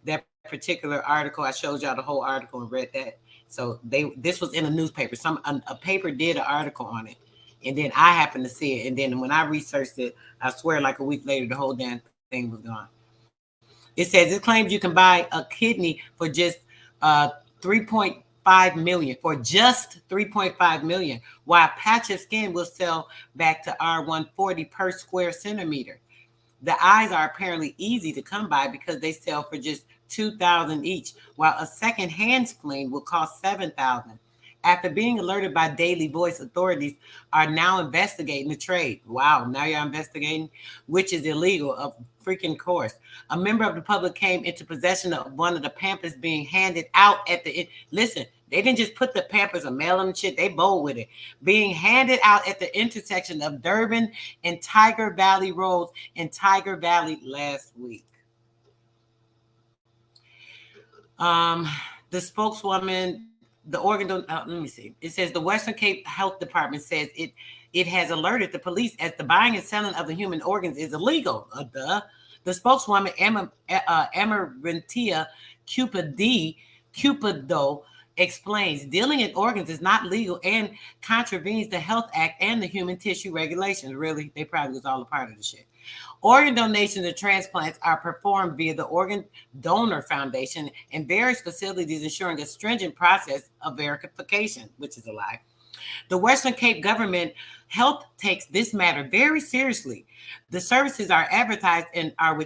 that particular article. I showed y'all the whole article and read that. So this was in a newspaper. A paper did an article on it. And then I happened to see it. And then when I researched it, I swear like a week later, the whole damn thing was gone. It says it claims you can buy a kidney for just $3.5 million, for just $3.5 million, while a patch of skin will sell back to R$140 per square centimeter. The eyes are apparently easy to come by because they sell for just $2,000 each, while a second-hand spleen will cost $7,000. After being alerted by Daily Voice, authorities are now investigating the trade. Wow, now you're investigating, which is illegal, of freaking course. A member of the public came into possession of one of the pamphlets being handed out at the... Listen, they didn't just put the pamphlets or mail them shit. They bold with it. Being handed out at the intersection of Durban and Tiger Valley Roads in Tiger Valley last week. The spokeswoman... The Oregon, let me see. It says the Western Cape Health Department says it has alerted the police as the buying and selling of the human organs is illegal. The spokeswoman, Amarantia Cupido, explains dealing in organs is not legal and contravenes the Health Act and the human tissue regulations. Really, they probably was all a part of the shit. Organ donations and transplants are performed via the Organ Donor Foundation and various facilities, ensuring a stringent process of verification, which is a lie. The Western Cape government health takes this matter very seriously. The services are advertised and are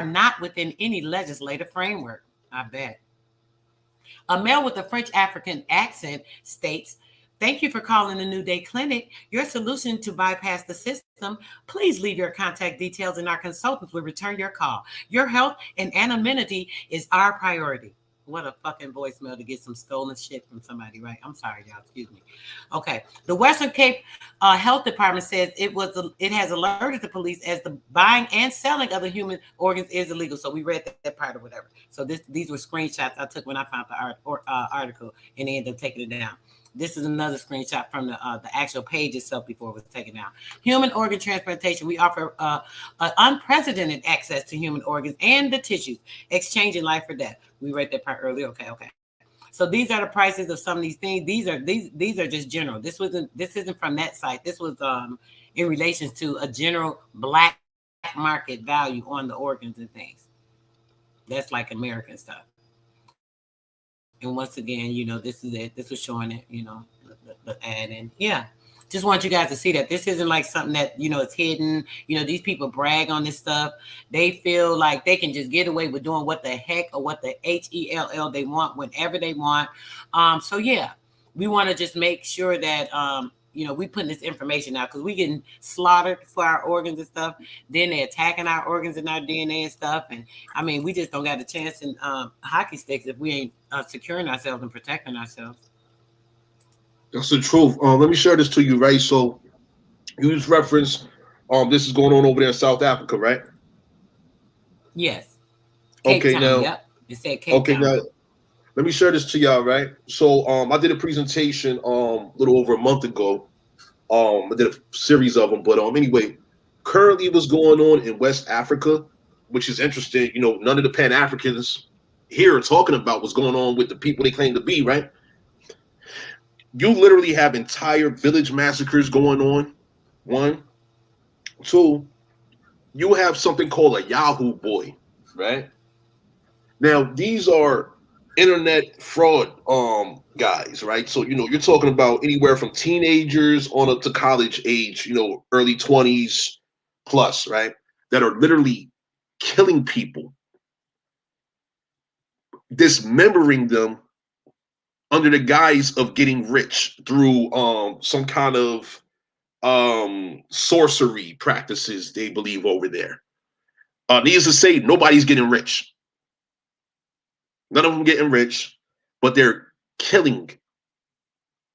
not within any legislative framework. I bet. A male with a French African accent states, "Thank you for calling the New Day Clinic. Your solution to bypass the system. Please leave your contact details and our consultants will return your call. Your health and anonymity is our priority." What a fucking voicemail to get some stolen shit from somebody, right? I'm sorry, y'all. Excuse me. Okay. The Western Cape Health Department says it has alerted the police as the buying and selling of the human organs is illegal. So we read that part or whatever. So these were screenshots I took when I found the article, and they ended up taking it down. This is another screenshot from the actual page itself before it was taken down. Human organ transplantation. We offer unprecedented access to human organs and the tissues, exchanging life for death. We read that part earlier. Okay. So these are the prices of some of these things. These are just general. This isn't from that site. This was in relation to a general black market value on the organs and things. That's like American stuff. And once again, this is it. This was showing it, the ad. And yeah, just want you guys to see that this isn't like something that, it's hidden. These people brag on this stuff. They feel like they can just get away with doing what the heck or what the HELL they want whenever they want. So yeah, we want to just make sure that, we putting this information out because we getting slaughtered for our organs and stuff. Then they're attacking our organs and our DNA and stuff. And I mean, we just don't got a chance in hockey sticks if we ain't securing ourselves and protecting ourselves. That's the truth. Let me share this to you, right? So you just reference this is going on over there in South Africa, right? Yes. Cape Town, now. Yep. It said Cape Town. Now let me share this to y'all, right? So I did a presentation a little over a month ago. I did a series of them, but anyway, currently what's going on in West Africa, which is interesting. None of the Pan-Africans here are talking about what's going on with the people they claim to be, right? You literally have entire village massacres going on. One, two, you have something called a Yahoo boy, right? Now these are internet fraud guys, right? So you're talking about anywhere from teenagers on up to college age, early 20s plus, right? That are literally killing people, dismembering them under the guise of getting rich through some kind of sorcery practices they believe over there. Needless to say, nobody's getting rich. None of them getting rich, but they're killing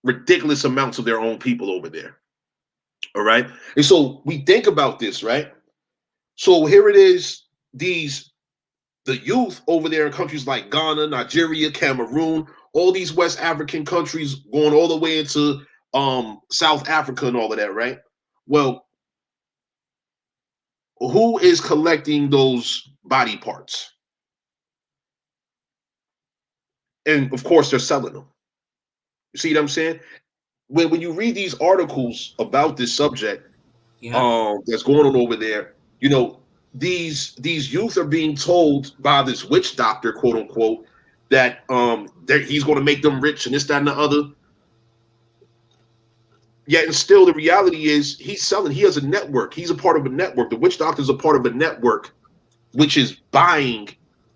ridiculous amounts of their own people over there. All right. And so we think about this, right? So here it is, the youth over there in countries like Ghana, Nigeria, Cameroon, all these West African countries going all the way into South Africa and all of that, right? Well, who is collecting those body parts? And of course, they're selling them. You see what I'm saying? When you read these articles about this subject, that's going on over there, these youth are being told by this witch doctor, quote unquote, that he's going to make them rich and this, that, and the other. Yet and still, the reality is he's selling. He has a network. He's a part of a network. The witch doctor is a part of a network, which is buying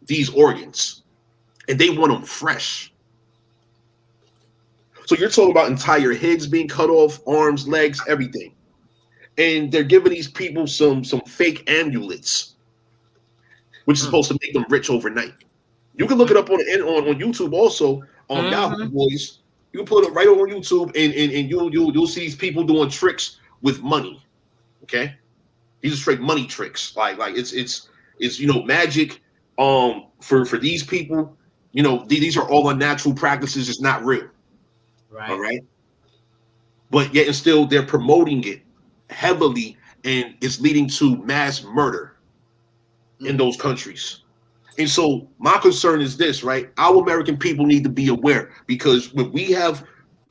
these organs, and they want them fresh. So you're talking about entire heads being cut off, arms, legs, everything. And they're giving these people some fake amulets, which is supposed to make them rich overnight. You can look it up on YouTube also on Yahoo Boys. You can put it right on YouTube, and you'll see these people doing tricks with money. Okay, these are straight money tricks. Like it's magic. For these people, these are all unnatural practices. It's not real. Right. All right. But yet and still, they're promoting it heavily, and it's leading to mass murder in those countries. And so my concern is this, right? Our American people need to be aware, because when we have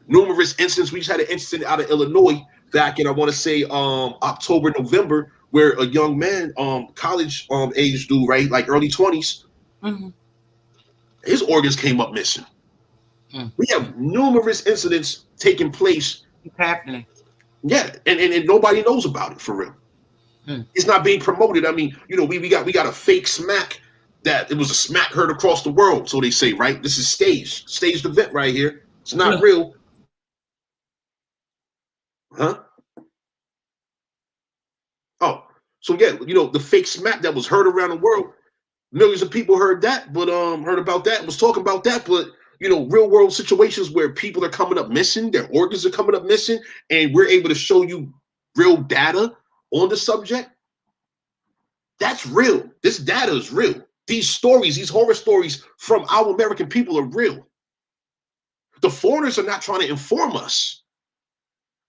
numerous incidents, we just had an incident out of Illinois back in, I want to say, October, November, where a young man, college age dude, right, like early 20s, his organs came up missing. We have numerous incidents taking place. It's happening. Yeah, and nobody knows about it for real. It's not being promoted. I mean, we got a fake smack that it was a smack heard across the world. So they say, right? This is staged event right here. It's not real. Huh? Oh, so yeah, the fake smack that was heard around the world. Millions of people heard that, but heard about that, was talking about that, but real world situations where people are coming up missing, their organs are coming up missing, and we're able to show you real data on the subject. That's real. This data is real. These stories, these horror stories from our American people are real. The foreigners are not trying to inform us.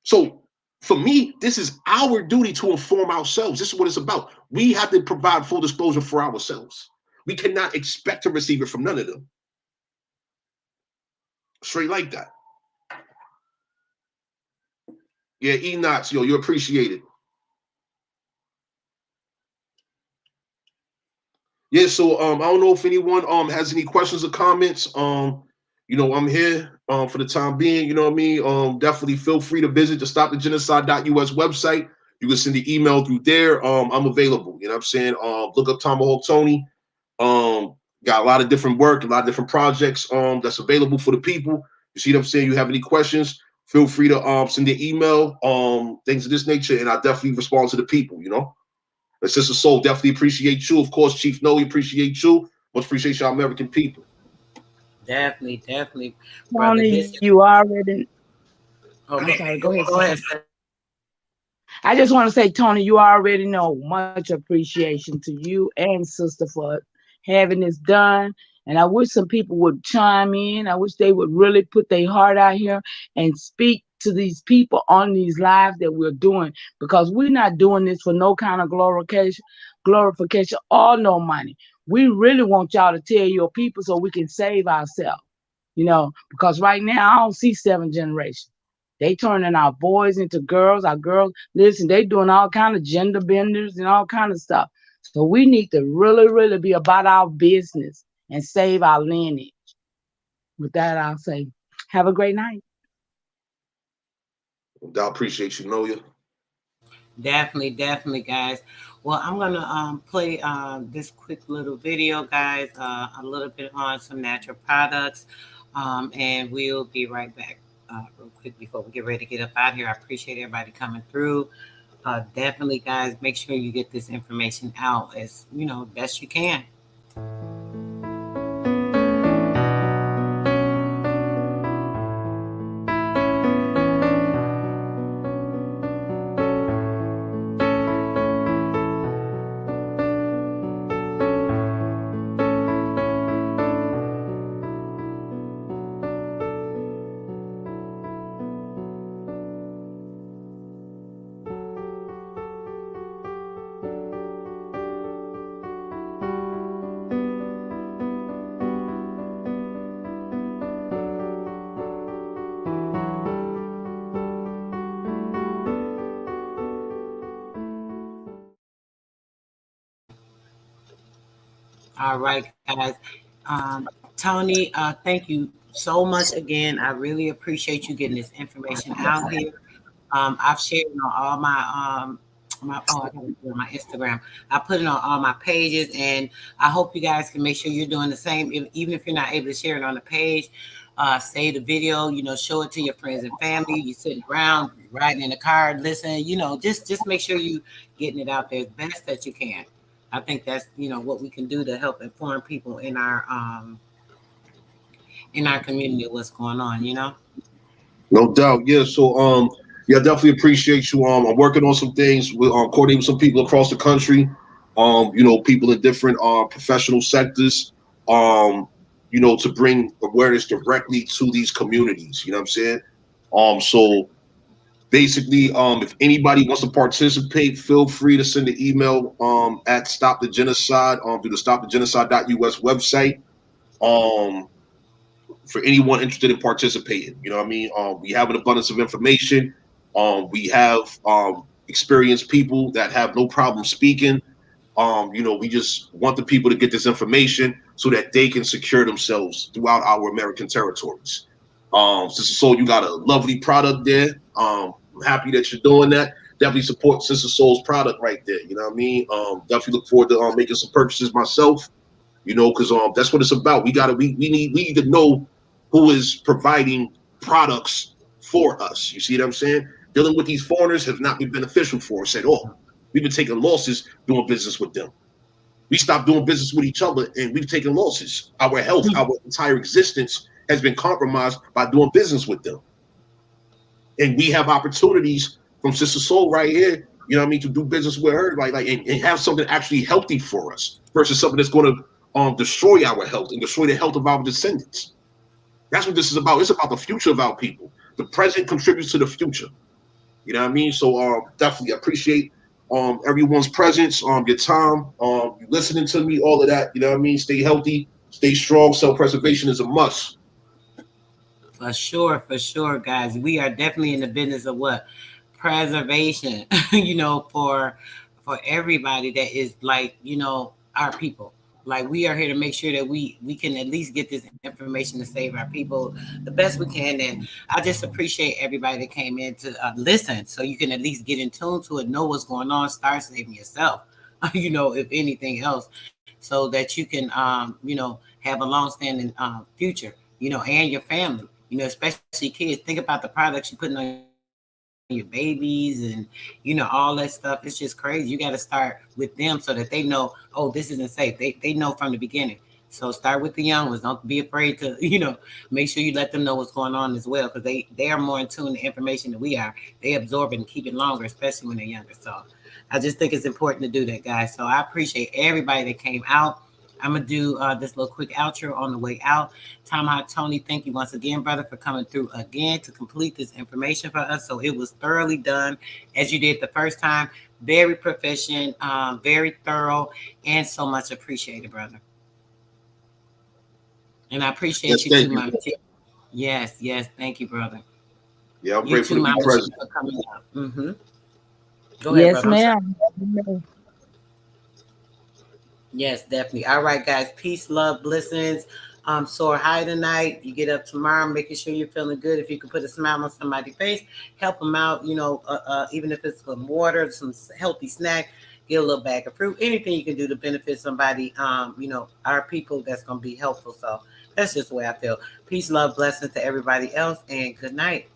So for me, this is our duty to inform ourselves. This is what it's about. We have to provide full disclosure for ourselves. We cannot expect to receive it from none of them. Straight like that. Yeah, Enoch, you appreciate it. Yeah, so I don't know if anyone has any questions or comments. I'm here for the time being, you know what I mean? Definitely feel free to visit the stopthegenocide.us website. You can send the email through there. I'm available, you know what I'm saying? Look up Tomahawk Tony. Got a lot of different work, a lot of different projects that's available for the people. You see what I'm saying? You have any questions, feel free to send the email, things of this nature, and I definitely respond to the people, Sister Soul, definitely appreciate you. Of course, Chief No, we appreciate you. Much appreciate y'all American people. Definitely. Tony, you already. Okay, I'm sorry, go ahead. Sir. I just want to say, Tony, you already know much appreciation to you and sister for having this done. And I wish some people would chime in. I wish they would really put their heart out here and speak to these people on these lives that we're doing, because we're not doing this for no kind of glorification or no money. We really want y'all to tell your people so we can save ourselves. because right now I don't see 7th generation. They turning our boys into girls. Our girls, listen, they doing all kind of gender benders and all kind of stuff. So we need to really, really be about our business and save our lineage. With that, I'll say, have a great night. I appreciate you, Noya. Definitely, guys. Well, I'm gonna play this quick little video, guys, a little bit on some natural products, and we'll be right back real quick before we get ready to get up out here. I appreciate everybody coming through. Definitely, guys, make sure you get this information out as best you can. All right, guys. Tony, thank you so much again. I really appreciate you getting this information out here. I've shared it on all I got it on my Instagram. I put it on all my pages, and I hope you guys can make sure you're doing the same. Even if you're not able to share it on the page, save the video. Show it to your friends and family. You sitting around, riding in the car, listen. Just make sure you getting it out there as best that you can. I think that's what we can do to help inform people in our community of what's going on. No doubt. Yeah. So yeah, definitely appreciate you. I'm working on some things with coordinating with some people across the country. People in different professional sectors. To bring awareness directly to these communities. You know what I'm saying? So basically, if anybody wants to participate, feel free to send an email at Stop the Genocide through the stopthegenocide.us website. For anyone interested in participating, you know what I mean? We have an abundance of information. We have experienced people that have no problem speaking. We just want the people to get this information so that they can secure themselves throughout our American territories. Sister Soul, you got a lovely product there. I'm happy that you're doing that. Definitely support Sister Soul's product right there. You know what I mean? Definitely look forward to making some purchases myself. Because that's what it's about. We need to know who is providing products for us. You see what I'm saying? Dealing with these foreigners has not been beneficial for us at all. We've been taking losses doing business with them. We stopped doing business with each other and we've taken losses. Our health, our entire existence has been compromised by doing business with them. And we have opportunities from Sister Soul right here, you know what I mean, to do business with her, and have something actually healthy for us versus something that's going to destroy our health and destroy the health of our descendants. That's what this is about. It's about the future of our people. The present contributes to the future. You know what I mean? So definitely appreciate everyone's presence, your time, you listening to me, all of that. You know what I mean? Stay healthy, stay strong. Self-preservation is a must. For sure, guys. We are definitely in the business of what? Preservation, for everybody that is our people. Like, we are here to make sure that we can at least get this information to save our people the best we can. And I just appreciate everybody that came in to listen, so you can at least get in tune to it, know what's going on, start saving yourself, if anything else, so that you can, have a long-standing future, and your family, especially kids. Think about the products you're putting on your babies and all that stuff. It's just crazy. You got to start with them so that they know, oh, this isn't safe. They know from the beginning. So start with the young ones. Don't be afraid to make sure you let them know what's going on as well, because they are more in tune to information than we are. They absorb it and keep it longer, especially when they're younger. So I just think it's important to do that, guys. So I appreciate everybody that came out. I'm going to do this little quick outro on the way out. Tomahawk Tony, thank you once again, brother, for coming through again to complete this information for us. So it was thoroughly done as you did the first time. Very proficient, very thorough, and so much appreciated, brother. And I appreciate you too, my Yes, yes. Thank you, brother. Yeah, I'm You grateful too, to be Mama G, present. for coming out. Mm-hmm. Go ahead, Yes, brother. I'm sorry. ma'am. Yes, definitely. All right, guys. Peace, love, blessings. Soar high tonight. You get up tomorrow, making sure you're feeling good. If you can put a smile on somebody's face, help them out. Even if it's some water, some healthy snack, get a little bag of fruit, anything you can do to benefit somebody. Our people that's gonna be helpful. So that's just the way I feel. Peace, love, blessings to everybody else, and good night.